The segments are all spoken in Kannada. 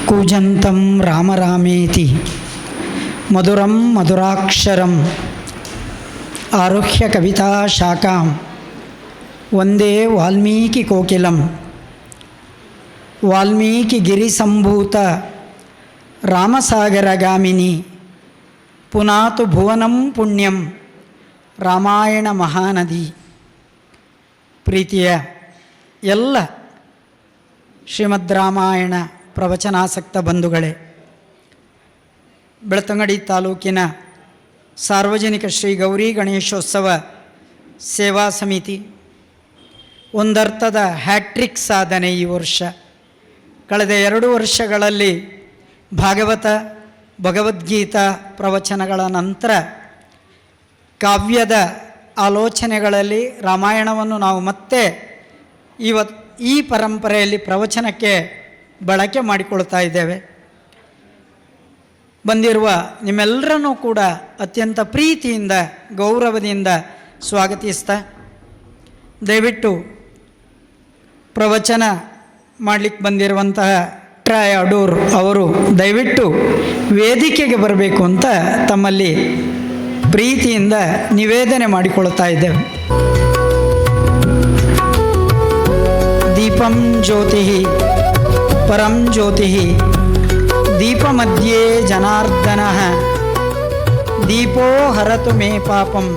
ಕೂಜಂತಂ ರಾಮ ರಾಮೇತಿ ಮಧುರಂ ಮಧುರಾಕ್ಷರಂ ಆರುಹ್ಯ ಕವಿತಾ ಶಾಖಾಂ ವಂದೇ ವಾಲ್ಮೀಕಿ ಕೋಕಿಲಂ. ವಾಲ್ಮೀಕಿ ಗಿರಿಸಂಭೂತ ರಾಮಸಾಗರಗಾಮಿನಿ ಪುನಾತು ಭುವನಂ ಪುಣ್ಯಂ ರಾಮಾಯಣ ಮಹಾನದಿ. ಪ್ರೀತಿಯ ಎಲ್ಲ ಶ್ರೀಮದ್ ರಾಮಾಯಣ ಪ್ರವಚನಾಸಕ್ತ ಬಂಧುಗಳೇ, ಬೆಳ್ತಂಗಡಿ ತಾಲೂಕಿನ ಸಾರ್ವಜನಿಕ ಶ್ರೀ ಗೌರಿ ಗಣೇಶೋತ್ಸವ ಸೇವಾ ಸಮಿತಿ ಒಂದರ್ಥದ ಹ್ಯಾಟ್ರಿಕ್ ಸಾಧನೆ ಈ ವರ್ಷ. ಕಳೆದ 2 ವರ್ಷಗಳಲ್ಲಿ ಭಾಗವತ, ಭಗವದ್ಗೀತಾ ಪ್ರವಚನಗಳ ನಂತರ ಕಾವ್ಯದ ಆಲೋಚನೆಗಳಲ್ಲಿ ರಾಮಾಯಣವನ್ನು ನಾವು ಮತ್ತೆ ಈ ಪರಂಪರೆಯಲ್ಲಿ ಪ್ರವಚನಕ್ಕೆ ಬಳಕೆ ಮಾಡಿಕೊಳ್ತಾ ಇದ್ದೇವೆ. ಬಂದಿರುವ ನಿಮ್ಮೆಲ್ಲರನ್ನೂ ಕೂಡ ಅತ್ಯಂತ ಪ್ರೀತಿಯಿಂದ ಗೌರವದಿಂದ ಸ್ವಾಗತಿಸ್ತಾ, ದಯವಿಟ್ಟು ಪ್ರವಚನ ಮಾಡಲಿಕ್ಕೆ ಬಂದಿರುವಂತಹ ಟ್ರಾಯ್ ಅಡೂರ್ ಅವರು ದಯವಿಟ್ಟು ವೇದಿಕೆಗೆ ಬರಬೇಕು ಅಂತ ತಮ್ಮಲ್ಲಿ ಪ್ರೀತಿಯಿಂದ ನಿವೇದನೆ ಮಾಡಿಕೊಳ್ತಾ ಇದ್ದೇವೆ. ದೀಪಂ ಜ್ಯೋತಿ ಪರಂ ಜ್ಯೋತಿ ದೀಪಮಧ್ಯೆ ಜನಾರ್ದನ ದೀಪೋ ಹರತು ಮೇ ಪಾಪಂ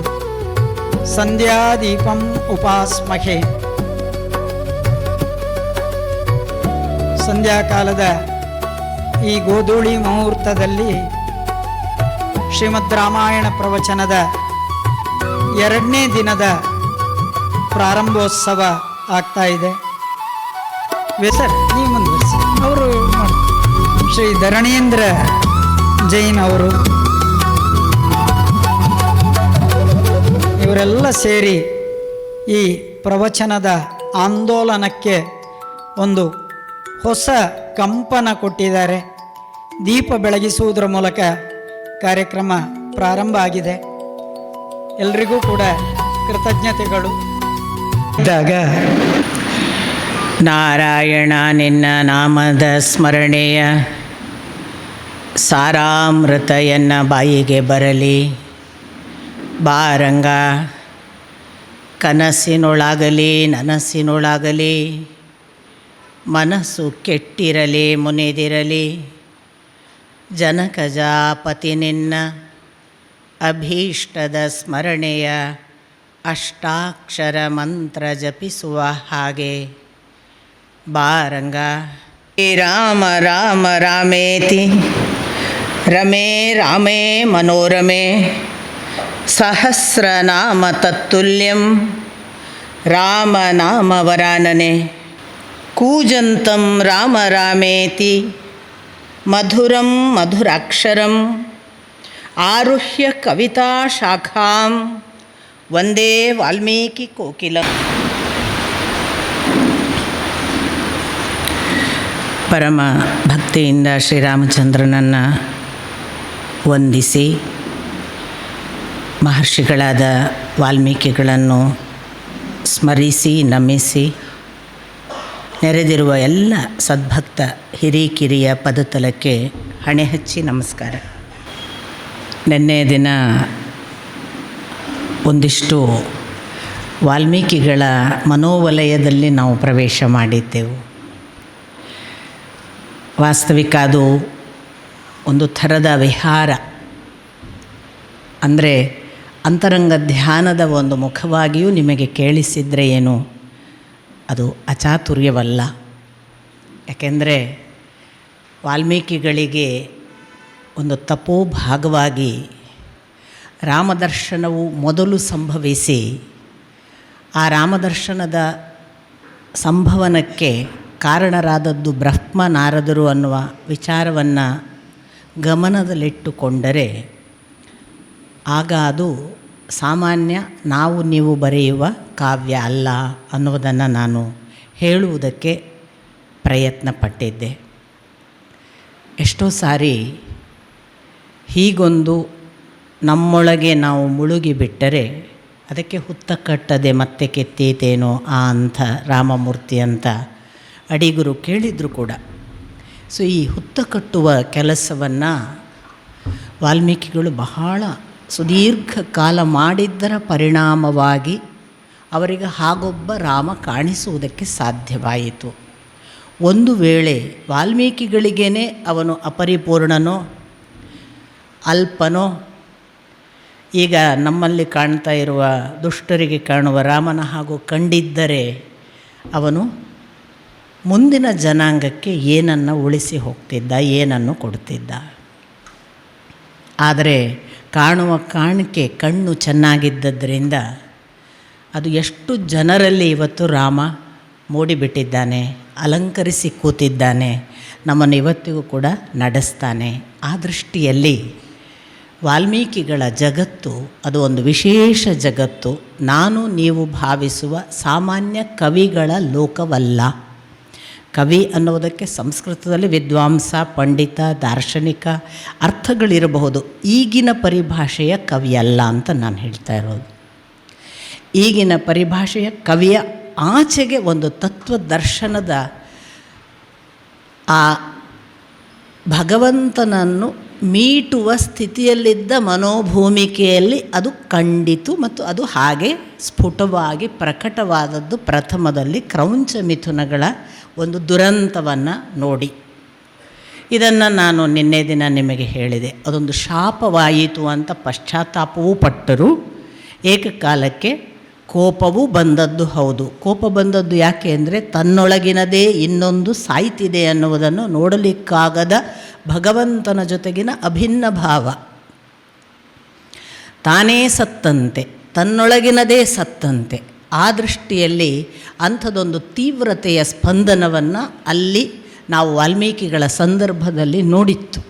ಸಂಧ್ಯಾದೀಪಂ ಉಪಾಸ್ಮಹೆ. ಸಂಧ್ಯಾಕಾಲದ ಈ ಗೋಧೂಳಿ ಮುಹೂರ್ತದಲ್ಲಿ ಶ್ರೀಮದ್ ರಾಮಾಯಣ ಪ್ರವಚನದ 2ನೇ ದಿನದ ಪ್ರಾರಂಭೋತ್ಸವ ಆಗ್ತಾ ಇದೆ. ಸರ್, ನೀವು ಮುಂದುವರಿಸಿ. ಅವರು ಶ್ರೀ ಧರಣೇಂದ್ರ ಜೈನ್ ಅವರು, ಇವರೆಲ್ಲ ಸೇರಿ ಈ ಪ್ರವಚನದ ಆಂದೋಲನಕ್ಕೆ ಒಂದು ಹೊಸ ಕಂಪನ ಕೊಟ್ಟಿದ್ದಾರೆ. ದೀಪ ಬೆಳಗಿಸುವುದರ ಮೂಲಕ ಕಾರ್ಯಕ್ರಮ ಪ್ರಾರಂಭ ಆಗಿದೆ. ಎಲ್ರಿಗೂ ಕೂಡ ಕೃತಜ್ಞತೆಗಳು. ಇದ್ದಾಗ ನಾರಾಯಣ ನಿನ್ನ ನಾಮದ ಸ್ಮರಣೆಯ ಸಾರಾಮೃತ ಎನ್ನ ಬಾಯಿಗೆ ಬರಲಿ. ಬಾರಂಗ ಕನಸಿನೊಳಾಗಲಿ ನನಸಿನೊಳಾಗಲಿ ಮನಸ್ಸು ಕೆಟ್ಟಿರಲಿ ಮುನಿದಿರಲಿ. ಜನಕಜಾಪತಿ ನಿನ್ನ ಅಭೀಷ್ಟದ ಸ್ಮರಣೆಯ ಅಷ್ಟಾಕ್ಷರ ಮಂತ್ರ ಜಪಿಸುವ ಹಾಗೆ ಬಾರಂಗ. ರಾಮ ರಾಮ ರಾಮೇತಿ ರಮೇ ರಾಮೇ ಮನೋರಮೆ ಸಹಸ್ರನಾಮ ತತ್ತುಲ್ಯಂ ರಾಮ ನಾಮ ವರಾನನೆ. ಕೂಜಂತಂ ರಾಮ ರಾಮೇತಿ ಮಧುರಂ ಮಧುರಾಕ್ಷರಂ ಆರುಹ್ಯ ಕವಿತಾ ಶಾಖಾಂ ವಂದೇ ವಾಲ್ಮೀಕಿ ಕೋಕಿಲಂ. ಪರಮ ಭಕ್ತಿಯಿಂದ ಶ್ರೀರಾಮಚಂದ್ರನನ್ನು ವಂದಿಸಿ ಮಹರ್ಷಿಗಳಾದ ವಾಲ್ಮೀಕಿಗಳನ್ನು ಸ್ಮರಿಸಿ ನಮಿಸಿ ನೆರೆದಿರುವ ಎಲ್ಲ ಸದ್ಭಕ್ತ ಹಿರಿಕಿರಿಯ ಪದತಲಕ್ಕೆ ಹಣೆ ಹಚ್ಚಿ ನಮಸ್ಕಾರ. ನಿನ್ನೆ ದಿನ ಒಂದಿಷ್ಟು ವಾಲ್ಮೀಕಿಗಳ ಮನೋವಲಯದಲ್ಲಿ ನಾವು ಪ್ರವೇಶ ಮಾಡಿದ್ದೆವು. ವಾಸ್ತವಿಕ ಅದು ಒಂದು ಥರದ ವಿಹಾರ, ಅಂದರೆ ಅಂತರಂಗ ಧ್ಯಾನದ ಒಂದು ಮುಖವಾಗಿಯೂ ನಿಮಗೆ ಕೇಳಿಸಿದರೆ ಏನು ಅದು ಅಚಾತುರ್ಯವಲ್ಲ. ಯಾಕೆಂದರೆ ವಾಲ್ಮೀಕಿಗಳಿಗೆ ಒಂದು ತಪೋಭಾಗವಾಗಿ ರಾಮದರ್ಶನವು ಮೊದಲು ಸಂಭವಿಸಿ ಆ ರಾಮದರ್ಶನದ ಸಂಭವನಕ್ಕೆ ಕಾರಣರಾದದ್ದು ಬ್ರಹ್ಮ ನಾರದರು ಅನ್ನುವ ವಿಚಾರವನ್ನು ಗಮನದಲ್ಲಿಟ್ಟುಕೊಂಡರೆ ಆಗ ಅದು ಸಾಮಾನ್ಯ ನಾವು ನೀವು ಬರೆಯುವ ಕಾವ್ಯ ಅಲ್ಲ ಅನ್ನುವುದನ್ನು ನಾನು ಹೇಳುವುದಕ್ಕೆ ಪ್ರಯತ್ನ ಪಟ್ಟಿದ್ದೆ. ಎಷ್ಟೋ ಸಾರಿ ಹೀಗೊಂದು ನಮ್ಮೊಳಗೆ ನಾವು ಮುಳುಗಿಬಿಟ್ಟರೆ ಅದಕ್ಕೆ ಹುತ್ತ ಕಟ್ಟದೆ ಮತ್ತೆ ಕೆತ್ತೀತೇನೋ ಆ ಅಂಥ ರಾಮಮೂರ್ತಿ ಅಂತ ಅಡಿಗರು ಕೇಳಿದ್ರು ಕೂಡ ಸೊ ಈ ಹುತ್ತ ಕಟ್ಟುವ ಕೆಲಸವನ್ನು ವಾಲ್ಮೀಕಿಗಳು ಬಹಳ ಸುದೀರ್ಘ ಕಾಲ ಮಾಡಿದ್ದರ ಪರಿಣಾಮವಾಗಿ ಅವರಿಗೆ ಹಾಗೊಬ್ಬ ರಾಮ ಕಾಣಿಸುವುದಕ್ಕೆ ಸಾಧ್ಯವಾಯಿತು. ಒಂದು ವೇಳೆ ವಾಲ್ಮೀಕಿಗಳಿಗೇ ಅವನು ಅಪರಿಪೂರ್ಣನೋ ಅಲ್ಪನೋ, ಈಗ ನಮ್ಮಲ್ಲಿ ಕಾಣ್ತಾ ಇರುವ ದುಷ್ಟರಿಗೆ ಕಾಣುವ ರಾಮನ ಹಾಗೂ ಕಂಡಿದ್ದರೆ ಅವನು ಮುಂದಿನ ಜನಾಂಗಕ್ಕೆ ಏನನ್ನು ಉಳಿಸಿ ಹೋಗ್ತಿದ್ದ, ಏನನ್ನು ಕೊಡ್ತಿದ್ದ. ಆದರೆ ಕಾಣುವ ಕಾಣಿಕೆ ಕಣ್ಣು ಚೆನ್ನಾಗಿದ್ದರಿಂದ ಅದು ಎಷ್ಟು ಜನರಲ್ಲಿ ಇವತ್ತು ರಾಮ ಮೂಡಿಬಿಟ್ಟಿದ್ದಾನೆ, ಅಲಂಕರಿಸಿ ಕೂತಿದ್ದಾನೆ, ನಮ್ಮನ್ನು ಇವತ್ತಿಗೂ ಕೂಡ ನಡೆಸ್ತಾನೆ. ಆ ದೃಷ್ಟಿಯಲ್ಲಿ ವಾಲ್ಮೀಕಿಗಳ ಜಗತ್ತು ಅದು ಒಂದು ವಿಶೇಷ ಜಗತ್ತು. ನಾನು ನೀವು ಭಾವಿಸುವ ಸಾಮಾನ್ಯ ಕವಿಗಳ ಲೋಕವಲ್ಲ. ಕವಿ ಅನ್ನುವುದಕ್ಕೆ ಸಂಸ್ಕೃತದಲ್ಲಿ ವಿದ್ವಾಂಸ, ಪಂಡಿತ, ದಾರ್ಶನಿಕ ಅರ್ಥಗಳಿರಬಹುದು. ಈಗಿನ ಪರಿಭಾಷೆಯ ಕವಿಯಲ್ಲ ಅಂತ ನಾನು ಹೇಳ್ತಾ ಇರೋದು. ಈಗಿನ ಪರಿಭಾಷೆಯ ಕವಿಯ ಆಚೆಗೆ ಒಂದು ತತ್ವದರ್ಶನದ ಆ ಭಗವಂತನನ್ನು ಮೀಟುವ ಸ್ಥಿತಿಯಲ್ಲಿದ್ದ ಮನೋಭೂಮಿಕೆಯಲ್ಲಿ ಅದು ಕಂಡಿತು ಮತ್ತು ಅದು ಹಾಗೆ ಸ್ಫುಟವಾಗಿ ಪ್ರಕಟವಾದದ್ದು ಪ್ರಥಮದಲ್ಲಿ ಕ್ರೌಂಚ ಮಿಥುನಗಳ ಒಂದು ದುರಂತವನ್ನು ನೋಡಿ. ಇದನ್ನು ನಾನು ನಿನ್ನೆ ದಿನ ನಿಮಗೆ ಹೇಳಿದೆ. ಅದೊಂದು ಶಾಪವಾಯಿತು ಅಂತ ಪಶ್ಚಾತ್ತಾಪವೂ ಪಟ್ಟರು. ಏಕಕಾಲಕ್ಕೆ ಕೋಪವೂ ಬಂದದ್ದು ಹೌದು. ಕೋಪ ಬಂದದ್ದು ಯಾಕೆ ಅಂದರೆ ತನ್ನೊಳಗಿನದೇ ಇನ್ನೊಂದು ಸಾಯ್ತಿದೆ ಅನ್ನುವುದನ್ನು ನೋಡಲಿಕ್ಕಾಗದ ಭಗವಂತನ ಜೊತೆಗಿನ ಅಭಿನ್ನ ಭಾವ. ತಾನೇ ಸತ್ತಂತೆ, ತನ್ನೊಳಗಿನದೇ ಸತ್ತಂತೆ. ಆ ದೃಷ್ಟಿಯಲ್ಲಿ ಅಂಥದ್ದೊಂದು ತೀವ್ರತೆಯ ಸ್ಪಂದನವನ್ನು ಅಲ್ಲಿ ನಾವು ವಾಲ್ಮೀಕಿಗಳ ಸಂದರ್ಭದಲ್ಲಿ ನೋಡಿತ್ತು.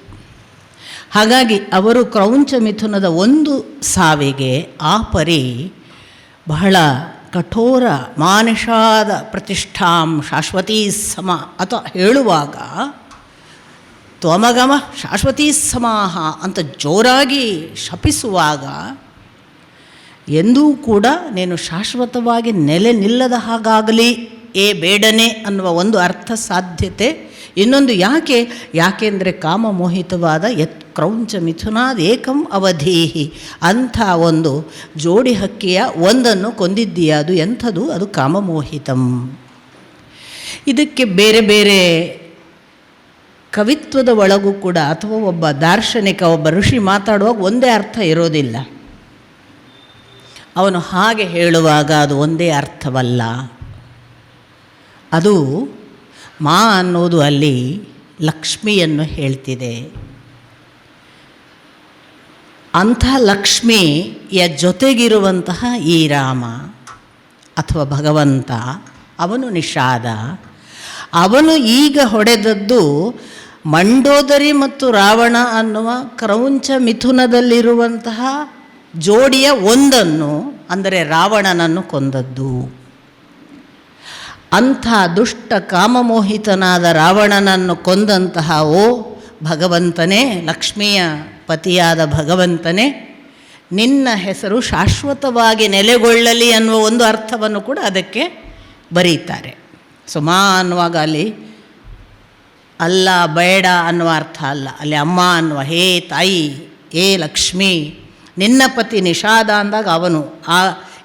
ಹಾಗಾಗಿ ಅವರು ಕ್ರೌಂಚ ಮಿಥುನದ ಒಂದು ಸಾವಿಗೆ ಆ ಪರಿ ಬಹಳ ಕಠೋರ ಮಾನುಷಾದ ಪ್ರತಿಷ್ಠಾಂ ಶಾಶ್ವತೀ ಸಮ ಅಥವಾ ಹೇಳುವಾಗ ತ್ವಮಗಮ ಶಾಶ್ವತೀ ಸಮಾಹ ಅಂತ ಜೋರಾಗಿ ಶಪಿಸುವಾಗ ಎಂದೂ ಕೂಡ ನೀನು ಶಾಶ್ವತವಾಗಿ ನೆಲೆ ನಿಲ್ಲದ ಹಾಗಾಗಲಿ ಬೇಡನೆ ಅನ್ನುವ ಒಂದು ಅರ್ಥ ಸಾಧ್ಯತೆ. ಇನ್ನೊಂದು ಯಾಕೆಂದರೆ ಕಾಮಮೋಹಿತವಾದ ಕ್ರೌಂಚ ಮಿಥುನಾದ್ ಏಕಂ ಅವಧೀಹಿ ಅಂಥ ಒಂದು ಜೋಡಿ ಹಕ್ಕಿಯ ಒಂದನ್ನು ಕೊಂದಿದ್ದೀಯ. ಅದು ಎಂಥದ್ದು? ಅದು ಕಾಮಮೋಹಿತಂ. ಇದಕ್ಕೆ ಬೇರೆ ಬೇರೆ ಕವಿತ್ವದ ಒಳಗೂ ಕೂಡ ಅಥವಾ ಒಬ್ಬ ದಾರ್ಶನಿಕ, ಒಬ್ಬ ಋಷಿ ಮಾತಾಡುವಾಗ ಒಂದೇ ಅರ್ಥ ಇರೋದಿಲ್ಲ. ಅವನು ಹಾಗೆ ಹೇಳುವಾಗ ಅದು ಒಂದೇ ಅರ್ಥವಲ್ಲ. ಅದು ಮಾ ಅನ್ನೋದು ಅಲ್ಲಿ ಲಕ್ಷ್ಮಿಯನ್ನು ಹೇಳ್ತಿದೆ. ಅಂಥ ಲಕ್ಷ್ಮಿಯ ಜೊತೆಗಿರುವಂತಹ ಈ ರಾಮ ಅಥವಾ ಭಗವಂತ, ಅವನು ನಿಷಾದ. ಅವನು ಈಗ ಹೊಡೆದದ್ದು ಮಂಡೋದರಿ ಮತ್ತು ರಾವಣ ಅನ್ನುವ ಕ್ರೌಂಚ ಮಿಥುನದಲ್ಲಿರುವಂತಹ ಜೋಡಿಯ ಒಂದನ್ನು, ಅಂದರೆ ರಾವಣನನ್ನು ಕೊಂದದ್ದು. ಅಂಥ ದುಷ್ಟ ಕಾಮಮೋಹಿತನಾದ ರಾವಣನನ್ನು ಕೊಂದಂತಹ ಓ ಭಗವಂತನೇ, ಲಕ್ಷ್ಮಿಯ ಪತಿಯಾದ ಭಗವಂತನೇ, ನಿನ್ನ ಹೆಸರು ಶಾಶ್ವತವಾಗಿ ನೆಲೆಗೊಳ್ಳಲಿ ಅನ್ನುವ ಒಂದು ಅರ್ಥವನ್ನು ಕೂಡ ಅದಕ್ಕೆ ಬರೀತಾರೆ. ಸುಮಾ ಅನ್ನುವಾಗ ಅಲ್ಲಿ ಅಲ್ಲ ಬೇಡ ಅನ್ನುವ ಅರ್ಥ ಅಲ್ಲ, ಅಲ್ಲಿ ಅಮ್ಮ ಅನ್ನುವ ಹೇ ತಾಯಿ, ಏ ಲಕ್ಷ್ಮಿ, ನಿನ್ನ ಪತಿ ನಿಷಾದ ಅಂದಾಗ ಅವನು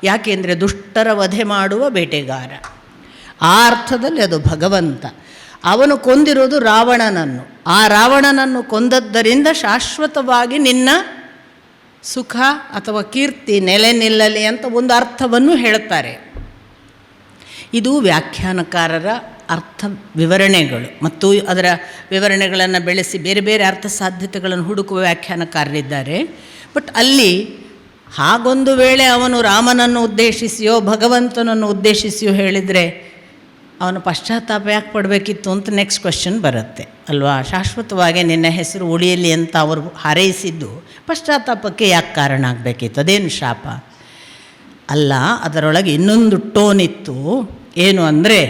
ಯಾಕೆಂದರೆ ದುಷ್ಟರ ವಧೆ ಮಾಡುವ ಬೇಟೆಗಾರ. ಆ ಅರ್ಥದಲ್ಲಿ ಅದು ಭಗವಂತ. ಅವನು ಕೊಂದಿರೋದು ರಾವಣನನ್ನು. ಆ ರಾವಣನನ್ನು ಕೊಂದದ್ದರಿಂದ ಶಾಶ್ವತವಾಗಿ ನಿನ್ನ ಸುಖ ಅಥವಾ ಕೀರ್ತಿ ನೆಲೆ ನಿಲ್ಲಲಿ ಅಂತ ಒಂದು ಅರ್ಥವನ್ನು ಹೇಳ್ತಾರೆ. ಇದು ವ್ಯಾಖ್ಯಾನಕಾರರ ಅರ್ಥ ವಿವರಣೆಗಳು ಮತ್ತು ಅದರ ವಿವರಣೆಗಳನ್ನು ಬೆಳೆಸಿ ಬೇರೆ ಬೇರೆ ಅರ್ಥ ಸಾಧ್ಯತೆಗಳನ್ನು ಹುಡುಕುವ ವ್ಯಾಖ್ಯಾನಕಾರರಿದ್ದಾರೆ. ಬಟ್ ಅಲ್ಲಿ ಹಾಗೊಂದು ವೇಳೆ ಅವನು ರಾಮನನ್ನು ಉದ್ದೇಶಿಸಿಯೋ ಭಗವಂತನನ್ನು ಉದ್ದೇಶಿಸಿಯೋ ಹೇಳಿದರೆ ಅವನು ಪಶ್ಚಾತ್ತಾಪ ಯಾಕೆ ಪಡಬೇಕಿತ್ತು ಅಂತ ನೆಕ್ಸ್ಟ್ ಕ್ವೆಶ್ಚನ್ ಬರುತ್ತೆ ಅಲ್ವಾ. ಶಾಶ್ವತವಾಗಿ ನಿನ್ನ ಹೆಸರು ಉಳಿಯಲಿ ಅಂತ ಅವರು ಹಾರೈಸಿದ್ದು ಪಶ್ಚಾತ್ತಾಪಕ್ಕೆ ಯಾಕೆ ಕಾರಣ ಆಗಬೇಕಿತ್ತು? ಅದೇನು ಶಾಪ ಅಲ್ಲ. ಅದರೊಳಗೆ ಇನ್ನೊಂದು ಟೋನಿತ್ತು. ಏನು ಅಂದರೆ,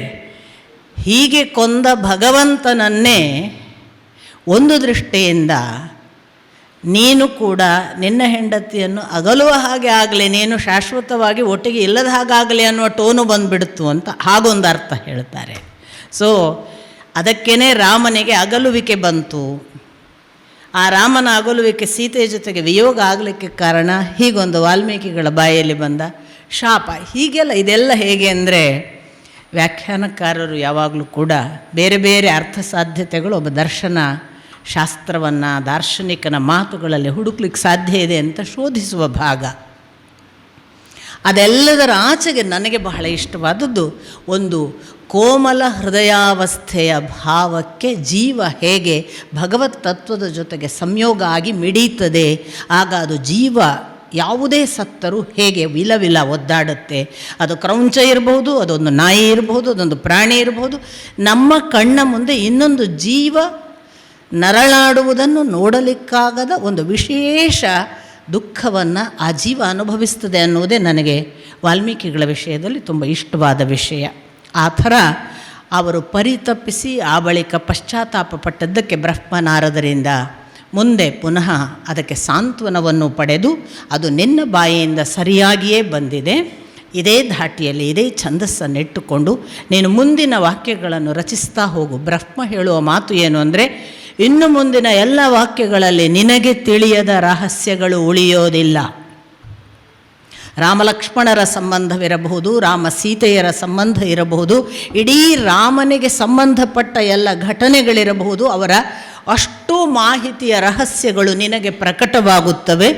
ಹೀಗೆ ಕೊಂದ ಭಗವಂತನನ್ನೇ ಒಂದು ದೃಷ್ಟಿಯಿಂದ ನೀನು ಕೂಡ ನಿನ್ನ ಹೆಂಡತಿಯನ್ನು ಅಗಲುವ ಹಾಗೆ ಆಗಲಿ, ನೀನು ಶಾಶ್ವತವಾಗಿ ಒಟ್ಟಿಗೆ ಇಲ್ಲದ ಹಾಗಾಗಲಿ ಅನ್ನುವ ಟೋನು ಬಂದುಬಿಡ್ತು ಅಂತ ಹಾಗೊಂದು ಅರ್ಥ ಹೇಳ್ತಾರೆ. ಸೊ ಅದಕ್ಕೇ ರಾಮನಿಗೆ ಅಗಲುವಿಕೆ ಬಂತು. ಆ ರಾಮನ ಅಗಲುವಿಕೆ ಸೀತೆಯ ಜೊತೆಗೆ ವಿಯೋಗ ಆಗಲಿಕ್ಕೆ ಕಾರಣ ಹೀಗೊಂದು ವಾಲ್ಮೀಕಿಗಳ ಬಾಯಲ್ಲಿ ಬಂದ ಶಾಪ. ಹೀಗೆಲ್ಲ ಇದೆಲ್ಲ ಹೇಗೆ ಅಂದರೆ, ವ್ಯಾಖ್ಯಾನಕಾರರು ಯಾವಾಗಲೂ ಕೂಡ ಬೇರೆ ಬೇರೆ ಅರ್ಥ ಸಾಧ್ಯತೆಗಳು ಒಬ್ಬ ದರ್ಶನ ಶಾಸ್ತ್ರವನ್ನು ದಾರ್ಶನಿಕನ ಮಾತುಗಳಲ್ಲಿ ಹುಡುಕ್ಲಿಕ್ಕೆ ಸಾಧ್ಯ ಇದೆ ಅಂತ ಶೋಧಿಸುವ ಭಾಗ. ಅದೆಲ್ಲದರ ಆಚೆಗೆ ನನಗೆ ಬಹಳ ಇಷ್ಟವಾದದ್ದು ಒಂದು ಕೋಮಲ ಹೃದಯಾವಸ್ಥೆಯ ಭಾವಕ್ಕೆ ಜೀವ ಹೇಗೆ ಭಗವತ್ ತತ್ವದ ಜೊತೆಗೆ ಸಂಯೋಗ ಆಗಿ ಮಿಡೀತದೆ, ಆಗ ಅದು ಜೀವ ಯಾವುದೇ ಸತ್ತರೂ ಹೇಗೆ ವಿಲವಿಲ ಒದ್ದಾಡುತ್ತೆ. ಅದು ಕ್ರೌಂಚ ಇರಬಹುದು, ಅದೊಂದು ನಾಯಿ ಇರಬಹುದು, ಅದೊಂದು ಪ್ರಾಣಿ ಇರಬಹುದು. ನಮ್ಮ ಕಣ್ಣ ಮುಂದೆ ಇನ್ನೊಂದು ಜೀವ ನರಳಾಡುವುದನ್ನು ನೋಡಲಿಕ್ಕಾಗದ ಒಂದು ವಿಶೇಷ ದುಃಖವನ್ನು ಆ ಜೀವ ಅನುಭವಿಸ್ತದೆ ಅನ್ನುವುದೇ ನನಗೆ ವಾಲ್ಮೀಕಿಗಳ ವಿಷಯದಲ್ಲಿ ತುಂಬ ಇಷ್ಟವಾದ ವಿಷಯ. ಆ ಥರ ಅವರು ಪರಿತಪ್ಪಿಸಿ ಆ ಬಳಿಕ ಪಶ್ಚಾತ್ತಾಪ ಪಟ್ಟದ್ದಕ್ಕೆ ಬ್ರಹ್ಮನಾರದರಿಂದ ಮುಂದೆ ಪುನಃ ಅದಕ್ಕೆ ಸಾಂತ್ವನವನ್ನು ಪಡೆದು ಅದು ನಿನ್ನ ಬಾಯಿಯಿಂದ ಸರಿಯಾಗಿಯೇ ಬಂದಿದೆ, ಇದೇ ಧಾಟಿಯಲ್ಲಿ ಇದೇ ಛಂದಸ್ಸನ್ನಿಟ್ಟುಕೊಂಡು ನೀನು ಮುಂದಿನ ವಾಕ್ಯಗಳನ್ನು ರಚಿಸ್ತಾ ಹೋಗು. ಬ್ರಹ್ಮ ಹೇಳುವ ಮಾತು ಏನು ಅಂದರೆ, ಇನ್ನು ಮುಂದಿನ ಎಲ್ಲ ವಾಕ್ಯಗಳಲ್ಲಿ ನಿನಗೆ ತಿಳಿಯದ ರಹಸ್ಯಗಳು ಉಳಿಯೋದಿಲ್ಲ. ರಾಮಲಕ್ಷ್ಮಣರ ಸಂಬಂಧವಿರಬಹುದು, ರಾಮ ಸೀತೆಯರ ಸಂಬಂಧ ಇರಬಹುದು, ಇಡೀ ರಾಮನಿಗೆ ಸಂಬಂಧಪಟ್ಟ ಎಲ್ಲ ಘಟನೆಗಳಿರಬಹುದು. ಅವರ ಅಷ್ಟು ಮಾಹಿತಿಯ ರಹಸ್ಯಗಳು ನಿನಗೆ ಪ್ರಕಟವಾಗುತ್ತವೆ.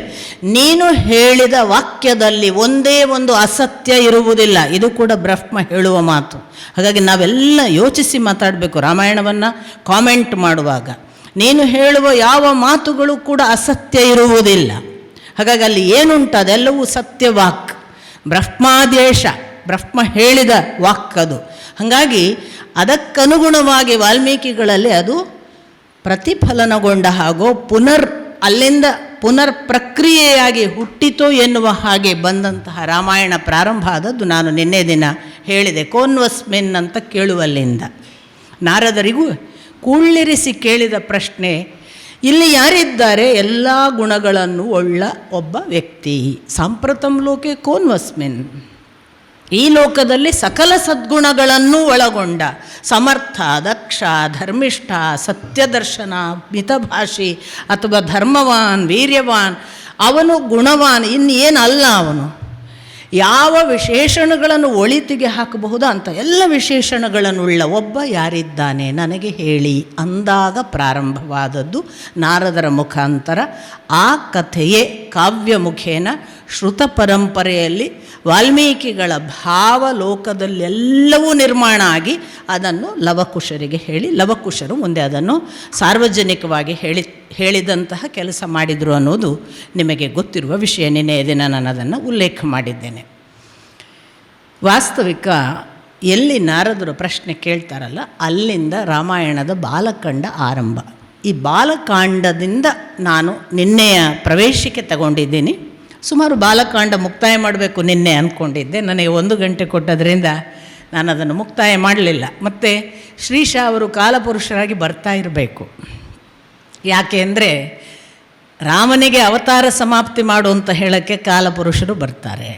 ನೀನು ಹೇಳಿದ ವಾಕ್ಯದಲ್ಲಿ ಒಂದೇ ಒಂದು ಅಸತ್ಯ ಇರುವುದಿಲ್ಲ. ಇದು ಕೂಡ ಬ್ರಹ್ಮ ಹೇಳುವ ಮಾತು. ಹಾಗಾಗಿ ನಾವೆಲ್ಲ ಯೋಚಿಸಿ ಮಾತಾಡಬೇಕು. ರಾಮಾಯಣವನ್ನು ಕಾಮೆಂಟ್ ಮಾಡುವಾಗ ನೀನು ಹೇಳುವ ಯಾವ ಮಾತುಗಳು ಕೂಡ ಅಸತ್ಯ ಇರುವುದಿಲ್ಲ. ಹಾಗಾಗಿ ಅಲ್ಲಿ ಏನುಂಟು ಅದೆಲ್ಲವೂ ಸತ್ಯವಾಕ್, ಬ್ರಹ್ಮಾದೇಶ, ಬ್ರಹ್ಮ ಹೇಳಿದ ವಾಕ್ಕದು. ಹಾಗಾಗಿ ಅದಕ್ಕನುಗುಣವಾಗಿ ವಾಲ್ಮೀಕಿಗಳಲ್ಲಿ ಅದು ಪ್ರತಿಫಲನಗೊಂಡ ಹಾಗೂ ಅಲ್ಲಿಂದ ಪುನರ್ ಪ್ರಕ್ರಿಯೆಯಾಗಿ ಹುಟ್ಟಿತೋ ಎನ್ನುವ ಹಾಗೆ ಬಂದಂತಹ ರಾಮಾಯಣ ಪ್ರಾರಂಭ ಆದದ್ದು ನಾನು ನಿನ್ನೆ ದಿನ ಹೇಳಿದೆ. ಕೋನ್ವಸ್ಮೆನ್ ಅಂತ ಕೇಳುವಲ್ಲಿಂದ ನಾರದರಿಗೂ ಕುಳ್ಳಿರಿಸಿ ಕೇಳಿದ ಪ್ರಶ್ನೆ, ಇಲ್ಲಿ ಯಾರಿದ್ದಾರೆ ಎಲ್ಲ ಗುಣಗಳನ್ನು ಉಳ್ಳ ಒಬ್ಬ ವ್ಯಕ್ತಿ. ಸಾಂಪ್ರತಂ ಲೋಕೆ ಕೋನ್ವಸ್ಮಿನ್, ಈ ಲೋಕದಲ್ಲಿ ಸಕಲ ಸದ್ಗುಣಗಳನ್ನು ಒಳಗೊಂಡ ಸಮರ್ಥ, ದಕ್ಷ, ಧರ್ಮಿಷ್ಠ, ಸತ್ಯದರ್ಶನ, ಮಿತಭಾಷಿ ಅಥವಾ ಧರ್ಮವಾನ್, ವೀರ್ಯವಾನ್, ಅವನು ಗುಣವಾನ್, ಇನ್ನೇನಲ್ಲ. ಅವನು ಯಾವ ವಿಶೇಷಣಗಳನ್ನು ಒಳಿತಿಗೆ ಹಾಕಬಹುದೋ ಅಂಥ ಎಲ್ಲ ವಿಶೇಷಣಗಳನ್ನುಳ್ಳ ಒಬ್ಬ ಯಾರಿದ್ದಾನೆ ನನಗೆ ಹೇಳಿ ಅಂದಾಗ ಪ್ರಾರಂಭವಾದದ್ದು ನಾರದರ ಮುಖಾಂತರ. ಆ ಕಥೆಯೇ ಕಾವ್ಯ ಮುಖೇನ ಶ್ರುತ ಪರಂಪರೆಯಲ್ಲಿ ವಾಲ್ಮೀಕಿಗಳ ಭಾವಲೋಕದಲ್ಲೆಲ್ಲವೂ ನಿರ್ಮಾಣ ಆಗಿ ಅದನ್ನು ಲವಕುಶರಿಗೆ ಹೇಳಿ ಲವಕುಶರು ಮುಂದೆ ಅದನ್ನು ಸಾರ್ವಜನಿಕವಾಗಿ ಹೇಳಿದಂತಹ ಕೆಲಸ ಮಾಡಿದರು ಅನ್ನೋದು ನಿಮಗೆ ಗೊತ್ತಿರುವ ವಿಷಯ. ನಿನ್ನೆ ದಿನ ನಾನು ಅದನ್ನು ಉಲ್ಲೇಖ ಮಾಡಿದ್ದೇನೆ. ವಾಸ್ತವಿಕ ಎಲ್ಲಿ ನಾರದರು ಪ್ರಶ್ನೆ ಕೇಳ್ತಾರಲ್ಲ ಅಲ್ಲಿಂದ ರಾಮಾಯಣದ ಬಾಲಕಾಂಡ ಆರಂಭ. ಈ ಬಾಲಕಾಂಡದಿಂದ ನಾನು ನಿನ್ನೆಯ ಪ್ರವೇಶಿಕೆ ತಗೊಂಡಿದ್ದೀನಿ. ಸುಮಾರು ಬಾಲಕಾಂಡ ಮುಕ್ತಾಯ ಮಾಡಬೇಕು ನಿನ್ನೆ ಅಂದ್ಕೊಂಡಿದ್ದೆ. ನನಗೆ 1 ಗಂಟೆ ಕೊಟ್ಟದ್ರಿಂದ ನಾನು ಅದನ್ನು ಮುಕ್ತಾಯ ಮಾಡಲಿಲ್ಲ. ಮತ್ತು ಶ್ರೀಶಾ ಅವರು ಕಾಲಪುರುಷರಾಗಿ ಬರ್ತಾ ಇರಬೇಕು. ಯಾಕೆ ಅಂದರೆ ರಾಮನಿಗೆ ಅವತಾರ ಸಮಾಪ್ತಿ ಮಾಡು ಅಂತ ಹೇಳೋಕ್ಕೆ ಕಾಲಪುರುಷರು ಬರ್ತಾರೆ,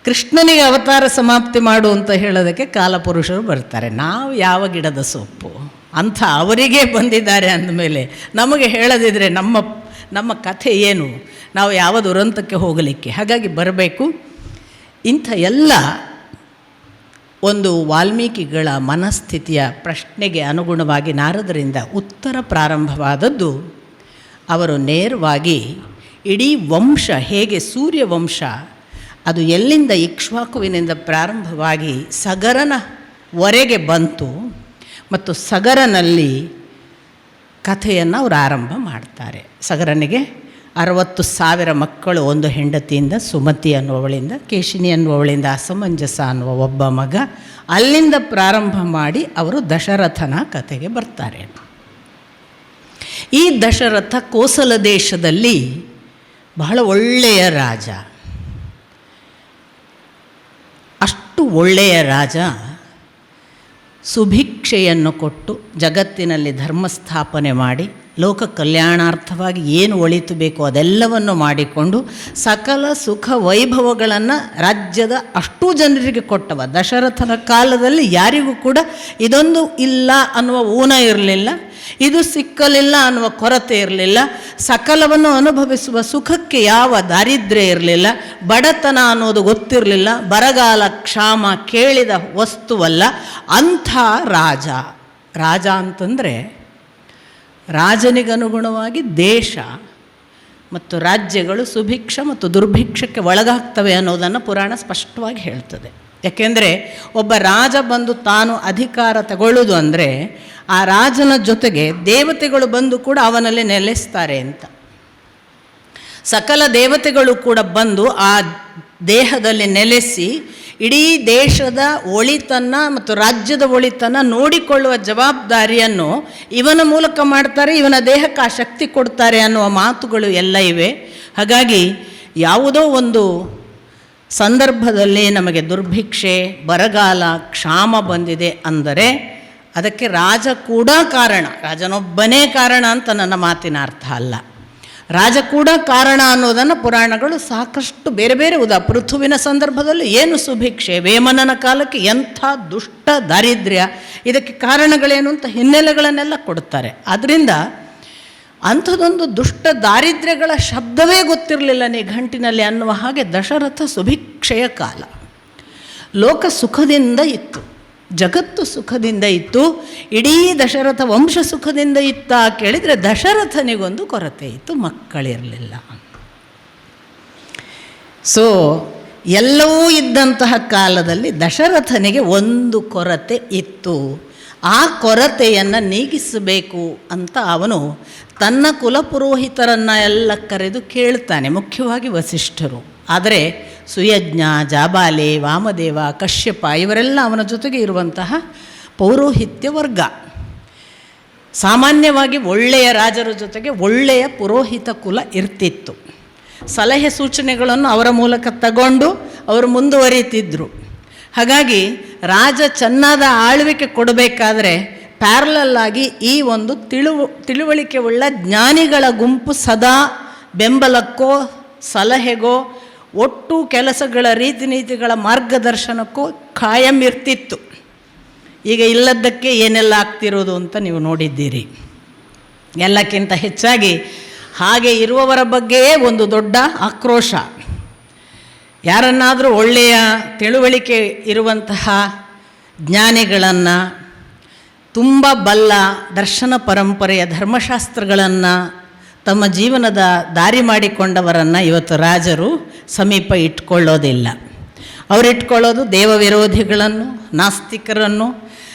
ಕೃಷ್ಣನಿಗೆ ಅವತಾರ ಸಮಾಪ್ತಿ ಮಾಡು ಅಂತ ಹೇಳೋದಕ್ಕೆ ಕಾಲಪುರುಷರು ಬರ್ತಾರೆ. ನಾವು ಯಾವ ಗಿಡದ ಸೊಪ್ಪು ಅಂಥ ಅವರಿಗೆ ಬಂದಿದ್ದಾರೆ ಅಂದಮೇಲೆ ನಮಗೆ ಹೇಳದಿದ್ದರೆ ನಮ್ಮ ಕಥೆ ಏನು, ನಾವು ಯಾವ ದುರಂತಕ್ಕೆ ಹೋಗಲಿಕ್ಕೆ. ಹಾಗಾಗಿ ಬರಬೇಕು. ಇಂಥ ಎಲ್ಲ ಒಂದು ವಾಲ್ಮೀಕಿಗಳ ಮನಸ್ಥಿತಿಯ ಪ್ರಶ್ನೆಗೆ ಅನುಗುಣವಾಗಿ ನಾರದರಿಂದ ಉತ್ತರ ಪ್ರಾರಂಭವಾದದ್ದು. ಅವರು ನೇರವಾಗಿ ಇಡೀ ವಂಶ ಹೇಗೆ ಸೂರ್ಯವಂಶ ಅದು ಎಲ್ಲಿಂದ ಇಕ್ಷ್ವಾಕುವಿನಿಂದ ಪ್ರಾರಂಭವಾಗಿ ಸಗರನವರೆಗೆ ಬಂತು ಮತ್ತು ಸಗರನಲ್ಲಿ ಕಥೆಯನ್ನು ಅವರು ಆರಂಭ ಮಾಡ್ತಾರೆ. ಸಗರನಿಗೆ 60,000 ಮಕ್ಕಳು, ಒಂದು ಹೆಂಡತಿಯಿಂದ ಸುಮತಿ ಅನ್ನುವವಳಿಂದ, ಕೇಶಿನಿ ಅನ್ನುವವಳಿಂದ ಅಸಮಂಜಸ ಅನ್ನುವ ಒಬ್ಬ ಮಗ. ಅಲ್ಲಿಂದ ಪ್ರಾರಂಭ ಮಾಡಿ ಅವರು ದಶರಥನ ಕಥೆಗೆ ಬರ್ತಾರೆ. ಈ ದಶರಥ ಕೋಸಲ ದೇಶದಲ್ಲಿ ಬಹಳ ಒಳ್ಳೆಯ ರಾಜ. ಅಷ್ಟು ಒಳ್ಳೆಯ ರಾಜ ಸುಭಿಕ್ಷೆಯನ್ನು ಕೊಟ್ಟು ಜಗತ್ತಿನಲ್ಲಿ ಧರ್ಮಸ್ಥಾಪನೆ ಮಾಡಿ ಲೋಕ ಕಲ್ಯಾಣಾರ್ಥವಾಗಿ ಏನು ಒಳಿತು ಬೇಕೋ ಅದೆಲ್ಲವನ್ನು ಮಾಡಿಕೊಂಡು ಸಕಲ ಸುಖ ವೈಭವಗಳನ್ನು ರಾಜ್ಯದ ಅಷ್ಟೂ ಜನರಿಗೆ ಕೊಟ್ಟವ. ದಶರಥನ ಕಾಲದಲ್ಲಿ ಯಾರಿಗೂ ಕೂಡ ಇದೊಂದು ಇಲ್ಲ ಅನ್ನುವ ಊನ ಇರಲಿಲ್ಲ, ಇದು ಸಿಕ್ಕಲಿಲ್ಲ ಅನ್ನುವ ಕೊರತೆ ಇರಲಿಲ್ಲ, ಸಕಲವನ್ನು ಅನುಭವಿಸುವ ಸುಖಕ್ಕೆ ಯಾವ ದಾರಿದ್ರ್ಯ ಇರಲಿಲ್ಲ, ಬಡತನ ಅನ್ನೋದು ಗೊತ್ತಿರಲಿಲ್ಲ, ಬರಗಾಲ ಕ್ಷಾಮ ಕೇಳಿದ ವಸ್ತುವಲ್ಲ. ಅಂಥ ರಾಜ ಅಂತಂದರೆ ರಾಜನಿಗನುಗುಣವಾಗಿ ದೇಶ ಮತ್ತು ರಾಜ್ಯಗಳು ಸುಭಿಕ್ಷ ಮತ್ತು ದುರ್ಭಿಕ್ಷಕ್ಕೆ ಒಳಗಾಗ್ತವೆ ಅನ್ನೋದನ್ನು ಪುರಾಣ ಸ್ಪಷ್ಟವಾಗಿ ಹೇಳ್ತದೆ. ಯಾಕೆಂದರೆ ಒಬ್ಬ ರಾಜ ಬಂದು ತಾನು ಅಧಿಕಾರ ತಗೊಳ್ಳೋದು ಅಂದರೆ ಆ ರಾಜನ ಜೊತೆಗೆ ದೇವತೆಗಳು ಬಂದು ಕೂಡ ಅವನಲ್ಲಿ ನೆಲೆಸ್ತಾರೆ ಅಂತ. ಸಕಲ ದೇವತೆಗಳು ಕೂಡ ಬಂದು ಆ ದೇಹದಲ್ಲಿ ನೆಲೆಸಿ ಇಡೀ ದೇಶದ ಒಳಿತನ್ನು ಮತ್ತು ರಾಜ್ಯದ ಒಳಿತನ್ನು ನೋಡಿಕೊಳ್ಳುವ ಜವಾಬ್ದಾರಿಯನ್ನು ಇವನ ಮೂಲಕ ಮಾಡ್ತಾರೆ, ಇವನ ದೇಹಕ್ಕೆ ಆ ಶಕ್ತಿ ಕೊಡ್ತಾರೆ ಅನ್ನುವ ಮಾತುಗಳು ಎಲ್ಲ ಇವೆ. ಹಾಗಾಗಿ ಯಾವುದೋ ಒಂದು ಸಂದರ್ಭದಲ್ಲಿ ನಮಗೆ ದುರ್ಭಿಕ್ಷೆ, ಬರಗಾಲ, ಕ್ಷಾಮ ಬಂದಿದೆ ಅಂದರೆ ಅದಕ್ಕೆ ರಾಜ ಕೂಡ ಕಾರಣ, ರಾಜನೊಬ್ಬನೇ ಕಾರಣ ಅಂತ ನನ್ನ ಮಾತಿನ ಅರ್ಥ ಅಲ್ಲ. ರಾಜ ಕೂಡ ಕಾರಣ ಅನ್ನೋದನ್ನು ಪುರಾಣಗಳು ಸಾಕಷ್ಟು ಬೇರೆ ಬೇರೆ ಪೃಥುವಿನ ಸಂದರ್ಭದಲ್ಲಿ ಏನು ಸುಭಿಕ್ಷೆ, ವೇಮನನ ಕಾಲಕ್ಕೆ ಎಂಥ ದುಷ್ಟ ದಾರಿದ್ರ್ಯ, ಇದಕ್ಕೆ ಕಾರಣಗಳೇನು ಅಂತ ಹಿನ್ನೆಲೆಗಳನ್ನೆಲ್ಲ ಕೊಡ್ತಾರೆ. ಆದ್ದರಿಂದ ಅಂಥದ್ದೊಂದು ದುಷ್ಟ ದಾರಿದ್ರ್ಯಗಳ ಶಬ್ದವೇ ಗೊತ್ತಿರಲಿಲ್ಲ ನಿಘಂಟಿನಲ್ಲಿ ಅನ್ನುವ ಹಾಗೆ ದಶರಥ ಸುಭಿಕ್ಷೆಯ ಕಾಲ. ಲೋಕ ಸುಖದಿಂದ ಇತ್ತು, ಜಗತ್ತು ಸುಖದಿಂದ ಇತ್ತು, ಇಡೀ ದಶರಥ ವಂಶ ಸುಖದಿಂದ ಇತ್ತ ಕೇಳಿದರೆ ದಶರಥನಿಗೊಂದು ಕೊರತೆ ಇತ್ತು, ಮಕ್ಕಳಿರಲಿಲ್ಲ. ಸೊ ಎಲ್ಲವೂ ಇದ್ದಂತಹ ಕಾಲದಲ್ಲಿ ದಶರಥನಿಗೆ ಒಂದು ಕೊರತೆ ಇತ್ತು. ಆ ಕೊರತೆಯನ್ನು ನೀಗಿಸಬೇಕು ಅಂತ ಅವನು ತನ್ನ ಕುಲಪುರೋಹಿತರನ್ನು ಎಲ್ಲ ಕರೆದು ಕೇಳ್ತಾನೆ, ಮುಖ್ಯವಾಗಿ ವಸಿಷ್ಠರು. ಆದರೆ ಸುಯಜ್ಞ, ಜಾಬಾಲೆ, ವಾಮದೇವ, ಕಶ್ಯಪ ಇವರೆಲ್ಲ ಅವನ ಜೊತೆಗೆ ಇರುವಂತಹ ಪೌರೋಹಿತ್ಯ ವರ್ಗ. ಸಾಮಾನ್ಯವಾಗಿ ಒಳ್ಳೆಯ ರಾಜರ ಜೊತೆಗೆ ಒಳ್ಳೆಯ ಪುರೋಹಿತ ಕುಲ ಇರ್ತಿತ್ತು. ಸಲಹೆ ಸೂಚನೆಗಳನ್ನು ಅವರ ಮೂಲಕ ತಗೊಂಡು ಅವರು ಮುಂದುವರಿತಿದ್ದರು. ಹಾಗಾಗಿ ರಾಜ ಚೆನ್ನಾದ ಆಳ್ವಿಕೆ ಕೊಡಬೇಕಾದ್ರೆ ಪ್ಯಾರಲಲ್ಲಾಗಿ ಈ ಒಂದು ತಿಳುವಳಿಕೆ ಉಳ್ಳ ಜ್ಞಾನಿಗಳ ಗುಂಪು ಸದಾ ಬೆಂಬಲಕ್ಕೋ ಸಲಹೆಗೋ ಒಟ್ಟು ಕೆಲಸಗಳ ರೀತಿ ನೀತಿಗಳ ಮಾರ್ಗದರ್ಶನಕ್ಕೂ ಕಾಯಂ ಇರ್ತಿತ್ತು. ಈಗ ಇಲ್ಲದ್ದಕ್ಕೆ ಏನೆಲ್ಲ ಆಗ್ತಿರೋದು ಅಂತ ನೀವು ನೋಡಿದ್ದೀರಿ. ಎಲ್ಲಕ್ಕಿಂತ ಹೆಚ್ಚಾಗಿ ಹಾಗೆ ಇರುವವರ ಬಗ್ಗೆಯೇ ಒಂದು ದೊಡ್ಡ ಆಕ್ರೋಶ. ಯಾರನ್ನಾದರೂ ಒಳ್ಳೆಯ ತಿಳುವಳಿಕೆ ಇರುವಂತಹ ಜ್ಞಾನಿಗಳನ್ನು, ತುಂಬ ಬಲ್ಲ ದರ್ಶನ ಪರಂಪರೆಯ ಧರ್ಮಶಾಸ್ತ್ರಗಳನ್ನು ತಮ್ಮ ಜೀವನದ ದಾರಿ ಮಾಡಿಕೊಂಡವರನ್ನು ಇವತ್ತು ರಾಜರು ಸಮೀಪ ಇಟ್ಕೊಳ್ಳೋದಿಲ್ಲ. ಅವರಿಟ್ಕೊಳ್ಳೋದು ದೇವ ವಿರೋಧಿಗಳನ್ನು, ನಾಸ್ತಿಕರನ್ನು,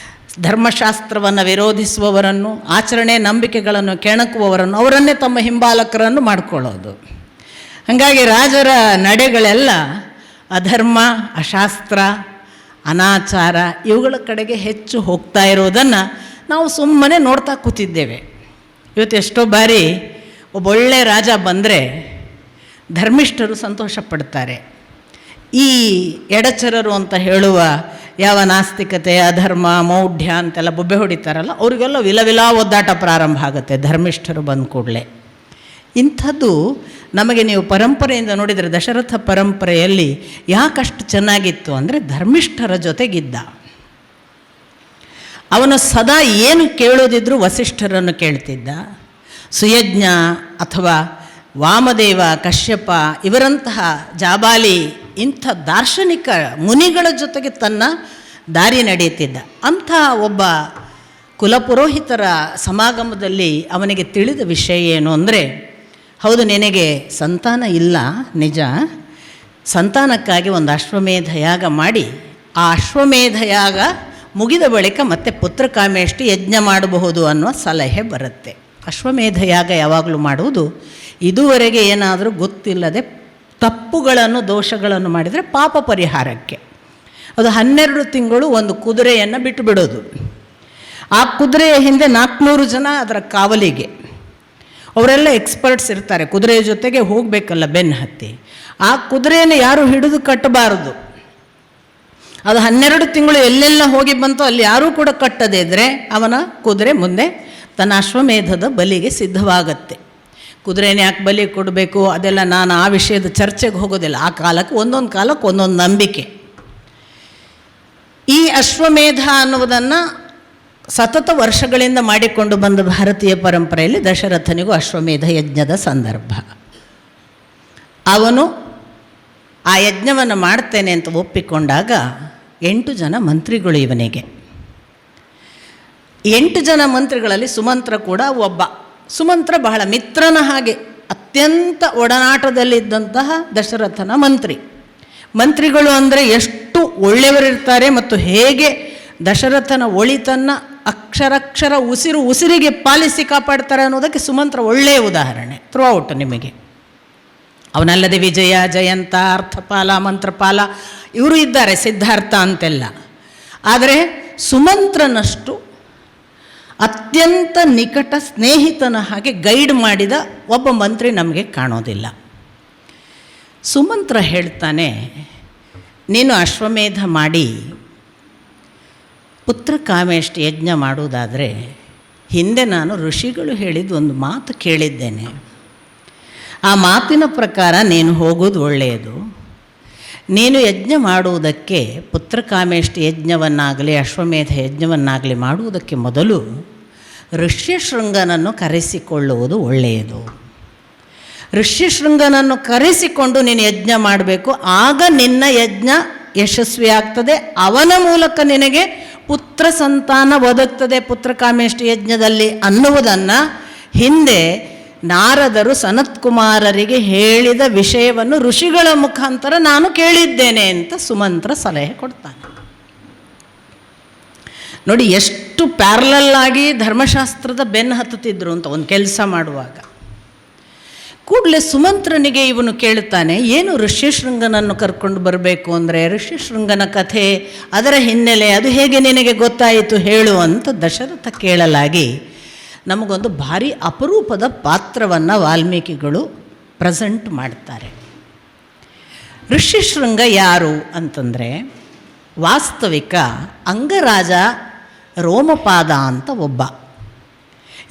ಧರ್ಮಶಾಸ್ತ್ರವನ್ನು ವಿರೋಧಿಸುವವರನ್ನು, ಆಚರಣೆ ನಂಬಿಕೆಗಳನ್ನು ಕೆಣಕುವವರನ್ನು, ಅವರನ್ನೇ ತಮ್ಮ ಹಿಂಬಾಲಕರನ್ನು ಮಾಡಿಕೊಳ್ಳೋದು. ಹಾಗಾಗಿ ರಾಜರ ನಡೆಗಳೆಲ್ಲ ಅಧರ್ಮ, ಅಶಾಸ್ತ್ರ, ಅನಾಚಾರ ಇವುಗಳ ಕಡೆಗೆ ಹೆಚ್ಚು ಹೋಗ್ತಾ ಇರೋದನ್ನು ನಾವು ಸುಮ್ಮನೆ ನೋಡ್ತಾ ಕೂತಿದ್ದೇವೆ. ಇವತ್ತು ಎಷ್ಟೋ ಬಾರಿ ಒಬ್ಬೊಳ್ಳೆ ರಾಜ ಬಂದರೆ ಧರ್ಮಿಷ್ಠರು ಸಂತೋಷ ಪಡ್ತಾರೆ. ಈ ಎಡಚರರು ಅಂತ ಹೇಳುವ ಯಾವ ನಾಸ್ತಿಕತೆ, ಅಧರ್ಮ, ಮೌಢ್ಯ ಅಂತೆಲ್ಲ ಬೊಬ್ಬೆ ಹೊಡಿತಾರಲ್ಲ, ಅವರಿಗೆಲ್ಲ ವಿಲವಿಲ ಒದ್ದಾಟ ಪ್ರಾರಂಭ ಆಗುತ್ತೆ ಧರ್ಮಿಷ್ಠರು ಬಂದ ಕೂಡಲೇ. ಇಂಥದ್ದು ನಮಗೆ ನೀವು ಪರಂಪರೆಯಿಂದ ನೋಡಿದರೆ ದಶರಥ ಪರಂಪರೆಯಲ್ಲಿ ಯಾಕಷ್ಟು ಚೆನ್ನಾಗಿತ್ತು ಅಂದರೆ ಧರ್ಮಿಷ್ಠರ ಜೊತೆಗಿದ್ದ. ಅವನು ಸದಾ ಏನು ಕೇಳೋದಿದ್ರೂ ವಸಿಷ್ಠರನ್ನು ಕೇಳ್ತಿದ್ದ. ಸುಯಜ್ಞ ಅಥವಾ ವಾಮದೇವ, ಕಶ್ಯಪ ಇವರಂತಹ ಜಾಬಾಲಿ ಇಂಥ ದಾರ್ಶನಿಕ ಮುನಿಗಳ ಜೊತೆಗೆ ತನ್ನ ದಾರಿ ನಡೆಯುತ್ತಿದ್ದ. ಅಂಥ ಒಬ್ಬ ಕುಲಪುರೋಹಿತರ ಸಮಾಗಮದಲ್ಲಿ ಅವನಿಗೆ ತಿಳಿದ ವಿಷಯ ಏನು ಅಂದರೆ, ಹೌದು ನಿನಗೆ ಸಂತಾನ ಇಲ್ಲ ನಿಜ, ಸಂತಾನಕ್ಕಾಗಿ ಒಂದು ಅಶ್ವಮೇಧ ಯಾಗ ಮಾಡಿ ಆ ಅಶ್ವಮೇಧ ಯಾಗ ಮುಗಿದ ಬಳಿಕ ಮತ್ತೆ ಪುತ್ರಕಾಮೇಷ್ಟಿ ಯಜ್ಞ ಮಾಡಬಹುದು ಅನ್ನುವ ಸಲಹೆ ಬರುತ್ತೆ. ಅಶ್ವಮೇಧ ಯಾಗ ಯಾವಾಗಲೂ ಮಾಡುವುದು ಇದುವರೆಗೆ ಏನಾದರೂ ಗೊತ್ತಿಲ್ಲದೆ ತಪ್ಪುಗಳನ್ನು ದೋಷಗಳನ್ನು ಮಾಡಿದರೆ ಪಾಪ ಪರಿಹಾರಕ್ಕೆ. ಅದು 12 ತಿಂಗಳು ಒಂದು ಕುದುರೆಯನ್ನು ಬಿಟ್ಟು ಬಿಡೋದು. ಆ ಕುದುರೆಯ ಹಿಂದೆ 400 ಜನ ಅದರ ಕಾವಲಿಗೆ, ಅವರೆಲ್ಲ ಎಕ್ಸ್ಪರ್ಟ್ಸ್ ಇರ್ತಾರೆ. ಕುದುರೆಯ ಜೊತೆಗೆ ಹೋಗಬೇಕಲ್ಲ ಬೆನ್ನು ಹತ್ತಿ. ಆ ಕುದುರೆಯನ್ನು ಯಾರು ಹಿಡಿದು ಕಟ್ಟಬಾರದು. ಅದು 12 ತಿಂಗಳು ಎಲ್ಲೆಲ್ಲ ಹೋಗಿ ಬಂತು ಅಲ್ಲಿ ಯಾರೂ ಕೂಡ ಕಟ್ಟದೇ ಇದ್ದರೆ ಅವನ ಕುದುರೆ ಮುಂದೆ ತನ್ನ ಅಶ್ವಮೇಧದ ಬಲಿಗೆ ಸಿದ್ಧವಾಗತ್ತೆ. ಕುದುರೆನ ಯಾಕೆ ಬಲಿ ಕೊಡಬೇಕು ಅದೆಲ್ಲ ನಾನು ಆ ವಿಷಯದ ಚರ್ಚೆಗೆ ಹೋಗೋದಿಲ್ಲ. ಆ ಕಾಲಕ್ಕೆ ಒಂದೊಂದು ನಂಬಿಕೆ. ಈ ಅಶ್ವಮೇಧ ಅನ್ನುವುದನ್ನು ಸತತ ವರ್ಷಗಳಿಂದ ಮಾಡಿಕೊಂಡು ಬಂದ ಭಾರತೀಯ ಪರಂಪರೆಯಲ್ಲಿ ದಶರಥನಿಗೂ ಅಶ್ವಮೇಧ ಯಜ್ಞದ ಸಂದರ್ಭ. ಅವನು ಆ ಯಜ್ಞವನ್ನು ಮಾಡ್ತೇನೆ ಅಂತ ಒಪ್ಪಿಕೊಂಡಾಗ 8 ಜನ ಮಂತ್ರಿಗಳು ಇವನಿಗೆ. 8 ಜನ ಮಂತ್ರಿಗಳಲ್ಲಿ ಸುಮಂತ್ರ ಕೂಡ ಒಬ್ಬ. ಸುಮಂತ್ರ ಬಹಳ ಮಿತ್ರನ ಹಾಗೆ ಅತ್ಯಂತ ಒಡನಾಟದಲ್ಲಿದ್ದಂತಹ ದಶರಥನ ಮಂತ್ರಿಗಳು ಅಂದರೆ ಎಷ್ಟು ಒಳ್ಳೆಯವರಿರ್ತಾರೆ ಮತ್ತು ಹೇಗೆ ದಶರಥನ ಒಳಿತನ್ನು ಅಕ್ಷರಕ್ಷರ ಉಸಿರಿಗೆ ಪಾಲಿಸಿ ಕಾಪಾಡ್ತಾರೆ ಅನ್ನೋದಕ್ಕೆ ಸುಮಂತ್ರ ಒಳ್ಳೆಯ ಉದಾಹರಣೆ ಥ್ರೂಔಟ್ ನಿಮಗೆ. ಅವನಲ್ಲದೆ ವಿಜಯ, ಜಯಂತ, ಅರ್ಥಪಾಲ, ಮಂತ್ರಪಾಲ ಇವರು ಇದ್ದಾರೆ, ಸಿದ್ಧಾರ್ಥ ಅಂತೆಲ್ಲ. ಆದರೆ ಸುಮಂತ್ರನಷ್ಟು ಅತ್ಯಂತ ನಿಕಟ ಸ್ನೇಹಿತನ ಹಾಗೆ ಗೈಡ್ ಮಾಡಿದ ಒಬ್ಬ ಮಂತ್ರಿ ನಮಗೆ ಕಾಣೋದಿಲ್ಲ. ಸುಮಂತ್ರ ಹೇಳ್ತಾನೆ, ನೀನು ಅಶ್ವಮೇಧ ಮಾಡಿ ಪುತ್ರ ಕಾಮೇಷ್ಟಿ ಯಜ್ಞ ಮಾಡುವುದಾದರೆ ಹಿಂದೆ ನಾನು ಋಷಿಗಳು ಹೇಳಿದ ಒಂದು ಮಾತು ಕೇಳಿದ್ದೇನೆ. ಆ ಮಾತಿನ ಪ್ರಕಾರ ನೀನು ಹೋಗೋದು ಒಳ್ಳೆಯದು. ನೀನು ಯಜ್ಞ ಮಾಡುವುದಕ್ಕೆ ಪುತ್ರಕಾಮೇಷ್ಟಿ ಯಜ್ಞವನ್ನಾಗಲಿ ಅಶ್ವಮೇಧ ಯಜ್ಞವನ್ನಾಗಲಿ ಮಾಡುವುದಕ್ಕೆ ಮೊದಲು ಋಷ್ಯಶೃಂಗನನ್ನು ಕರೆಸಿಕೊಳ್ಳುವುದು ಒಳ್ಳೆಯದು. ಋಷ್ಯಶೃಂಗನನ್ನು ಕರೆಸಿಕೊಂಡು ನೀನು ಯಜ್ಞ ಮಾಡಬೇಕು. ಆಗ ನಿನ್ನ ಯಜ್ಞ ಯಶಸ್ವಿಯಾಗ್ತದೆ. ಅವನ ಮೂಲಕ ನಿನಗೆ ಪುತ್ರ ಸಂತಾನ ಒದಗ್ತದೆ ಪುತ್ರಕಾಮೇಷ್ಟಿ ಯಜ್ಞದಲ್ಲಿ ಅನ್ನುವುದನ್ನು ಹಿಂದೆ ನಾರದರು ಸನತ್ಕುಮಾರರಿಗೆ ಹೇಳಿದ ವಿಷಯವನ್ನು ಋಷಿಗಳ ಮುಖಾಂತರ ನಾನು ಕೇಳಿದ್ದೇನೆ ಅಂತ ಸುಮಂತ್ರ ಸಲಹೆ ಕೊಡ್ತಾನೆ. ನೋಡಿ ಎಷ್ಟು ಪ್ಯಾರಲಲ್ ಆಗಿ ಧರ್ಮಶಾಸ್ತ್ರದ ಬೆನ್ನು ಹತ್ತುತ್ತಿದ್ರು ಅಂತ ಒಂದು ಕೆಲಸ ಮಾಡುವಾಗ. ಕೂಡಲೇ ಸುಮಂತ್ರನಿಗೆ ಇವನು ಕೇಳ್ತಾನೆ, ಏನು ಋಷ್ಯಶೃಂಗನನ್ನು ಕರ್ಕೊಂಡು ಬರಬೇಕು ಅಂದರೆ ಋಷ್ಯಶೃಂಗನ ಕಥೆ, ಅದರ ಹಿನ್ನೆಲೆ, ಅದು ಹೇಗೆ ನಿನಗೆ ಗೊತ್ತಾಯಿತು ಹೇಳು ಅಂತ ದಶರಥ ಕೇಳಲಾಗಿ ನಮಗೊಂದು ಭಾರಿ ಅಪರೂಪದ ಪಾತ್ರವನ್ನು ವಾಲ್ಮೀಕಿಗಳು ಪ್ರೆಸೆಂಟ್ ಮಾಡ್ತಾರೆ. ಋಷ್ಯಶೃಂಗ ಯಾರು ಅಂತಂದರೆ ವಾಸ್ತವಿಕ ಅಂಗರಾಜ ರೋಮಪಾದ ಅಂತ ಒಬ್ಬ.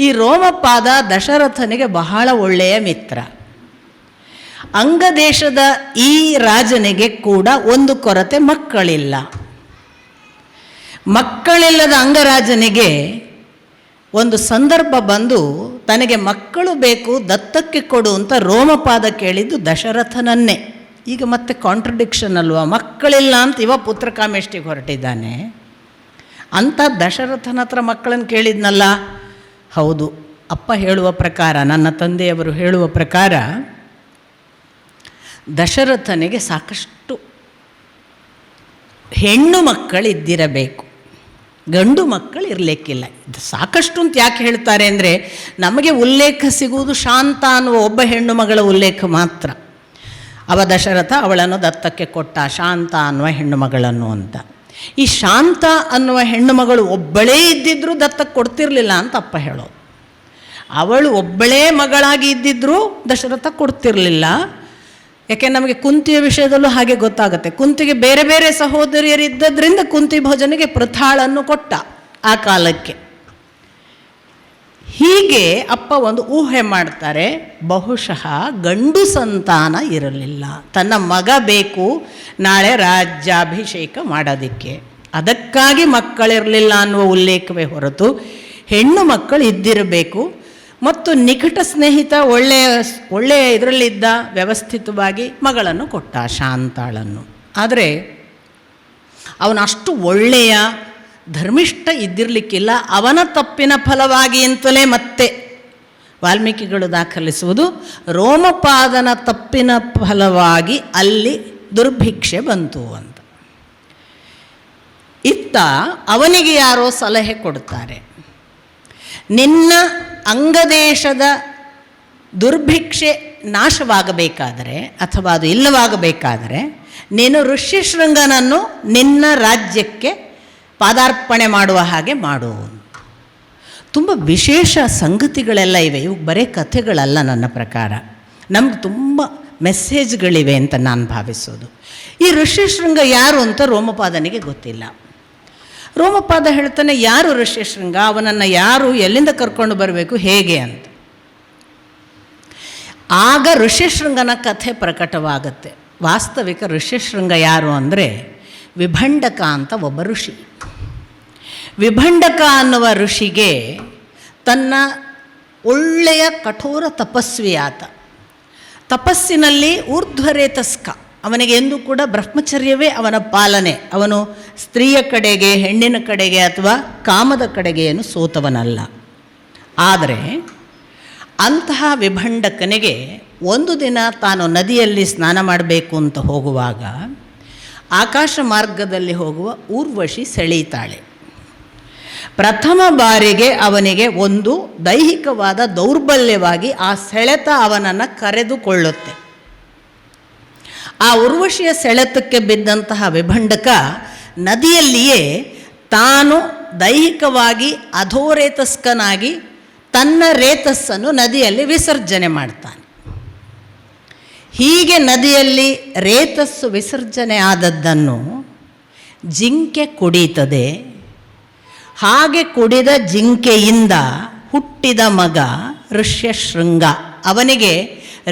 ಈ ರೋಮಪಾದ ದಶರಥನಿಗೆ ಬಹಳ ಒಳ್ಳೆಯ ಮಿತ್ರ. ಅಂಗದೇಶದ ಈ ರಾಜನಿಗೆ ಕೂಡ ಒಂದು ಕೊರತೆ, ಮಕ್ಕಳಿಲ್ಲ. ಮಕ್ಕಳಿಲ್ಲದ ಅಂಗರಾಜನಿಗೆ ಒಂದು ಸಂದರ್ಭ ಬಂದು ತನಗೆ ಮಕ್ಕಳು ಬೇಕು, ದತ್ತಕ್ಕೆ ಕೊಡು ಅಂತ ರೋಮಪಾದ ಕೇಳಿದ್ದು ದಶರಥನನ್ನೇ. ಈಗ ಮತ್ತೆ ಕಾಂಟ್ರಡಿಕ್ಷನ್ ಅಲ್ವಾ, ಮಕ್ಕಳಿಲ್ಲ ಅಂತ ಇವ ಪುತ್ರಕಾಮೇಷ್ಟಿಗೆ ಹೊರಟಿದ್ದಾನೆ, ಅಂಥ ದಶರಥನ ಹತ್ರ ಮಕ್ಕಳನ್ನು ಕೇಳಿದ್ನಲ್ಲ. ಹೌದು, ಅಪ್ಪ ಹೇಳುವ ಪ್ರಕಾರ, ನನ್ನ ತಂದೆಯವರು ಹೇಳುವ ಪ್ರಕಾರ ದಶರಥನಿಗೆ ಸಾಕಷ್ಟು ಹೆಣ್ಣು ಮಕ್ಕಳಿದ್ದಿರಬೇಕು, ಗಂಡು ಮಕ್ಕಳು ಇರಲಿಕ್ಕಿಲ್ಲ. ಸಾಕಷ್ಟು ಅಂತ ಯಾಕೆ ಹೇಳ್ತಾರೆ ಅಂದರೆ, ನಮಗೆ ಉಲ್ಲೇಖ ಸಿಗುವುದು ಶಾಂತ ಅನ್ನುವ ಒಬ್ಬ ಹೆಣ್ಣು ಮಗಳ ಉಲ್ಲೇಖ ಮಾತ್ರ. ಅವ ದಶರಥ ಅವಳನ್ನು ದತ್ತಕ್ಕೆ ಕೊಟ್ಟ, ಶಾಂತ ಅನ್ನುವ ಹೆಣ್ಣು ಮಗಳನ್ನು ಅಂತ. ಈ ಶಾಂತ ಅನ್ನುವ ಹೆಣ್ಣು ಮಗಳು ಒಬ್ಬಳೇ ಇದ್ದಿದ್ರೂ ದತ್ತಕ್ಕೆ ಕೊಡ್ತಿರ್ಲಿಲ್ಲ ಅಂತ ಅಪ್ಪ ಹೇಳೋದು. ಅವಳು ಒಬ್ಬಳೇ ಮಗಳಾಗಿ ಇದ್ದಿದ್ರೂ ದಶರಥ ಕೊಡ್ತಿರಲಿಲ್ಲ. ಯಾಕೆ ನಮಗೆ ಕುಂತಿಯ ವಿಷಯದಲ್ಲೂ ಹಾಗೆ ಗೊತ್ತಾಗುತ್ತೆ. ಕುಂತಿಗೆ ಬೇರೆ ಬೇರೆ ಸಹೋದರಿಯರಿದ್ದರಿಂದ ಕುಂತಿ ಭೋಜನಿಗೆ ಪೃಥಾಳನ್ನು ಕೊಟ್ಟ ಆ ಕಾಲಕ್ಕೆ. ಹೀಗೆ ಅಪ್ಪ ಒಂದು ಊಹೆ ಮಾಡ್ತಾರೆ, ಬಹುಶಃ ಗಂಡು ಸಂತಾನ ಇರಲಿಲ್ಲ, ತನ್ನ ಮಗ ಬೇಕು ನಾಳೆ ರಾಜ್ಯಾಭಿಷೇಕ ಮಾಡೋದಕ್ಕೆ, ಅದಕ್ಕಾಗಿ ಮಕ್ಕಳಿರಲಿಲ್ಲ ಅನ್ನುವ ಉಲ್ಲೇಖವೇ ಹೊರತು ಹೆಣ್ಣು ಮಕ್ಕಳು ಇದ್ದಿರಬೇಕು. ಮತ್ತು ನಿಕಟ ಸ್ನೇಹಿತ, ಒಳ್ಳೆಯ ಇದರಲ್ಲಿದ್ದ, ವ್ಯವಸ್ಥಿತವಾಗಿ ಮಗಳನ್ನು ಕೊಟ್ಟ, ಶಾಂತಾಳನ್ನು. ಆದರೆ ಅವನು ಅಷ್ಟು ಒಳ್ಳೆಯ ಧರ್ಮಿಷ್ಠ ಇದ್ದಿರಲಿಕ್ಕಿಲ್ಲ. ಅವನ ತಪ್ಪಿನ ಫಲವಾಗಿ ಅಂತಲೇ ಮತ್ತೆ ವಾಲ್ಮೀಕಿಗಳು ದಾಖಲಿಸುವುದು, ರೋಮಪಾದನ ತಪ್ಪಿನ ಫಲವಾಗಿ ಅಲ್ಲಿ ದುರ್ಭಿಕ್ಷೆ ಬಂತು ಅಂತ. ಇತ್ತ ಅವನಿಗೆ ಯಾರೋ ಸಲಹೆ ಕೊಡ್ತಾರೆ, ನಿನ್ನ ಅಂಗದೇಶದ ದುರ್ಭಿಕ್ಷೆ ನಾಶವಾಗಬೇಕಾದರೆ ಅಥವಾ ಅದು ಇಲ್ಲವಾಗಬೇಕಾದರೆ ನೀನು ಋಷ್ಯಶೃಂಗನನ್ನು ನಿನ್ನ ರಾಜ್ಯಕ್ಕೆ ಪಾದಾರ್ಪಣೆ ಮಾಡುವ ಹಾಗೆ ಮಾಡು. ತುಂಬ ವಿಶೇಷ ಸಂಗತಿಗಳೆಲ್ಲ ಇವೆ. ಇವು ಬರೀ ಕಥೆಗಳಲ್ಲ, ನನ್ನ ಪ್ರಕಾರ ನಮ್ಗೆ ತುಂಬ ಮೆಸೇಜ್ಗಳಿವೆ ಅಂತ ನಾನು ಭಾವಿಸೋದು. ಈ ಋಷ್ಯಶೃಂಗ ಯಾರು ಅಂತ ರೋಮಪಾದನಿಗೆ ಗೊತ್ತಿಲ್ಲ. ರೋಮಪಾದ ಹೇಳ್ತಾನೆ, ಯಾರು ಋಷ್ಯಶೃಂಗ, ಅವನನ್ನು ಯಾರು ಎಲ್ಲಿಂದ ಕರ್ಕೊಂಡು ಬರಬೇಕು, ಹೇಗೆ ಅಂತ. ಆಗ ಋಷ್ಯಶೃಂಗನ ಕಥೆ ಪ್ರಕಟವಾಗುತ್ತೆ. ವಾಸ್ತವಿಕ ಋಷ್ಯಶೃಂಗ ಯಾರು ಅಂದರೆ ವಿಭಂಡಕ ಅಂತ ಒಬ್ಬ ಋಷಿ. ವಿಭಂಡಕ ಅನ್ನುವ ಋಷಿಗೆ ತನ್ನ ಒಳ್ಳೆಯ ಕಠೋರ ತಪಸ್ವಿ ಆತ. ತಪಸ್ಸಿನಲ್ಲಿ ಊರ್ಧ್ವರೇತಸ್ಕ, ಅವನಿಗೆ ಎಂದೂ ಕೂಡ ಬ್ರಹ್ಮಚರ್ಯವೇ ಅವನ ಪಾಲನೆ. ಅವನು ಸ್ತ್ರೀಯ ಕಡೆಗೆ, ಹೆಣ್ಣಿನ ಕಡೆಗೆ ಅಥವಾ ಕಾಮದ ಕಡೆಗೆ ಏನು ಸೋತವನಲ್ಲ. ಆದರೆ ಅಂತಹ ವಿಭಂಡಕನಿಗೆ ಒಂದು ದಿನ ತಾನು ನದಿಯಲ್ಲಿ ಸ್ನಾನ ಮಾಡಬೇಕು ಅಂತ ಹೋಗುವಾಗ ಆಕಾಶ ಮಾರ್ಗದಲ್ಲಿ ಹೋಗುವ ಊರ್ವಶಿ ಸೆಳೀತಾಳೆ. ಪ್ರಥಮ ಬಾರಿಗೆ ಅವನಿಗೆ ಒಂದು ದೈಹಿಕವಾದ ದೌರ್ಬಲ್ಯವಾಗಿ ಆ ಸೆಳೆತ ಅವನನ್ನು ಕರೆದುಕೊಳ್ಳುತ್ತೆ. ಆ ಉರ್ವಶಿಯ ಸೆಳೆತಕ್ಕೆ ಬಿದ್ದಂತಹ ವಿಭಂಡಕ ನದಿಯಲ್ಲಿಯೇ ತಾನು ದೈಹಿಕವಾಗಿ ಅಧೋರೇತಸ್ಕನಾಗಿ ತನ್ನ ರೇತಸ್ಸನ್ನು ನದಿಯಲ್ಲಿ ವಿಸರ್ಜನೆ ಮಾಡ್ತಾನೆ. ಹೀಗೆ ನದಿಯಲ್ಲಿ ರೇತಸ್ಸು ವಿಸರ್ಜನೆ ಆದದ್ದನ್ನು ಜಿಂಕೆ ಕುಡಿಯುತ್ತದೆ. ಹಾಗೆ ಕುಡಿದ ಜಿಂಕೆಯಿಂದ ಹುಟ್ಟಿದ ಮಗ ಋಷ್ಯಶೃಂಗ. ಅವನಿಗೆ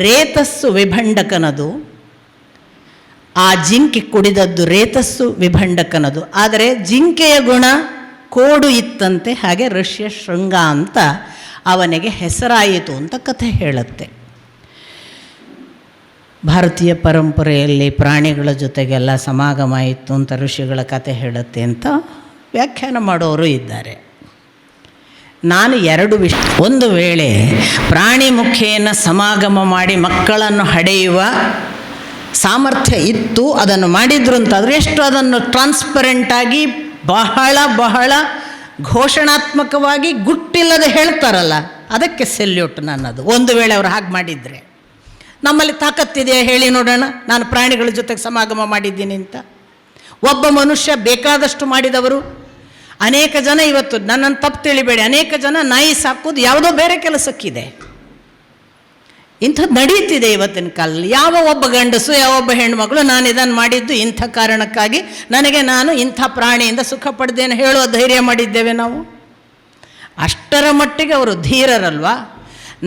ರೇತಸ್ಸು ವಿಭಂಡಕನದು, ಆ ಜಿಂಕೆ ಕುಡಿದದ್ದು ರೇತಸ್ಸು ವಿಭಂಡಕನದು. ಆದರೆ ಜಿಂಕೆಯ ಗುಣ ಕೋಡು ಇತ್ತಂತೆ, ಹಾಗೆ ಋಷ್ಯಶೃಂಗ ಅಂತ ಅವನಿಗೆ ಹೆಸರಾಯಿತು ಅಂತ ಕಥೆ ಹೇಳುತ್ತೆ. ಭಾರತೀಯ ಪರಂಪರೆಯಲ್ಲಿ ಪ್ರಾಣಿಗಳ ಜೊತೆಗೆಲ್ಲ ಸಮಾಗಮ ಇತ್ತು ಅಂತ ಋಷಿಗಳ ಕಥೆ ಹೇಳುತ್ತೆ ಅಂತ ವ್ಯಾಖ್ಯಾನ ಮಾಡೋರು ಇದ್ದಾರೆ. ನಾನು ಎರಡು ವಿಷಯ, ಒಂದು ವೇಳೆ ಪ್ರಾಣಿ ಮುಖೇನ ಸಮಾಗಮ ಮಾಡಿ ಮಕ್ಕಳನ್ನು ಹಡೆಯುವ ಸಾಮರ್ಥ್ಯ ಇತ್ತು, ಅದನ್ನು ಮಾಡಿದ್ರು ಅಂತಾದರೆ ಎಷ್ಟು ಅದನ್ನು ಟ್ರಾನ್ಸ್ಪರೆಂಟಾಗಿ ಬಹಳ ಬಹಳ ಘೋಷಣಾತ್ಮಕವಾಗಿ ಗುಟ್ಟಿಲ್ಲದೆ ಹೇಳ್ತಾರಲ್ಲ, ಅದಕ್ಕೆ ಸೆಲ್ಯೂಟ್ ನನ್ನದು. ಒಂದು ವೇಳೆ ಅವರು ಹಾಗೆ ಮಾಡಿದರೆ, ನಮ್ಮಲ್ಲಿ ತಾಕತ್ತಿದೆಯಾ ಹೇಳಿ ನೋಡೋಣ, ನಾನು ಪ್ರಾಣಿಗಳ ಜೊತೆಗೆ ಸಮಾಗಮ ಮಾಡಿದ್ದೀನಿ ಅಂತ. ಒಬ್ಬ ಮನುಷ್ಯ ಬೇಕಾದಷ್ಟು ಮಾಡಿದವರು ಅನೇಕ ಜನ. ಇವತ್ತು ನನ್ನನ್ನು ತಪ್ಪು ತಿಳಿಬೇಡಿ, ಅನೇಕ ಜನ ನಾಯಿ ಸಾಕೋದು ಯಾವುದೋ ಬೇರೆ ಕೆಲಸಕ್ಕಿದೆ. ಇಂಥದ್ದು ನಡೀತಿದೆ ಇವತ್ತಿನ ಕಾಲದಲ್ಲಿ. ಯಾವ ಒಬ್ಬ ಗಂಡಸು ಯಾವ ಒಬ್ಬ ಹೆಣ್ಮಗಳು ನಾನು ಇದನ್ನು ಮಾಡಿದ್ದು ಇಂಥ ಕಾರಣಕ್ಕಾಗಿ, ನನಗೆ ನಾನು ಇಂಥ ಪ್ರಾಣಿಯಿಂದ ಸುಖ ಪಡೆದೇನು ಹೇಳುವ ಧೈರ್ಯ ಮಾಡಿದ್ದೇವೆ ನಾವು. ಅಷ್ಟರ ಮಟ್ಟಿಗೆ ಅವರು ಧೀರರಲ್ವಾ.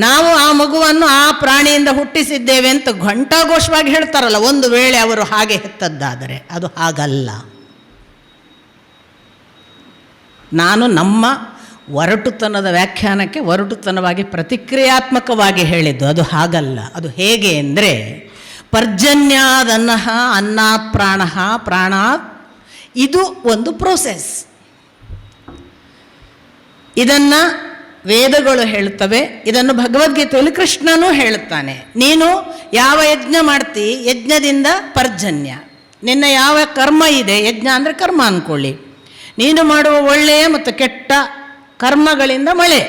ನಾವು ಆ ಮಗುವನ್ನು ಆ ಪ್ರಾಣಿಯಿಂದ ಹುಟ್ಟಿಸಿದ್ದೇವೆ ಅಂತ ಘಂಟಾಘೋಷವಾಗಿ ಹೇಳ್ತಾರಲ್ಲ, ಒಂದು ವೇಳೆ ಅವರು ಹಾಗೆ ಹೆತ್ತದ್ದಾದರೆ ಅದು ಹಾಗಲ್ಲ. ನಾನು ನಮ್ಮ ಒರಟುತನದ ವ್ಯಾಖ್ಯಾನಕ್ಕೆ ಒರಟುತನವಾಗಿ ಪ್ರತಿಕ್ರಿಯಾತ್ಮಕವಾಗಿ ಹೇಳಿದ್ದು, ಅದು ಹಾಗಲ್ಲ. ಅದು ಹೇಗೆ ಅಂದರೆ, ಪರ್ಜನ್ಯಾದನ್ನಃ ಅನ್ನಾತ್ ಪ್ರಾಣಃ ಪ್ರಾಣಾತ್, ಇದು ಒಂದು ಪ್ರೋಸೆಸ್. ಇದನ್ನು ವೇದಗಳು ಹೇಳ್ತವೆ, ಇದನ್ನು ಭಗವದ್ಗೀತೆಯಲ್ಲಿ ಕೃಷ್ಣನೂ ಹೇಳ್ತಾನೆ. ನೀನು ಯಾವ ಯಜ್ಞ ಮಾಡ್ತಿ, ಯಜ್ಞದಿಂದ ಪರ್ಜನ್ಯ. ನಿನ್ನ ಯಾವ ಕರ್ಮ ಇದೆ, ಯಜ್ಞ ಅಂದರೆ ಕರ್ಮ ಅಂದ್ಕೊಳ್ಳಿ, ನೀನು ಮಾಡುವ ಒಳ್ಳೆಯ ಮತ್ತು ಕೆಟ್ಟ ಕರ್ಮಗಳಿಂದ ಮಳೆ,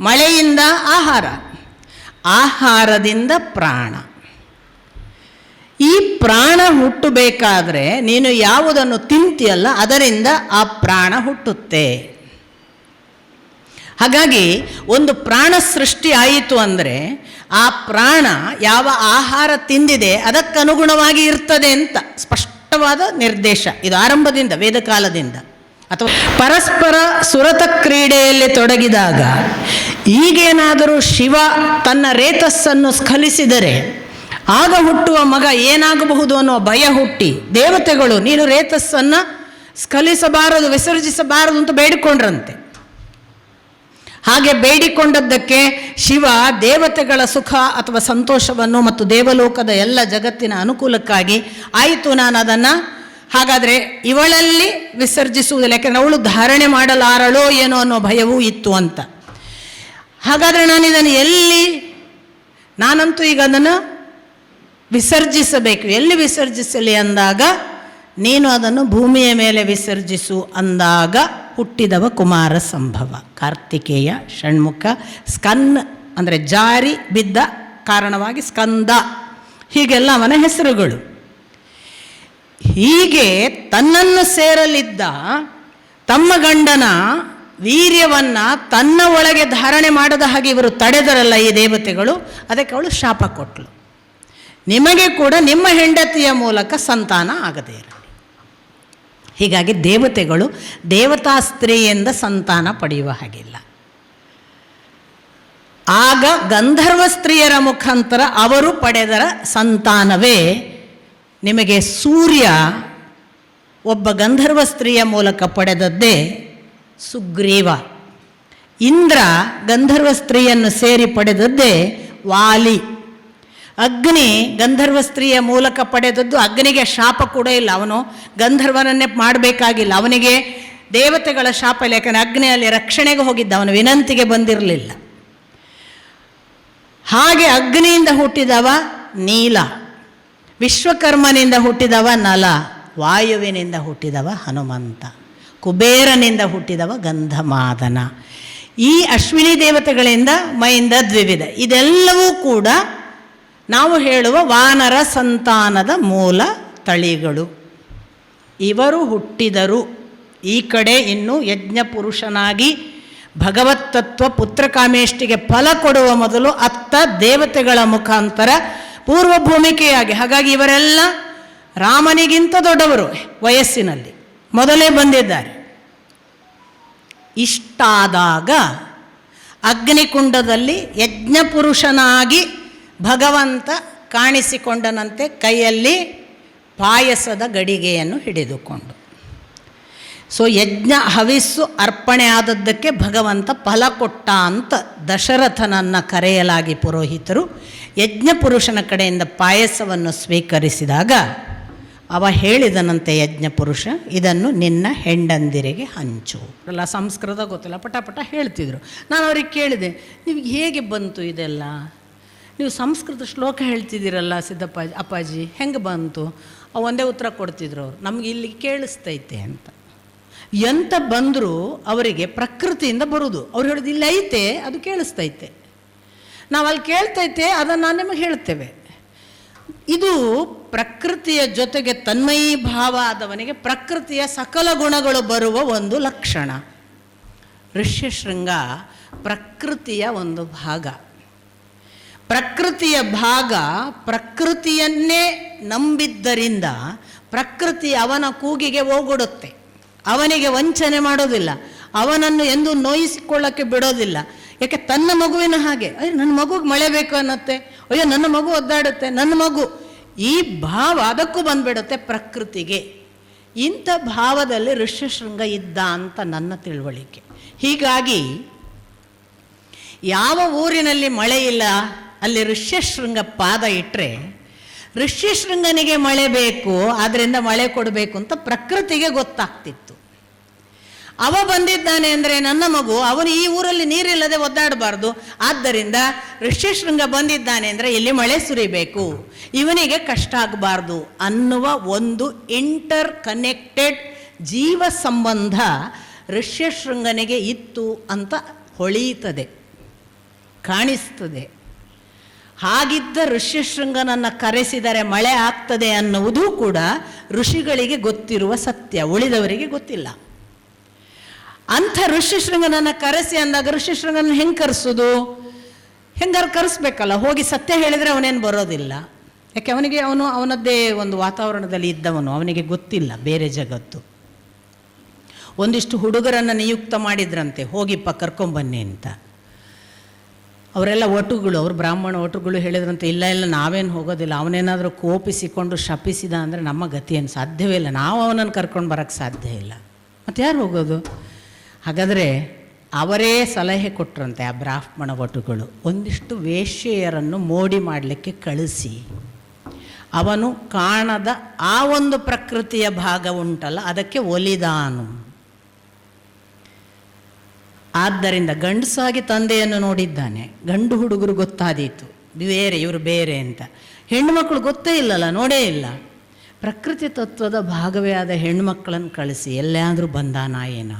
ಮಳೆಯಿಂದ ಆಹಾರ, ಆಹಾರದಿಂದ ಪ್ರಾಣ. ಈ ಪ್ರಾಣ ಹುಟ್ಟಬೇಕಾದ್ರೆ ನೀನು ಯಾವುದನ್ನು ತಿಂತೀಯಲ್ಲ ಅದರಿಂದ ಆ ಪ್ರಾಣ ಹುಟ್ಟುತ್ತೆ. ಹಾಗಾಗಿ ಒಂದು ಪ್ರಾಣ ಸೃಷ್ಟಿ ಆಯಿತು ಅಂದರೆ ಆ ಪ್ರಾಣ ಯಾವ ಆಹಾರ ತಿಂದಿದೆ ಅದಕ್ಕನುಗುಣವಾಗಿ ಇರ್ತದೆ ಅಂತ ಸ್ಪಷ್ಟವಾದ ನಿರ್ದೇಶ. ಇದು ಆರಂಭದಿಂದ, ವೇದಕಾಲದಿಂದ. ಅಥವಾ ಪರಸ್ಪರ ಸುರತ ಕ್ರೀಡೆಯಲ್ಲಿ ತೊಡಗಿದಾಗ ಈಗೇನಾದರೂ ಶಿವ ತನ್ನ ರೇತಸ್ಸನ್ನು ಸ್ಖಲಿಸಿದರೆ ಆಗ ಹುಟ್ಟುವ ಮಗ ಏನಾಗಬಹುದು ಅನ್ನೋ ಭಯ ಹುಟ್ಟಿ ದೇವತೆಗಳು ನೀನು ರೇತಸ್ಸನ್ನು ಸ್ಖಲಿಸಬಾರದು, ವಿಸರ್ಜಿಸಬಾರದು ಅಂತ ಬೇಡಿಕೊಂಡ್ರಂತೆ. ಹಾಗೆ ಬೇಡಿಕೊಂಡದ್ದಕ್ಕೆ ಶಿವ ದೇವತೆಗಳ ಸುಖ ಅಥವಾ ಸಂತೋಷವನ್ನು ಮತ್ತು ದೇವಲೋಕದ ಎಲ್ಲ ಜಗತ್ತಿನ ಅನುಕೂಲಕ್ಕಾಗಿ ಆಯಿತು, ನಾನು ಅದನ್ನು ಹಾಗಾದರೆ ಇವಳಲ್ಲಿ ವಿಸರ್ಜಿಸುವುದಿಲ್ಲ, ಯಾಕೆಂದರೆ ಅವಳು ಧಾರಣೆ ಮಾಡಲಾರಳೋ ಏನೋ ಅನ್ನೋ ಭಯವೂ ಇತ್ತು ಅಂತ. ಹಾಗಾದರೆ ನಾನು ಇದನ್ನು ಎಲ್ಲಿ, ನಾನಂತೂ ಈಗ ಅದನ್ನು ವಿಸರ್ಜಿಸಬೇಕು, ಎಲ್ಲಿ ವಿಸರ್ಜಿಸಲಿ ಅಂದಾಗ ನೀನು ಅದನ್ನು ಭೂಮಿಯ ಮೇಲೆ ವಿಸರ್ಜಿಸು ಅಂದಾಗ ಹುಟ್ಟಿದವ ಕುಮಾರ ಸಂಭವ, ಕಾರ್ತಿಕೇಯ, ಷಣ್ಮುಖ, ಸ್ಕನ್ ಅಂದರೆ ಜಾರಿ ಬಿದ್ದ ಕಾರಣವಾಗಿ ಸ್ಕಂದ, ಹೀಗೆಲ್ಲ ಅವನ ಹೆಸರುಗಳು. ಹೀಗೆ ತನ್ನನ್ನು ಸೇರಲಿದ್ದ ತಮ್ಮ ಗಂಡನ ವೀರ್ಯವನ್ನು ತನ್ನ ಒಳಗೆ ಧಾರಣೆ ಮಾಡದ ಹಾಗೆ ಇವರು ತಡೆದರಲ್ಲ ಈ ದೇವತೆಗಳು, ಅದಕ್ಕೆ ಅವಳು ಶಾಪ ಕೊಟ್ಟಳು, ನಿಮಗೆ ಕೂಡ ನಿಮ್ಮ ಹೆಂಡತಿಯ ಮೂಲಕ ಸಂತಾನ ಆಗದೇ ಇರಲಿ. ಹೀಗಾಗಿ ದೇವತೆಗಳು ದೇವತಾ ಸ್ತ್ರೀಯಿಂದ ಸಂತಾನ ಪಡೆಯುವ ಹಾಗಿಲ್ಲ. ಆಗ ಗಂಧರ್ವ ಸ್ತ್ರೀಯರ ಮುಖಾಂತರ ಅವರು ಪಡೆದರ ಸಂತಾನವೇ ನಿಮಗೆ ಸೂರ್ಯ ಒಬ್ಬ ಗಂಧರ್ವ ಸ್ತ್ರೀಯ ಮೂಲಕ ಪಡೆದದ್ದೇ ಸುಗ್ರೀವ. ಇಂದ್ರ ಗಂಧರ್ವ ಸ್ತ್ರೀಯನ್ನು ಸೇರಿ ಪಡೆದದ್ದೇ ವಾಲಿ. ಅಗ್ನಿ ಗಂಧರ್ವ ಸ್ತ್ರೀಯ ಮೂಲಕ ಪಡೆದದ್ದು, ಅಗ್ನಿಗೆ ಶಾಪ ಕೂಡ ಇಲ್ಲ, ಅವನು ಗಂಧರ್ವನನ್ನೇ ಮಾಡಬೇಕಾಗಿಲ್ಲ, ಅವನಿಗೆ ದೇವತೆಗಳ ಶಾಪ ಇಲ್ಲ, ಯಾಕಂದರೆ ಅಗ್ನಿಯಲ್ಲಿ ರಕ್ಷಣೆಗೆ ಹೋಗಿದ್ದ, ಅವನು ವಿನಂತಿಗೆ ಬಂದಿರಲಿಲ್ಲ. ಹಾಗೆ ಅಗ್ನಿಯಿಂದ ಹುಟ್ಟಿದವ ನೀಲ, ವಿಶ್ವಕರ್ಮನಿಂದ ಹುಟ್ಟಿದವ ನಲ, ವಾಯುವಿನಿಂದ ಹುಟ್ಟಿದವ ಹನುಮಂತ, ಕುಬೇರನಿಂದ ಹುಟ್ಟಿದವ ಗಂಧಮಾದನ. ಈ ಅಶ್ವಿನಿ ದೇವತೆಗಳಿಂದ ಮೈಂದ ದ್ವಿವಿಧ. ಇದೆಲ್ಲವೂ ಕೂಡ ನಾವು ಹೇಳುವ ವಾನರ ಸಂತಾನದ ಮೂಲ ತಳಿಗಳು. ಇವರು ಹುಟ್ಟಿದರು. ಈ ಕಡೆ ಇನ್ನು ಯಜ್ಞ ಪುರುಷನಾಗಿ ಭಗವತ್ ತತ್ವ ಪುತ್ರಕಾಮೇಷ್ಟಿಗೆ ಫಲ ಕೊಡುವ ಮೊದಲು ಅತ್ತ ದೇವತೆಗಳ ಮುಖಾಂತರ ಪೂರ್ವ ಭೂಮಿಕೆಯಾಗಿ, ಹಾಗಾಗಿ ಇವರೆಲ್ಲ ರಾಮನಿಗಿಂತ ದೊಡ್ಡವರು ವಯಸ್ಸಿನಲ್ಲಿ, ಮೊದಲೇ ಬಂದಿದ್ದಾರೆ. ಇಷ್ಟಾದಾಗ ಅಗ್ನಿಕುಂಡದಲ್ಲಿ ಯಜ್ಞಪುರುಷನಾಗಿ ಭಗವಂತ ಕಾಣಿಸಿಕೊಂಡನಂತೆ, ಕೈಯಲ್ಲಿ ಪಾಯಸದ ಗಡಿಗೆಯನ್ನು ಹಿಡಿದುಕೊಂಡು. ಸೊ ಯಜ್ಞ ಹವಿಸ್ಸು ಅರ್ಪಣೆ ಆದದ್ದಕ್ಕೆ ಭಗವಂತ ಫಲ ಕೊಟ್ಟ ಅಂತ ದಶರಥನನ್ನು ಕರೆಯಲಾಗಿ ಪುರೋಹಿತರು ಯಜ್ಞಪುರುಷನ ಕಡೆಯಿಂದ ಪಾಯಸವನ್ನು ಸ್ವೀಕರಿಸಿದಾಗ ಅವ ಹೇಳಿದನಂತೆ ಯಜ್ಞಪುರುಷ, ಇದನ್ನು ನಿನ್ನ ಹೆಂಡಂದಿರಿಗೆ ಹಂಚು. ಅಲ್ಲ, ಸಂಸ್ಕೃತ ಗೊತ್ತಿಲ್ಲ, ಪಟ ಹೇಳ್ತಿದ್ರು. ನಾನು ಅವ್ರಿಗೆ ಕೇಳಿದೆ, ನಿಮಗೆ ಹೇಗೆ ಬಂತು ಇದೆಲ್ಲ? ನೀವು ಸಂಸ್ಕೃತ ಶ್ಲೋಕ ಹೇಳ್ತಿದ್ದೀರಲ್ಲ ಅಪ್ಪಾಜಿ, ಹೆಂಗೆ ಬಂತು? ಒಂದೇ ಉತ್ತರ ಕೊಡ್ತಿದ್ರು ಅವರು, ನಮಗೆ ಇಲ್ಲಿ ಕೇಳಿಸ್ತೈತೆ ಅಂತ. ಎಂತ ಬಂದರೂ ಅವರಿಗೆ ಪ್ರಕೃತಿಯಿಂದ ಬರುವುದು. ಅವ್ರು ಹೇಳೋದು ಇಲ್ಲಿ ಐತೆ, ಅದು ಕೇಳಿಸ್ತೈತೆ, ನಾವು ಅಲ್ಲಿ ಕೇಳ್ತೈತೆ, ಅದನ್ನು ನಾನು ನಿಮಗೆ ಹೇಳ್ತೇವೆ. ಇದು ಪ್ರಕೃತಿಯ ಜೊತೆಗೆ ತನ್ಮಯೀ ಭಾವ ಆದವನಿಗೆ ಪ್ರಕೃತಿಯ ಸಕಲ ಗುಣಗಳು ಬರುವ ಒಂದು ಲಕ್ಷಣ. ಋಷ್ಯಶೃಂಗ ಪ್ರಕೃತಿಯ ಒಂದು ಭಾಗ. ಪ್ರಕೃತಿಯ ಭಾಗ ಪ್ರಕೃತಿಯನ್ನೇ ನಂಬಿದ್ದರಿಂದ ಪ್ರಕೃತಿ ಅವನ ಕೂಗಿಗೆ ಓಗೊಡುತ್ತೆ, ಅವನಿಗೆ ವಂಚನೆ ಮಾಡೋದಿಲ್ಲ, ಅವನನ್ನು ಎಂದೂ ನೋಯಿಸಿಕೊಳ್ಳಕ್ಕೆ ಬಿಡೋದಿಲ್ಲ. ಯಾಕೆ? ತನ್ನ ಮಗುವಿನ ಹಾಗೆ, ಅಯ್ಯೋ ನನ್ನ ಮಗುಗೆ ಮಳೆ ಬೇಕು ಅನ್ನತ್ತೆ, ಅಯ್ಯೋ ನನ್ನ ಮಗು ಒದ್ದಾಡುತ್ತೆ, ನನ್ನ ಮಗು, ಈ ಭಾವ ಅದಕ್ಕೂ ಬಂದ್ಬಿಡುತ್ತೆ ಪ್ರಕೃತಿಗೆ. ಇಂಥ ಭಾವದಲ್ಲಿ ಋಷ್ಯಶೃಂಗ ಇದ್ದ ಅಂತ ನನ್ನ ತಿಳುವಳಿಕೆ. ಹೀಗಾಗಿ ಯಾವ ಊರಿನಲ್ಲಿ ಮಳೆ ಇಲ್ಲ ಅಲ್ಲಿ ಋಷ್ಯಶೃಂಗ ಪಾದ ಇಟ್ಟರೆ ಋಷ್ಯಶೃಂಗನಿಗೆ ಮಳೆ ಬೇಕು, ಆದ್ದರಿಂದ ಮಳೆ ಕೊಡಬೇಕು ಅಂತ ಪ್ರಕೃತಿಗೆ ಗೊತ್ತಾಗ್ತಿತ್ತು. ಅವ ಬಂದಿದ್ದಾನೆ ಅಂದರೆ ನನ್ನ ಮಗು, ಅವನು ಈ ಊರಲ್ಲಿ ನೀರಿಲ್ಲದೆ ಒದ್ದಾಡಬಾರ್ದು, ಆದ್ದರಿಂದ ಋಷ್ಯಶೃಂಗ ಬಂದಿದ್ದಾನೆ ಅಂದರೆ ಇಲ್ಲಿ ಮಳೆ ಸುರಿಬೇಕು, ಇವನಿಗೆ ಕಷ್ಟ ಆಗಬಾರ್ದು ಅನ್ನುವ ಒಂದು ಇಂಟರ್ ಕನೆಕ್ಟೆಡ್ ಜೀವ ಸಂಬಂಧ ಋಷ್ಯಶೃಂಗನಿಗೆ ಇತ್ತು ಅಂತ ಹೊಳೆಯುತ್ತದೆ, ಕಾಣಿಸ್ತದೆ. ಹಾಗಿದ್ದ ಋಷ್ಯಶೃಂಗನನ್ನು ಕರೆಸಿದರೆ ಮಳೆ ಆಗ್ತದೆ ಅನ್ನುವುದೂ ಕೂಡ ಋಷಿಗಳಿಗೆ ಗೊತ್ತಿರುವ ಸತ್ಯ, ಉಳಿದವರಿಗೆ ಗೊತ್ತಿಲ್ಲ. ಅಂಥ ಋಷ್ಯಶೃಂಗನನ್ನು ಕರೆಸಿ ಅಂದಾಗ ಋಷ್ಯಶೃಂಗನ ಹೆಂಗೆ ಕರೆಸೋದು? ಹೆಂಗಾರು ಕರೆಸ್ಬೇಕಲ್ಲ, ಹೋಗಿ ಸತ್ಯ ಹೇಳಿದರೆ ಅವನೇನು ಬರೋದಿಲ್ಲ. ಯಾಕೆ? ಅವನಿಗೆ ಅವನದ್ದೇ ಒಂದು ವಾತಾವರಣದಲ್ಲಿ ಇದ್ದವನು, ಅವನಿಗೆ ಗೊತ್ತಿಲ್ಲ ಬೇರೆ ಜಗತ್ತು. ಒಂದಿಷ್ಟು ಹುಡುಗರನ್ನು ನಿಯುಕ್ತ ಮಾಡಿದ್ರಂತೆ, ಹೋಗಿಪ್ಪ ಕರ್ಕೊಂಬನ್ನಿ ಅಂತ. ಅವರೆಲ್ಲ ಒಟುಗಳು, ಅವರು ಬ್ರಾಹ್ಮಣ ಒಟುಗಳು ಹೇಳಿದ್ರಂತೆ, ಇಲ್ಲ ನಾವೇನು ಹೋಗೋದಿಲ್ಲ, ಅವನೇನಾದರೂ ಕೋಪಿಸಿಕೊಂಡು ಶಪಿಸಿದ ಅಂದರೆ ನಮ್ಮ ಗತಿ ಏನು ಸಾಧ್ಯವೇ ಇಲ್ಲ, ನಾವು ಅವನನ್ನು ಕರ್ಕೊಂಡು ಬರೋಕ್ಕೆ ಸಾಧ್ಯ ಇಲ್ಲ, ಮತ್ತು ಯಾರು ಹೋಗೋದು? ಹಾಗಾದರೆ ಅವರೇ ಸಲಹೆ ಕೊಟ್ಟರಂತೆ ಆ ಬ್ರಾಹ್ಮಣ ಒಟುಗಳು, ಒಂದಿಷ್ಟು ವೇಶ್ಯೆಯರನ್ನು ಮೋಡಿ ಮಾಡಲಿಕ್ಕೆ ಕಳಿಸಿ, ಅವನು ಕಾಣದ ಆ ಒಂದು ಪ್ರಕೃತಿಯ ಭಾಗ ಉಂಟಲ್ಲ ಅದಕ್ಕೆ ಒಲಿದಾನು. ಆದ್ದರಿಂದ ಗಂಡಸಾಗಿ ತಂದೆಯನ್ನು ನೋಡಿದ್ದಾನೆ, ಗಂಡು ಹುಡುಗರು ಗೊತ್ತಾದೀತು ಬೇರೆ, ಇವರು ಬೇರೆ ಅಂತ. ಹೆಣ್ಣುಮಕ್ಕಳು ಗೊತ್ತೇ ಇಲ್ಲಲ್ಲ, ನೋಡೇ ಇಲ್ಲ. ಪ್ರಕೃತಿ ತತ್ವದ ಭಾಗವೇ ಆದ ಹೆಣ್ಣುಮಕ್ಕಳನ್ನು ಕಳಿಸಿ ಎಲ್ಲಾದರೂ ಬಂದಾನ ಏನ?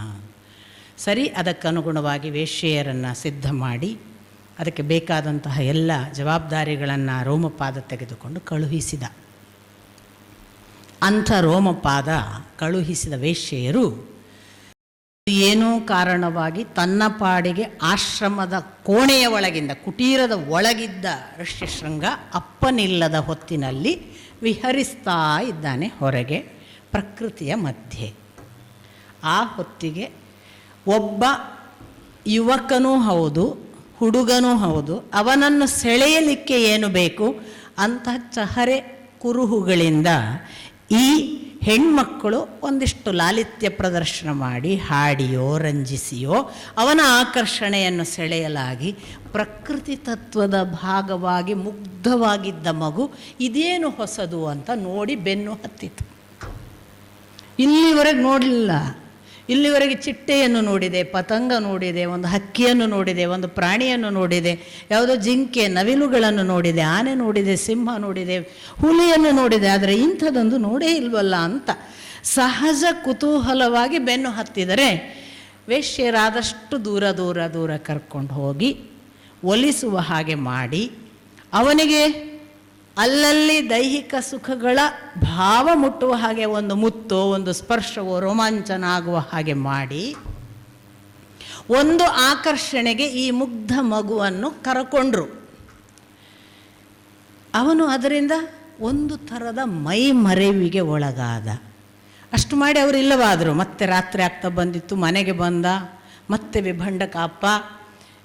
ಸರಿ, ಅದಕ್ಕನುಗುಣವಾಗಿ ವೇಶ್ಯೆಯರನ್ನು ಸಿದ್ಧ ಮಾಡಿ ಅದಕ್ಕೆ ಬೇಕಾದಂತಹ ಎಲ್ಲ ಜವಾಬ್ದಾರಿಗಳನ್ನು ರೋಮಪಾದ ತೆಗೆದುಕೊಂಡು ಕಳುಹಿಸಿದ. ಅಂಥ ರೋಮಪಾದ ಕಳುಹಿಸಿದ ವೇಶ್ಯೆಯರು ಏನೋ ಕಾರಣವಾಗಿ ತನ್ನ ಪಾಡಿಗೆ ಆಶ್ರಮದ ಕೋಣೆಯ ಒಳಗಿಂದ, ಕುಟೀರದ ಒಳಗಿದ್ದ ಋಷ್ಯಶೃಂಗ ಅಪ್ಪನಿಲ್ಲದ ಹೊತ್ತಿನಲ್ಲಿ ವಿಹರಿಸ್ತಾ ಇದ್ದಾನೆ ಹೊರಗೆ ಪ್ರಕೃತಿಯ ಮಧ್ಯೆ. ಆ ಹೊತ್ತಿಗೆ ಒಬ್ಬ ಯುವಕನೂ ಹೌದು, ಹುಡುಗನೂ ಹೌದು, ಅವನನ್ನು ಸೆಳೆಯಲಿಕ್ಕೆ ಏನು ಬೇಕು ಅಂತಹ ಚಹರೆ ಕುರುಹುಗಳಿಂದ ಈ ಹೆಣ್ಮಕ್ಕಳು ಒಂದಿಷ್ಟು ಲಾಲಿತ್ಯ ಪ್ರದರ್ಶನ ಮಾಡಿ ಹಾಡಿಯೋ ರಂಜಿಸಿಯೋ ಅವನ ಆಕರ್ಷಣೆಯನ್ನು ಸೆಳೆಯಲಾಗಿ ಪ್ರಕೃತಿ ತತ್ವದ ಭಾಗವಾಗಿ ಮುಗ್ಧವಾಗಿದ್ದ ಮಗು ಇದೇನು ಹೊಸದು ಅಂತ ನೋಡಿ ಬೆನ್ನು ಹತ್ತಿತು. ಇಲ್ಲಿವರೆಗೆ ನೋಡಲಿಲ್ಲ. ಇಲ್ಲಿವರೆಗೆ ಚಿಟ್ಟೆಯನ್ನು ನೋಡಿದೆ, ಪತಂಗ ನೋಡಿದೆ, ಒಂದು ಹಕ್ಕಿಯನ್ನು ನೋಡಿದೆ, ಒಂದು ಪ್ರಾಣಿಯನ್ನು ನೋಡಿದೆ, ಯಾವುದೋ ಜಿಂಕೆ ನವಿಲುಗಳನ್ನು ನೋಡಿದೆ, ಆನೆ ನೋಡಿದೆ, ಸಿಂಹ ನೋಡಿದೆ, ಹುಲಿಯನ್ನು ನೋಡಿದೆ, ಆದರೆ ಇಂಥದ್ದೊಂದು ನೋಡೇ ಇಲ್ವಲ್ಲ ಅಂತ ಸಹಜ ಕುತೂಹಲವಾಗಿ ಬೆನ್ನು ಹತ್ತಿದರೆ ವೇಶ್ಯರಾದಷ್ಟು ದೂರ ದೂರ ದೂರ ಕರ್ಕೊಂಡು ಹೋಗಿ ಒಲಿಸುವ ಹಾಗೆ ಮಾಡಿ ಅವನಿಗೆ ಅಲ್ಲಲ್ಲಿ ದೈಹಿಕ ಸುಖಗಳ ಭಾವ ಮುಟ್ಟುವ ಹಾಗೆ ಒಂದು ಮುತ್ತೋ ಒಂದು ಸ್ಪರ್ಶವೋ ರೋಮಾಂಚನ ಆಗುವ ಹಾಗೆ ಮಾಡಿ ಒಂದು ಆಕರ್ಷಣೆಗೆ ಈ ಮುಗ್ಧ ಮಗುವನ್ನು ಕರಕೊಂಡ್ರು. ಅವನು ಅದರಿಂದ ಒಂದು ಥರದ ಮೈ ಮರೆವಿಗೆ ಒಳಗಾದ. ಅಷ್ಟು ಮಾಡಿ ಅವರು ಇಲ್ಲವಾದರು. ಮತ್ತೆ ರಾತ್ರಿ ಆಗ್ತಾ ಬಂದಿತ್ತು, ಮನೆಗೆ ಬಂದ. ಮತ್ತೆ ವಿಭಂಡಕ ಅಪ್ಪ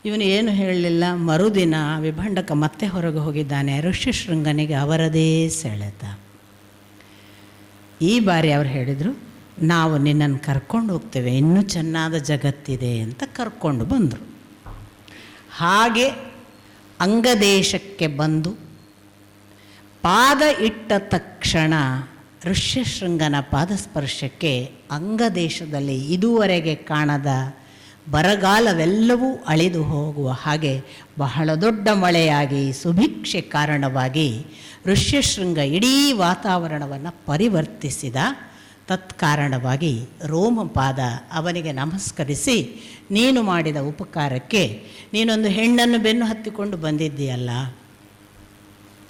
ಇವನು ಏನು ಹೇಳಲಿಲ್ಲ. ಮರುದಿನ ವಿಭಂಡಕ ಮತ್ತೆ ಹೊರಗೆ ಹೋಗಿದ್ದಾನೆ. ಋಷ್ಯಶೃಂಗನಿಗೆ ಅವರದೇ ಸೆಳೆತ. ಈ ಬಾರಿ ಅವರು ಹೇಳಿದರು, ನಾವು ನಿನ್ನನ್ನು ಕರ್ಕೊಂಡು ಹೋಗ್ತೇವೆ, ಇನ್ನೂ ಚೆನ್ನಾದ ಜಗತ್ತಿದೆ ಅಂತ ಕರ್ಕೊಂಡು ಬಂದರು. ಹಾಗೆ ಅಂಗದೇಶಕ್ಕೆ ಬಂದು ಪಾದ ಇಟ್ಟ ತಕ್ಷಣ ಋಷ್ಯಶೃಂಗನ ಪಾದಸ್ಪರ್ಶಕ್ಕೆ ಅಂಗದೇಶದಲ್ಲಿ ಇದುವರೆಗೆ ಕಾಣದ ಬರಗಾಲವೆಲ್ಲವೂ ಅಳಿದು ಹೋಗುವ ಹಾಗೆ ಬಹಳ ದೊಡ್ಡ ಮಳೆಯಾಗಿ ಸುಭಿಕ್ಷೆ ಕಾರಣವಾಗಿ ಋಷ್ಯಶೃಂಗ ಇಡೀ ವಾತಾವರಣವನ್ನು ಪರಿವರ್ತಿಸಿದ. ತತ್ಕಾರಣವಾಗಿ ರೋಮಪಾದ ಅವನಿಗೆ ನಮಸ್ಕರಿಸಿ, ನೀನು ಮಾಡಿದ ಉಪಕಾರಕ್ಕೆ, ನೀನೊಂದು ಹೆಣ್ಣನ್ನು ಬೆನ್ನು ಹತ್ತಿಕೊಂಡು ಬಂದಿದ್ದೀಯಲ್ಲ,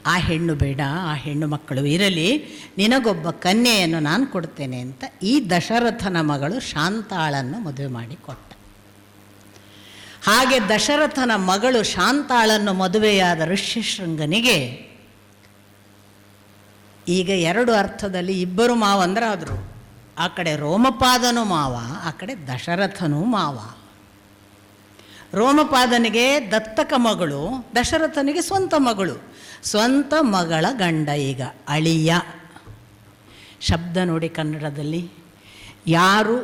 ಆ ಹೆಣ್ಣು ಬೇಡ, ಆ ಹೆಣ್ಣು ಮಕ್ಕಳು ಇರಲಿ, ನಿನಗೊಬ್ಬ ಕನ್ಯೆಯನ್ನು ನಾನು ಕೊಡ್ತೇನೆ ಅಂತ ಈ ದಶರಥನ ಮಗಳು ಶಾಂತಾಳನ್ನು ಮದುವೆ ಮಾಡಿಕೊಟ್ಟ. ಹಾಗೆ ದಶರಥನ ಮಗಳು ಶಾಂತಾಳನ್ನು ಮದುವೆಯಾದ ಋಷ್ಯಶೃಂಗನಿಗೆ ಈಗ ಎರಡು ಅರ್ಥದಲ್ಲಿ ಇಬ್ಬರು ಮಾವಂದರಾದರು. ಆ ಕಡೆ ರೋಮಪಾದನೂ ಮಾವ, ಆ ಕಡೆ ದಶರಥನೂ ಮಾವ. ರೋಮಪಾದನಿಗೆ ದತ್ತಕ ಮಗಳು, ದಶರಥನಿಗೆ ಸ್ವಂತ ಮಗಳು. ಸ್ವಂತ ಮಗಳ ಗಂಡ ಈಗ ಅಳಿಯ. ಶಬ್ದ ನೋಡಿ ಕನ್ನಡದಲ್ಲಿ. ಯಾರು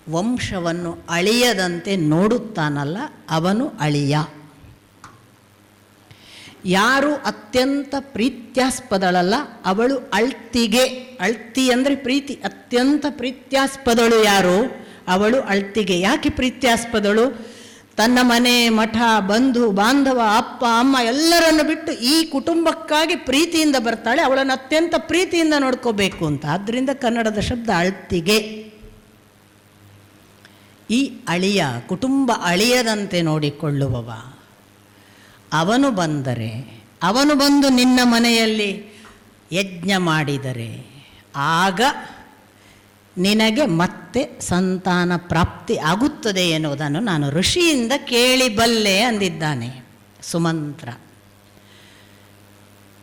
ವಂಶವನ್ನು ಅಳಿಯದಂತೆ ನೋಡುತ್ತಾನಲ್ಲ ಅವನು ಅಳಿಯ. ಯಾರು ಅತ್ಯಂತ ಪ್ರೀತ್ಯಾಸ್ಪದಳಲ್ಲ ಅವಳು ಅಳ್ತಿಗೆ. ಅಳ್ತಿ ಅಂದರೆ ಪ್ರೀತಿ. ಅತ್ಯಂತ ಪ್ರೀತ್ಯಾಸ್ಪದಳು ಯಾರು? ಅವಳು ಅಳ್ತಿಗೆ. ಯಾಕೆ ಪ್ರೀತ್ಯಾಸ್ಪದಳು? ತನ್ನ ಮನೆ ಮಠ ಬಂಧು ಬಾಂಧವ ಅಪ್ಪ ಅಮ್ಮ ಎಲ್ಲರನ್ನು ಬಿಟ್ಟು ಈ ಕುಟುಂಬಕ್ಕಾಗಿ ಪ್ರೀತಿಯಿಂದ ಬರ್ತಾಳೆ. ಅವಳನ್ನು ಅತ್ಯಂತ ಪ್ರೀತಿಯಿಂದ ನೋಡ್ಕೋಬೇಕು ಅಂತ. ಆದ್ದರಿಂದ ಕನ್ನಡದ ಶಬ್ದ ಅಳ್ತಿಗೆ. ಈ ಅಳಿಯ, ಕುಟುಂಬ ಅಳಿಯದಂತೆ ನೋಡಿಕೊಳ್ಳುವವ, ಅವನು ಬಂದರೆ, ಅವನು ಬಂದು ನಿನ್ನ ಮನೆಯಲ್ಲಿ ಯಜ್ಞ ಮಾಡಿದರೆ ಆಗ ನಿನಗೆ ಮತ್ತೆ ಸಂತಾನ ಪ್ರಾಪ್ತಿ ಆಗುತ್ತದೆ ಎನ್ನುವುದನ್ನು ನಾನು ಋಷಿಯಿಂದ ಕೇಳಿಬಲ್ಲೆ ಅಂದಿದ್ದಾನೆ ಸುಮಂತ್ರ.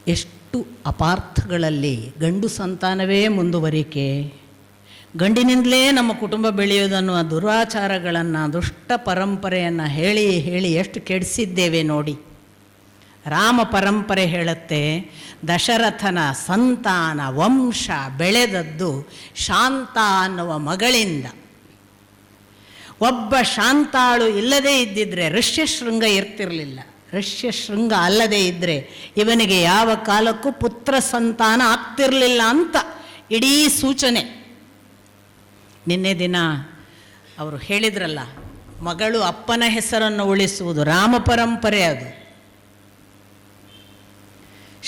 ಎಷ್ಟು ಅಪಾರ್ಥಗಳಲ್ಲಿ ಗಂಡು ಸಂತಾನವೇ ಮುಂದುವರಿಕೆ, ಗಂಡಿನಿಂದಲೇ ನಮ್ಮ ಕುಟುಂಬ ಬೆಳೆಯುವುದನ್ನು, ಆ ದುರಾಚಾರಗಳನ್ನು, ದುಷ್ಟ ಪರಂಪರೆಯನ್ನು ಹೇಳಿ ಹೇಳಿ ಎಷ್ಟು ಕೆಡಿಸಿದ್ದೇವೆ ನೋಡಿ. ರಾಮ ಪರಂಪರೆ ಹೇಳುತ್ತೆ, ದಶರಥನ ಸಂತಾನ ವಂಶ ಬೆಳೆದದ್ದು ಶಾಂತ ಅನ್ನುವ ಮಗಳಿಂದ. ಒಬ್ಬ ಶಾಂತಾಳು ಇಲ್ಲದೇ ಇದ್ದಿದ್ರೆ ಋಷ್ಯಶೃಂಗ ಇರ್ತಿರಲಿಲ್ಲ. ಋಷ್ಯಶೃಂಗ ಅಲ್ಲದೇ ಇದ್ದರೆ ಇವನಿಗೆ ಯಾವ ಕಾಲಕ್ಕೂ ಪುತ್ರ ಸಂತಾನ ಆಗ್ತಿರಲಿಲ್ಲ ಅಂತ ಇಡೀ ಸೂಚನೆ. ನಿನ್ನೆ ದಿನ ಅವರು ಹೇಳಿದ್ರಲ್ಲ, ಮಗಳು ಅಪ್ಪನ ಹೆಸರನ್ನು ಉಳಿಸುವುದು ರಾಮ ಪರಂಪರೆ. ಅದು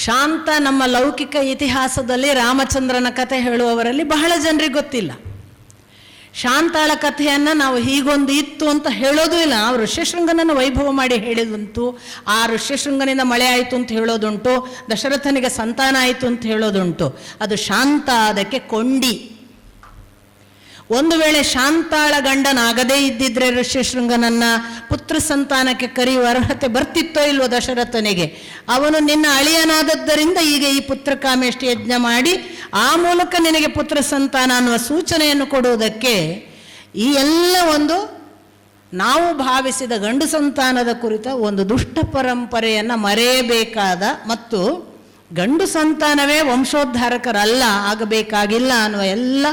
ಶಾಂತ ನಮ್ಮ ಲೌಕಿಕ ಇತಿಹಾಸದಲ್ಲಿ ರಾಮಚಂದ್ರನ ಕಥೆ ಹೇಳುವವರಲ್ಲಿ ಬಹಳ ಜನರಿಗೆ ಗೊತ್ತಿಲ್ಲ. ಶಾಂತಾಳ ಕಥೆಯನ್ನು ನಾವು ಹೀಗೊಂದು ಇತ್ತು ಅಂತ ಹೇಳೋದು ಇಲ್ಲ. ನಾವು ಋಷ್ಯಶೃಂಗನನ್ನು ವೈಭವ ಮಾಡಿ ಹೇಳಿದುಂಟು, ಆ ಋಷ್ಯಶೃಂಗನಿಂದ ಮಳೆ ಆಯಿತು ಅಂತ ಹೇಳೋದುಂಟು, ದಶರಥನಿಗೆ ಸಂತಾನ ಆಯಿತು ಅಂತ ಹೇಳೋದುಂಟು. ಅದು ಶಾಂತ ಅದಕ್ಕೆ ಕೊಂಡಿ. ಒಂದು ವೇಳೆ ಶಾಂತಾಳ ಗಂಡನಾಗದೇ ಇದ್ದಿದ್ರೆ ಋಷ್ಯಶೃಂಗನನ್ನ ಪುತ್ರ ಸಂತಾನಕ್ಕೆ ಕರೆಯುವ ಅರ್ಹತೆ ಬರ್ತಿತ್ತೋ ಇಲ್ವೋ ದಶರಥನಿಗೆ? ಅವನು ನಿನ್ನ ಅಳಿಯನಾದದ್ದರಿಂದ ಈಗ ಈ ಪುತ್ರ ಕಾಮೇಷ್ಟಿ ಯಜ್ಞ ಮಾಡಿ ಆ ಮೂಲಕ ನಿನಗೆ ಪುತ್ರ ಸಂತಾನ ಅನ್ನುವ ಸೂಚನೆಯನ್ನು ಕೊಡುವುದಕ್ಕೆ ಈ ಎಲ್ಲ ಒಂದು ನಾವು ಭಾವಿಸಿದ ಗಂಡು ಸಂತಾನದ ಕುರಿತ ಒಂದು ದುಷ್ಟ ಪರಂಪರೆಯನ್ನು ಮರೆಯಬೇಕಾದ ಮತ್ತು ಗಂಡು ಸಂತಾನವೇ ವಂಶೋದ್ಧಾರಕರಲ್ಲ ಆಗಬೇಕಾಗಿಲ್ಲ ಅನ್ನುವ ಎಲ್ಲ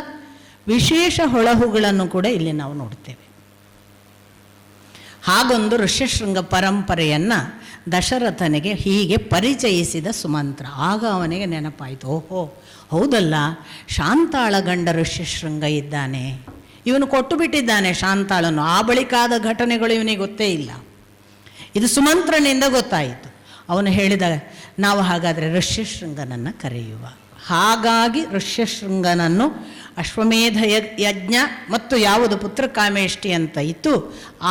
ವಿಶೇಷ ಹೊಳಹುಗಳನ್ನು ಕೂಡ ಇಲ್ಲಿ ನಾವು ನೋಡ್ತೇವೆ. ಹಾಗೊಂದು ಋಷ್ಯಶೃಂಗ ಪರಂಪರೆಯನ್ನು ದಶರಥನಿಗೆ ಹೀಗೆ ಪರಿಚಯಿಸಿದ ಸುಮಂತ್ರ. ಆಗ ಅವನಿಗೆ ನೆನಪಾಯಿತು, ಓಹೋ ಹೌದಲ್ಲ, ಶಾಂತಾಳ ಗಂಡ ಋಷ್ಯಶೃಂಗ ಇದ್ದಾನೆ, ಇವನು ಕೊಟ್ಟು ಬಿಟ್ಟಿದ್ದಾನೆ ಶಾಂತಾಳನ್ನು. ಆ ಬಳಿಕಾದ ಘಟನೆಗಳು ಇವನಿಗೆ ಗೊತ್ತೇ ಇಲ್ಲ. ಇದು ಸುಮಂತ್ರನಿಂದ ಗೊತ್ತಾಯಿತು. ಅವನು ಹೇಳಿದ, ನಾವು ಹಾಗಾದರೆ ಋಷ್ಯಶೃಂಗನನ್ನು ಕರೆಯುವ. ಹಾಗಾಗಿ ಋಷ್ಯಶೃಂಗನನ್ನು ಅಶ್ವಮೇಧ ಯಜ್ಞ ಮತ್ತು ಯಾವುದು ಪುತ್ರಕಾಮೇಷ್ಟಿ ಅಂತ ಇತ್ತು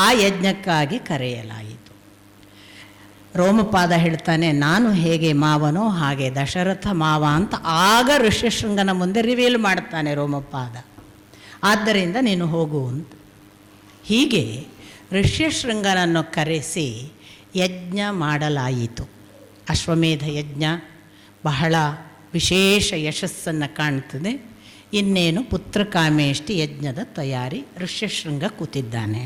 ಆ ಯಜ್ಞಕ್ಕಾಗಿ ಕರೆಯಲಾಯಿತು. ರೋಮಪಾದ ಹೇಳ್ತಾನೆ, ನಾನು ಹೇಗೆ ಮಾವನೋ ಹಾಗೆ ದಶರಥ ಮಾವ ಅಂತ ಆಗ ಋಷ್ಯಶೃಂಗನ ಮುಂದೆ ರಿವೀಲ್ ಮಾಡ್ತಾನೆ ರೋಮಪಾದ. ಆದ್ದರಿಂದ ನೀನು ಹೋಗು ಅಂತ. ಹೀಗೆ ಋಷ್ಯಶೃಂಗನನ್ನು ಕರೆಸಿ ಯಜ್ಞ ಮಾಡಲಾಯಿತು. ಅಶ್ವಮೇಧ ಯಜ್ಞ ಬಹಳ ವಿಶೇಷ ಯಶಸ್ಸನ್ನು ಕಾಣ್ತದೆ. ಇನ್ನೇನು ಪುತ್ರಕಾಮೇಷ್ಟಿ ಯಜ್ಞದ ತಯಾರಿ. ಋಷ್ಯಶೃಂಗ ಕೂತಿದ್ದಾನೆ.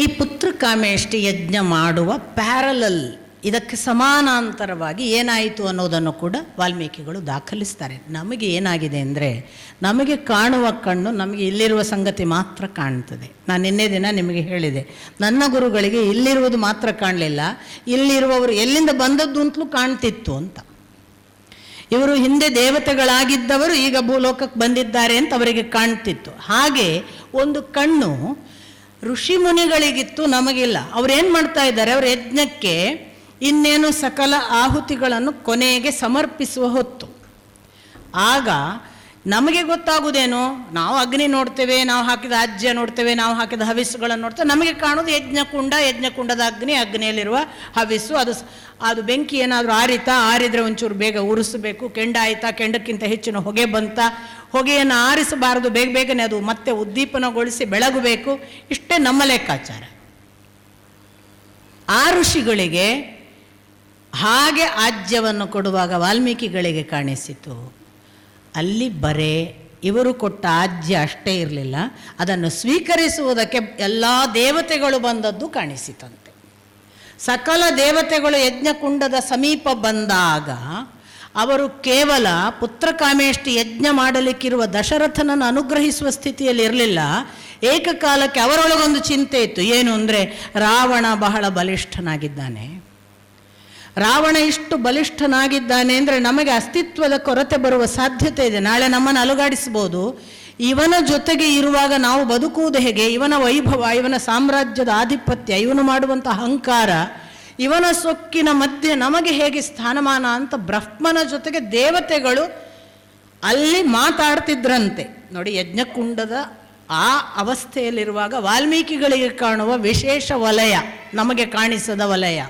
ಈ ಪುತ್ರಕಾಮೇಷ್ಟಿ ಯಜ್ಞ ಮಾಡುವ ಪ್ಯಾರಲಲ್, ಇದಕ್ಕೆ ಸಮಾನಾಂತರವಾಗಿ ಏನಾಯಿತು ಅನ್ನೋದನ್ನು ಕೂಡ ವಾಲ್ಮೀಕಿಗಳು ದಾಖಲಿಸ್ತಾರೆ. ನಮಗೆ ಏನಾಗಿದೆ ಅಂದರೆ, ನಮಗೆ ಕಾಣುವ ಕಣ್ಣು ನಮಗೆ ಇಲ್ಲಿರುವ ಸಂಗತಿ ಮಾತ್ರ ಕಾಣ್ತದೆ. ನಾನು ನಿನ್ನೆ ದಿನ ನಿಮಗೆ ಹೇಳಿದೆ, ನನ್ನ ಗುರುಗಳಿಗೆ ಇಲ್ಲಿರುವುದು ಮಾತ್ರ ಕಾಣಲಿಲ್ಲ, ಇಲ್ಲಿರುವವರು ಎಲ್ಲಿಂದ ಬಂದದ್ದು ಅಂತಲೂ ಕಾಣ್ತಿತ್ತು ಅಂತ. ಇವರು ಹಿಂದೆ ದೇವತೆಗಳಾಗಿದ್ದವರು ಈಗ ಭೂಲೋಕಕ್ಕೆ ಬಂದಿದ್ದಾರೆ ಅಂತ ಅವರಿಗೆ ಕಾಣ್ತಿತ್ತು. ಹಾಗೆ ಒಂದು ಕಣ್ಣು ಋಷಿ ಮುನಿಗಳಿಗಿತ್ತು, ನಮಗಿಲ್ಲ. ಅವ್ರೇನು ಮಾಡ್ತಾ ಇದ್ದಾರೆ, ಅವ್ರ ಯಜ್ಞಕ್ಕೆ ಇನ್ನೇನು ಸಕಲ ಆಹುತಿಗಳನ್ನು ಕೊನೆಗೆ ಸಮರ್ಪಿಸುವ ಹೊತ್ತು. ಆಗ ನಮಗೆ ಗೊತ್ತಾಗುವುದೇನು, ನಾವು ಅಗ್ನಿ ನೋಡ್ತೇವೆ, ನಾವು ಹಾಕಿದ ಆಜ್ಯ ನೋಡ್ತೇವೆ, ನಾವು ಹಾಕಿದ ಹವಿಸ್ಸುಗಳನ್ನು ನೋಡ್ತೇವೆ. ನಮಗೆ ಕಾಣೋದು ಯಜ್ಞಕುಂಡ, ಯಜ್ಞಕುಂಡದ ಅಗ್ನಿ, ಅಗ್ನಿಯಲ್ಲಿರುವ ಹವಿಸ್ಸು. ಅದು ಬೆಂಕಿ ಏನಾದರೂ ಆರಿದರೆ ಒಂಚೂರು ಬೇಗ ಉರಿಸಬೇಕು, ಕೆಂಡ ಆಯಿತಾ, ಕೆಂಡಕ್ಕಿಂತ ಹೆಚ್ಚಿನ ಹೊಗೆ ಬಂತ, ಹೊಗೆಯನ್ನು ಆರಿಸಬಾರದು, ಬೇಗ ಬೇಗನೆ ಅದು ಮತ್ತೆ ಉದ್ದೀಪನಗೊಳಿಸಿ ಬೆಳಗಬೇಕು. ಇಷ್ಟೇ ನಮ್ಮ ಲೆಕ್ಕಾಚಾರ. ಆ ಋಷಿಗಳಿಗೆ ಹಾಗೆ ಆಜ್ಯವನ್ನು ಕೊಡುವಾಗ ವಾಲ್ಮೀಕಿಗಳಿಗೆ ಕಾಣಿಸಿತು, ಅಲ್ಲಿ ಬರೇ ಇವರು ಕೊಟ್ಟ ಆಜ್ಯ ಅಷ್ಟೇ ಇರಲಿಲ್ಲ, ಅದನ್ನು ಸ್ವೀಕರಿಸುವುದಕ್ಕೆ ಎಲ್ಲ ದೇವತೆಗಳು ಬಂದದ್ದು ಕಾಣಿಸಿತಂತೆ. ಸಕಲ ದೇವತೆಗಳು ಯಜ್ಞಕುಂಡದ ಸಮೀಪ ಬಂದಾಗ ಅವರು ಕೇವಲ ಪುತ್ರಕಾಮೇಷ್ಟಿ ಯಜ್ಞ ಮಾಡಲಿಕ್ಕಿರುವ ದಶರಥನನ್ನು ಅನುಗ್ರಹಿಸುವ ಸ್ಥಿತಿಯಲ್ಲಿ ಇರಲಿಲ್ಲ. ಏಕಕಾಲಕ್ಕೆ ಅವರೊಳಗೊಂದು ಚಿಂತೆ ಇತ್ತು. ಏನು ಅಂದರೆ, ರಾವಣ ಬಹಳ ಬಲಿಷ್ಠನಾಗಿದ್ದಾನೆ. ರಾವಣ ಇಷ್ಟು ಬಲಿಷ್ಠನಾಗಿದ್ದಾನೆ ಅಂದರೆ ನಮಗೆ ಅಸ್ತಿತ್ವದ ಕೊರತೆ ಬರುವ ಸಾಧ್ಯತೆ ಇದೆ. ನಾಳೆ ನಮ್ಮನ್ನು ಅಲುಗಾಡಿಸ್ಬೋದು. ಇವನ ಜೊತೆಗೆ ಇರುವಾಗ ನಾವು ಬದುಕುವುದು ಹೇಗೆ? ಇವನ ವೈಭವ, ಇವನ ಸಾಮ್ರಾಜ್ಯದ ಆಧಿಪತ್ಯ, ಇವನು ಮಾಡುವಂಥ ಅಹಂಕಾರ, ಇವನ ಸೊಕ್ಕಿನ ಮಧ್ಯೆ ನಮಗೆ ಹೇಗೆ ಸ್ಥಾನಮಾನ ಅಂತ ಬ್ರಹ್ಮನ ಜೊತೆಗೆ ದೇವತೆಗಳು ಅಲ್ಲಿ ಮಾತಾಡ್ತಿದ್ರಂತೆ. ನೋಡಿ, ಯಜ್ಞಕುಂಡದ ಆ ಅವಸ್ಥೆಯಲ್ಲಿರುವಾಗ ವಾಲ್ಮೀಕಿಗಳಿಗೆ ಕಾಣುವ ವಿಶೇಷ ವಲಯ, ನಮಗೆ ಕಾಣಿಸದ ವಲಯ.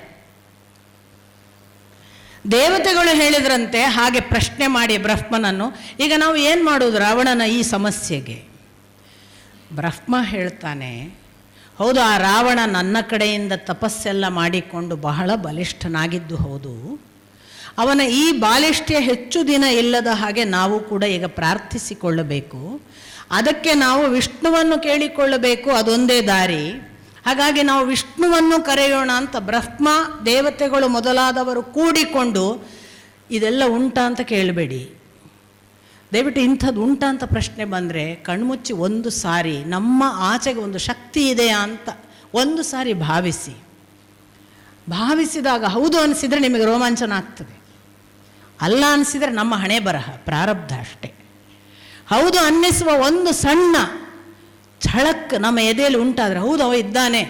ದೇವತೆಗಳು ಹೇಳಿದ್ರಂತೆ ಹಾಗೆ ಪ್ರಶ್ನೆ ಮಾಡಿ ಬ್ರಹ್ಮನನ್ನು, ಈಗ ನಾವು ಏನು ಮಾಡೋದು ರಾವಣನ ಈ ಸಮಸ್ಯೆಗೆ? ಬ್ರಹ್ಮ ಹೇಳ್ತಾನೆ, ಹೌದು, ಆ ರಾವಣ ನನ್ನ ಕಡೆಯಿಂದ ತಪಸ್ಸೆಲ್ಲ ಮಾಡಿಕೊಂಡು ಬಹಳ ಬಲಿಷ್ಠನಾಗಿದ್ದು ಹೌದು. ಅವನ ಈ ಬಾಲಿಷ್ಠ್ಯ ಹೆಚ್ಚು ದಿನ ಇಲ್ಲದ ಹಾಗೆ ನಾವು ಕೂಡ ಈಗ ಪ್ರಾರ್ಥಿಸಿಕೊಳ್ಳಬೇಕು. ಅದಕ್ಕೆ ನಾವು ವಿಷ್ಣುವನ್ನು ಕೇಳಿಕೊಳ್ಳಬೇಕು, ಅದೊಂದೇ ದಾರಿ. ಹಾಗಾಗಿ ನಾವು ವಿಷ್ಣುವನ್ನು ಕರೆಯೋಣ ಅಂತ ಬ್ರಹ್ಮ, ದೇವತೆಗಳು ಮೊದಲಾದವರು ಕೂಡಿಕೊಂಡು, ಇದೆಲ್ಲ ಉಂಟಾ ಅಂತ ಕೇಳಬೇಡಿ ದಯವಿಟ್ಟು. ಇಂಥದ್ದು ಉಂಟಾ ಅಂತ ಪ್ರಶ್ನೆ ಬಂದರೆ ಕಣ್ಮುಚ್ಚಿ ಒಂದು ಸಾರಿ ನಮ್ಮ ಆಚೆಗೆ ಒಂದು ಶಕ್ತಿ ಇದೆಯಾ ಅಂತ ಒಂದು ಸಾರಿ ಭಾವಿಸಿದಾಗ ಹೌದು ಅನಿಸಿದರೆ ನಿಮಗೆ ರೋಮಾಂಚನ ಆಗ್ತದೆ. ಅಲ್ಲ ಅನಿಸಿದರೆ ನಮ್ಮ ಹಣೆ ಬರಹ, ಪ್ರಾರಬ್ಧ ಅಷ್ಟೇ. ಹೌದು ಅನ್ನಿಸುವ ಒಂದು ಸಣ್ಣ ಛಳಕ್ ನಮ್ಮ ಎದೆಯಲ್ಲಿ ಉಂಟಾದರೆ, ಹೌದು ಅವ ಇದ್ದಾನೆ,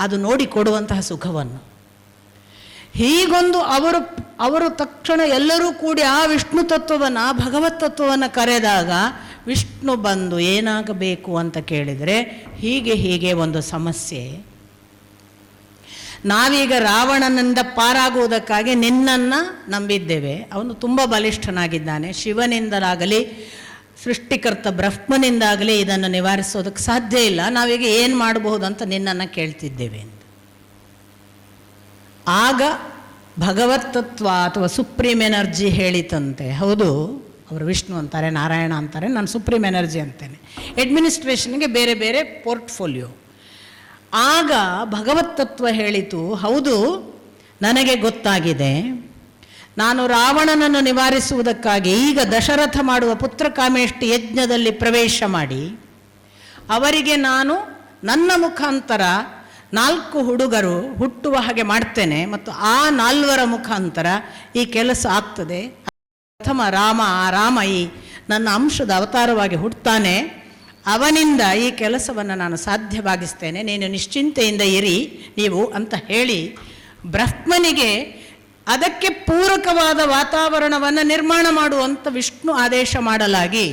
ಅದು ನೋಡಿ ಕೊಡುವಂತಹ ಸುಖವನ್ನು. ಹೀಗೊಂದು ಅವರು ತಕ್ಷಣ ಎಲ್ಲರೂ ಕೂಡಿ ಆ ವಿಷ್ಣು ತತ್ವವನ್ನು, ಆ ಭಗವತ್ ತತ್ವವನ್ನು ಕರೆದಾಗ ವಿಷ್ಣು ಬಂದು ಏನಾಗಬೇಕು ಅಂತ ಕೇಳಿದರೆ, ಹೀಗೆ ಒಂದು ಸಮಸ್ಯೆ, ನಾವೀಗ ರಾವಣನಿಂದ ಪಾರಾಗುವುದಕ್ಕಾಗಿ ನಿನ್ನನ್ನು ನಂಬಿದ್ದೇವೆ. ಅವನು ತುಂಬ ಬಲಿಷ್ಠನಾಗಿದ್ದಾನೆ. ಶಿವನಿಂದಲಾಗಲಿ ಸೃಷ್ಟಿಕರ್ತ ಬ್ರಹ್ಮನಿಂದಾಗಲಿ ಇದನ್ನು ನಿವಾರಿಸೋದಕ್ಕೆ ಸಾಧ್ಯ ಇಲ್ಲ. ನಾವೀಗ ಏನು ಮಾಡಬಹುದು ಅಂತ ನಿನ್ನನ್ನು ಕೇಳ್ತಿದ್ದೇವೆ ಅಂತ. ಆಗ ಭಗವತ್ತತ್ವ ಅಥವಾ ಸುಪ್ರೀಂ ಎನರ್ಜಿ ಹೇಳಿತಂತೆ. ಹೌದು, ಅವರು ವಿಷ್ಣು ಅಂತಾರೆ, ನಾರಾಯಣ ಅಂತಾರೆ, ನಾನು ಸುಪ್ರೀಂ ಎನರ್ಜಿ ಅಂತೇನೆ. ಅಡ್ಮಿನಿಸ್ಟ್ರೇಷನ್ಗೆ ಬೇರೆ ಬೇರೆ ಪೋರ್ಟ್ಫೋಲಿಯೋ. ಆಗ ಭಗವತ್ತತ್ವ ಹೇಳಿತು, ಹೌದು ನನಗೆ ಗೊತ್ತಾಗಿದೆ, ನಾನು ರಾವಣನನ್ನು ನಿವಾರಿಸುವುದಕ್ಕಾಗಿ ಈಗ ದಶರಥ ಮಾಡುವ ಪುತ್ರಕಾಮೇಷ್ಟಿ ಯಜ್ಞದಲ್ಲಿ ಪ್ರವೇಶ ಮಾಡಿ ಅವರಿಗೆ ನಾನು ನನ್ನ ಮುಖಾಂತರ 4 ಹುಡುಗರು ಹುಟ್ಟುವ ಹಾಗೆ ಮಾಡ್ತೇನೆ ಮತ್ತು ಆ 4 ಮುಖಾಂತರ ಈ ಕೆಲಸ ಆಗ್ತದೆ. ಪ್ರಥಮ ರಾಮ ಈ ನನ್ನ ಅಂಶದ ಅವತಾರವಾಗಿ ಹುಟ್ಟುತ್ತಾನೆ, ಅವನಿಂದ ಈ ಕೆಲಸವನ್ನು ನಾನು ಸಾಧ್ಯವಾಗಿಸ್ತೇನೆ, ನೀನು ನಿಶ್ಚಿಂತೆಯಿಂದ ಇರಿ ನೀವು ಅಂತ ಹೇಳಿ ಬ್ರಹ್ಮನಿಗೆ ಅದಕ್ಕೆ ಪೂರಕವಾದ ವಾತಾವರಣವನ್ನು ನಿರ್ಮಾಣ ಮಾಡುವಂಥ ವಿಷ್ಣು ಆದೇಶ ಮಾಡಲಾಗಿ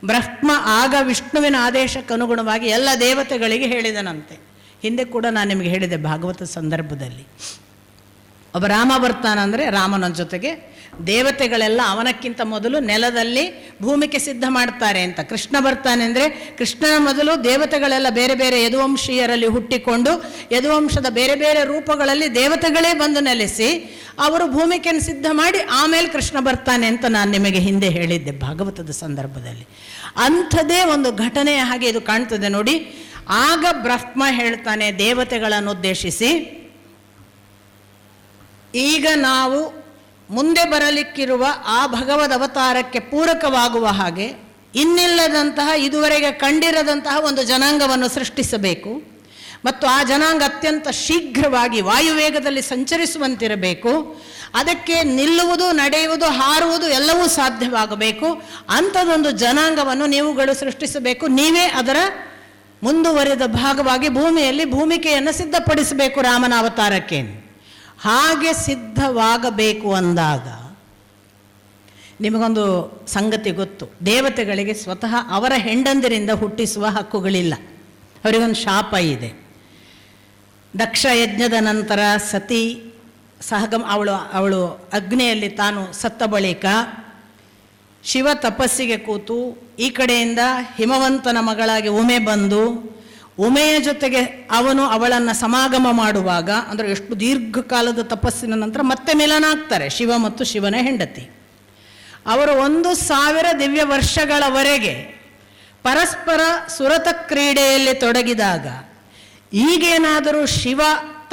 ಬ್ರಹ್ಮ ಆಗ ವಿಷ್ಣುವಿನ ಆದೇಶಕ್ಕನುಗುಣವಾಗಿ ಎಲ್ಲ ದೇವತೆಗಳಿಗೆ ಹೇಳಿದನಂತೆ. ಹಿಂದೆ ಕೂಡ ನಾನು ನಿಮಗೆ ಹೇಳಿದೆ ಭಾಗವತ ಸಂದರ್ಭದಲ್ಲಿ. ಒಬ್ಬ ರಾಮ ಬರ್ತಾನಂದರೆ ರಾಮನ ಜೊತೆಗೆ ದೇವತೆಗಳೆಲ್ಲ ಅವನಕ್ಕಿಂತ ಮೊದಲು ನೆಲದಲ್ಲಿ ಭೂಮಿಗೆ ಸಿದ್ಧ ಮಾಡ್ತಾರೆ ಅಂತ. ಕೃಷ್ಣ ಬರ್ತಾನೆ ಅಂದರೆ ಕೃಷ್ಣನ ಮೊದಲು ದೇವತೆಗಳೆಲ್ಲ ಬೇರೆ ಬೇರೆ ಯದುವಂಶೀಯರಲ್ಲಿ ಹುಟ್ಟಿಕೊಂಡು ಯದುವಂಶದ ಬೇರೆ ಬೇರೆ ರೂಪಗಳಲ್ಲಿ ದೇವತೆಗಳೇ ಬಂದು ನೆಲೆಸಿ ಅವರು ಭೂಮಿಕೆಯನ್ನು ಸಿದ್ಧ ಮಾಡಿ ಆಮೇಲೆ ಕೃಷ್ಣ ಬರ್ತಾನೆ ಅಂತ ನಾನು ನಿಮಗೆ ಹಿಂದೆ ಹೇಳಿದ್ದೆ ಭಾಗವತದ ಸಂದರ್ಭದಲ್ಲಿ. ಅಂಥದ್ದೇ ಒಂದು ಘಟನೆಯ ಹಾಗೆ ಇದು ಕಾಣ್ತದೆ ನೋಡಿ. ಆಗ ಬ್ರಹ್ಮ ಹೇಳ್ತಾನೆ ದೇವತೆಗಳನ್ನು ಉದ್ದೇಶಿಸಿ, ಈಗ ನಾವು ಮುಂದೆ ಬರಲಿಕ್ಕಿರುವ ಆ ಭಗವದ್ ಅವತಾರಕ್ಕೆ ಪೂರಕವಾಗುವ ಹಾಗೆ ಇನ್ನಿಲ್ಲದಂತಹ ಇದುವರೆಗೆ ಕಂಡಿರದಂತಹ ಒಂದು ಜನಾಂಗವನ್ನು ಸೃಷ್ಟಿಸಬೇಕು ಮತ್ತು ಆ ಜನಾಂಗ ಅತ್ಯಂತ ಶೀಘ್ರವಾಗಿ ವಾಯುವೇಗದಲ್ಲಿ ಸಂಚರಿಸುವಂತಿರಬೇಕು. ಅದಕ್ಕೆ ನಿಲ್ಲುವುದು, ನಡೆಯುವುದು, ಹಾರುವುದು ಎಲ್ಲವೂ ಸಾಧ್ಯವಾಗಬೇಕು. ಅಂಥದ್ದೊಂದು ಜನಾಂಗವನ್ನು ನೀವುಗಳು ಸೃಷ್ಟಿಸಬೇಕು. ನೀವೇ ಅದರ ಮುಂದುವರೆದ ಭಾಗವಾಗಿ ಭೂಮಿಯಲ್ಲಿ ಭೂಮಿಕೆಯನ್ನು ಸಿದ್ಧಪಡಿಸಬೇಕು ರಾಮನ ಅವತಾರಕ್ಕೆ. ಹಾಗೆ ಸಿದ್ಧವಾಗಬೇಕು ಅಂದಾಗ ನಿಮಗೊಂದು ಸಂಗತಿ ಗೊತ್ತು, ದೇವತೆಗಳಿಗೆ ಸ್ವತಃ ಅವರ ಹೆಂಡಂದಿರಿಂದ ಹುಟ್ಟಿಸುವ ಹಕ್ಕುಗಳಿಲ್ಲ, ಅವರಿಗೊಂದು ಶಾಪ ಇದೆ. ದಕ್ಷ ಯಜ್ಞದ ನಂತರ ಸತಿ ಅವಳು ಅಗ್ನಿಯಲ್ಲಿ ತಾನು ಸತ್ತ ಬಳಿಕ ಶಿವ ತಪಸ್ಸಿಗೆ ಕೂತು ಈ ಕಡೆಯಿಂದ ಹಿಮವಂತನ ಮಗಳಾಗಿ ಉಮೆ ಬಂದು ಉಮೆಯ ಜೊತೆಗೆ ಅವನು ಅವಳನ್ನು ಸಮಾಗಮ ಮಾಡುವಾಗ, ಅಂದರೆ ಎಷ್ಟು ದೀರ್ಘಕಾಲದ ತಪಸ್ಸಿನ ನಂತರ ಮತ್ತೆ ಮಿಲನ ಆಗ್ತಾರೆ ಶಿವ ಮತ್ತು ಶಿವನ ಹೆಂಡತಿ. ಅವರು 1000 ದಿವ್ಯ ವರ್ಷಗಳವರೆಗೆ ಪರಸ್ಪರ ಸುರತ ಕ್ರೀಡೆಯಲ್ಲಿ ತೊಡಗಿದಾಗ ಈಗೇನಾದರೂ ಶಿವ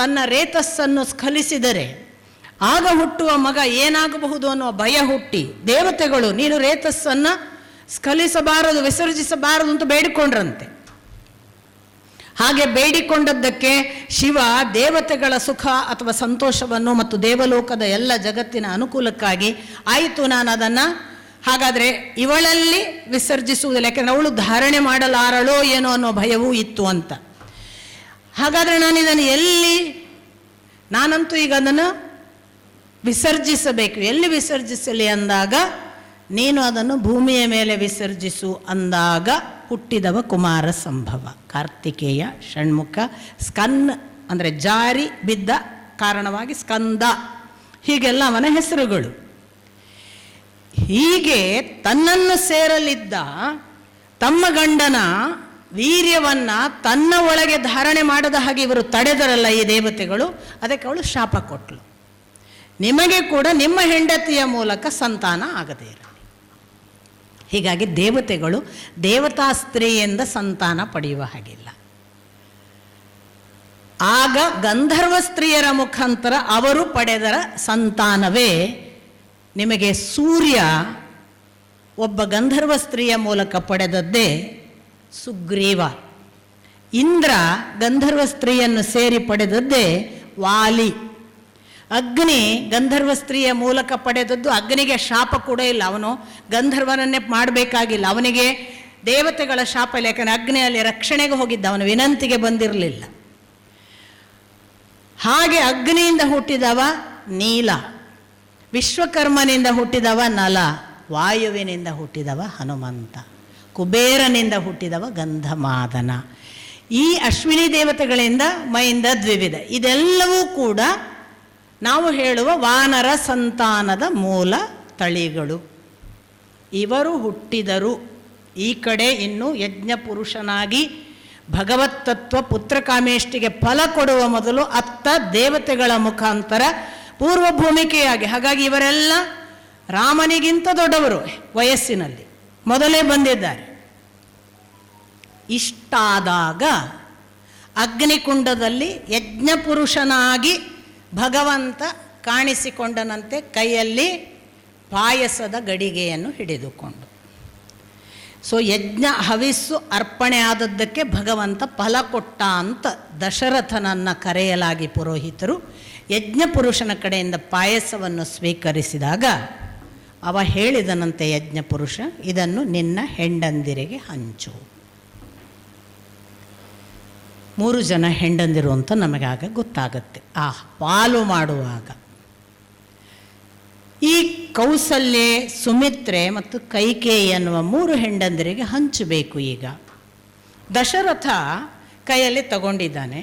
ತನ್ನ ರೇತಸ್ಸನ್ನು ಸ್ಖಲಿಸಿದರೆ ಆಗ ಹುಟ್ಟುವ ಮಗ ಏನಾಗಬಹುದು ಅನ್ನುವ ಭಯ ಹುಟ್ಟಿ ದೇವತೆಗಳು ನೀನು ರೇತಸ್ಸನ್ನು ಸ್ಖಲಿಸಬಾರದು, ವಿಸರ್ಜಿಸಬಾರದು ಅಂತ ಬೇಡಿಕೊಂಡ್ರಂತೆ. ಹಾಗೆ ಬೇಡಿಕೊಂಡದ್ದಕ್ಕೆ ಶಿವ ದೇವತೆಗಳ ಸುಖ ಅಥವಾ ಸಂತೋಷವನ್ನು ಮತ್ತು ದೇವಲೋಕದ ಎಲ್ಲ ಜಗತ್ತಿನ ಅನುಕೂಲಕ್ಕಾಗಿ ಆಯಿತು, ನಾನು ಅದನ್ನು ಹಾಗಾದರೆ ಇವಳಲ್ಲಿ ವಿಸರ್ಜಿಸುವುದಿಲ್ಲ, ಯಾಕೆಂದರೆ ಅವಳು ಧಾರಣೆ ಮಾಡಲಾರಳೋ ಏನೋ ಅನ್ನೋ ಭಯವೂ ಇತ್ತು ಅಂತ. ಹಾಗಾದರೆ ನಾನಿದನ್ನು ನಾನಂತೂ ಈಗ ಅದನ್ನು ವಿಸರ್ಜಿಸಬೇಕು, ಎಲ್ಲಿ ವಿಸರ್ಜಿಸಲಿ ಅಂದಾಗ ನೀನು ಅದನ್ನು ಭೂಮಿಯ ಮೇಲೆ ವಿಸರ್ಜಿಸು ಅಂದಾಗ ಹುಟ್ಟಿದವ ಕುಮಾರ ಸಂಭವ, ಕಾರ್ತಿಕೇಯ, ಷಣ್ಮುಖ, ಅಂದರೆ ಜಾರಿ ಬಿದ್ದ ಕಾರಣವಾಗಿ ಸ್ಕಂದ, ಹೀಗೆಲ್ಲ ಅವನ ಹೆಸರುಗಳು. ಹೀಗೆ ತನ್ನನ್ನು ಸೇರಲಿದ್ದ ತಮ್ಮ ಗಂಡನ ವೀರ್ಯವನ್ನು ತನ್ನ ಒಳಗೆ ಧಾರಣೆ ಮಾಡದ ಹಾಗೆ ಇವರು ತಡೆದರಲ್ಲ ಈ ದೇವತೆಗಳು, ಅದಕ್ಕೆ ಅವಳು ಶಾಪ ಕೊಟ್ಟಳು, ನಿಮಗೆ ಕೂಡ ನಿಮ್ಮ ಹೆಂಡತಿಯ ಮೂಲಕ ಸಂತಾನ ಆಗದೇ ಇರಲಿ. ಹೀಗಾಗಿ ದೇವತೆಗಳು ದೇವತಾ ಸ್ತ್ರೀಯಿಂದ ಸಂತಾನ ಪಡೆಯುವ ಹಾಗಿಲ್ಲ. ಆಗ ಗಂಧರ್ವ ಸ್ತ್ರೀಯರ ಮುಖಾಂತರ ಅವರು ಪಡೆದರ ಸಂತಾನವೇ ನಿಮಗೆ ಸೂರ್ಯ ಒಬ್ಬ ಗಂಧರ್ವ ಸ್ತ್ರೀಯ ಮೂಲಕ ಪಡೆದದ್ದೇ ಸುಗ್ರೀವ, ಇಂದ್ರ ಗಂಧರ್ವ ಸ್ತ್ರೀಯನ್ನು ಸೇರಿ ಪಡೆದದ್ದೇ ವಾಲಿ, ಅಗ್ನಿ ಗಂಧರ್ವ ಸ್ತ್ರೀಯ ಮೂಲಕ ಪಡೆದದ್ದು, ಅಗ್ನಿಗೆ ಶಾಪ ಕೂಡ ಇಲ್ಲ, ಅವನು ಗಂಧರ್ವನನ್ನೇ ಮಾಡಬೇಕಾಗಿಲ್ಲ, ಅವನಿಗೆ ದೇವತೆಗಳ ಶಾಪ ಇಲ್ಲ, ಯಾಕಂದರೆ ಅಗ್ನಿಯಲ್ಲಿ ರಕ್ಷಣೆಗೆ ಹೋಗಿದ್ದ, ಅವನು ವಿನಂತಿಗೆ ಬಂದಿರಲಿಲ್ಲ. ಹಾಗೆ ಅಗ್ನಿಯಿಂದ ಹುಟ್ಟಿದವ ನೀಲ, ವಿಶ್ವಕರ್ಮನಿಂದ ಹುಟ್ಟಿದವ ನಲ, ವಾಯುವಿನಿಂದ ಹುಟ್ಟಿದವ ಹನುಮಂತ, ಕುಬೇರನಿಂದ ಹುಟ್ಟಿದವ ಗಂಧಮಾದನ. ಈ ಅಶ್ವಿನಿ ದೇವತೆಗಳಿಂದ ಮೈಂದ ದ್ವಿವಿಧ, ಇದೆಲ್ಲವೂ ಕೂಡ ನಾವು ಹೇಳುವ ವಾನರ ಸಂತಾನದ ಮೂಲ ತಳಿಗಳು. ಇವರು ಹುಟ್ಟಿದರು. ಈ ಕಡೆ ಇನ್ನು ಯಜ್ಞ ಪುರುಷನಾಗಿ ಭಗವತ್ತತ್ವ ಪುತ್ರಕಾಮೇಷ್ಟಿಗೆ ಫಲ ಕೊಡುವ ಮೊದಲು ಅತ್ತ ದೇವತೆಗಳ ಮುಖಾಂತರ ಪೂರ್ವ ಭೂಮಿಕೆಯಾಗಿ. ಹಾಗಾಗಿ ಇವರೆಲ್ಲ ರಾಮನಿಗಿಂತ ದೊಡ್ಡವರು ವಯಸ್ಸಿನಲ್ಲಿ, ಮೊದಲೇ ಬಂದಿದ್ದಾರೆ. ಇಷ್ಟಾದಾಗ ಅಗ್ನಿಕುಂಡದಲ್ಲಿ ಯಜ್ಞಪುರುಷನಾಗಿ ಭಗವಂತ ಕಾಣಿಸಿಕೊಂಡನಂತೆ, ಕೈಯಲ್ಲಿ ಪಾಯಸದ ಗಡಿಗೆಯನ್ನು ಹಿಡಿದುಕೊಂಡು. ಸೊ ಯಜ್ಞ ಹವಿಸ್ಸು ಅರ್ಪಣೆ ಆದದ್ದಕ್ಕೆ ಭಗವಂತ ಫಲ ಕೊಟ್ಟ ಅಂತ ದಶರಥನನ್ನು ಕರೆಯಲಾಗಿ ಪುರೋಹಿತರು ಯಜ್ಞ ಪುರುಷನ ಕಡೆಯಿಂದ ಪಾಯಸವನ್ನು ಸ್ವೀಕರಿಸಿದಾಗ ಅವ ಹೇಳಿದನಂತೆ ಯಜ್ಞ ಪುರುಷ, ಇದನ್ನು ನಿನ್ನ ಹೆಂಡಂದಿರಿಗೆ ಹಂಚು. 3 ಜನ ಹೆಂಡಂದಿರು ಅಂತ ನಮಗಾಗ ಗೊತ್ತಾಗತ್ತೆ ಆ ಪಾಲು ಮಾಡುವಾಗ. ಈ ಕೌಸಲ್ಯೆ, ಸುಮಿತ್ರೆ ಮತ್ತು ಕೈಕೇಯಿ ಎನ್ನುವ 3 ಹೆಂಡಂದಿರಿಗೆ ಹಂಚಬೇಕು. ಈಗ ದಶರಥ ಕೈಯಲ್ಲಿ ತಗೊಂಡಿದ್ದಾನೆ,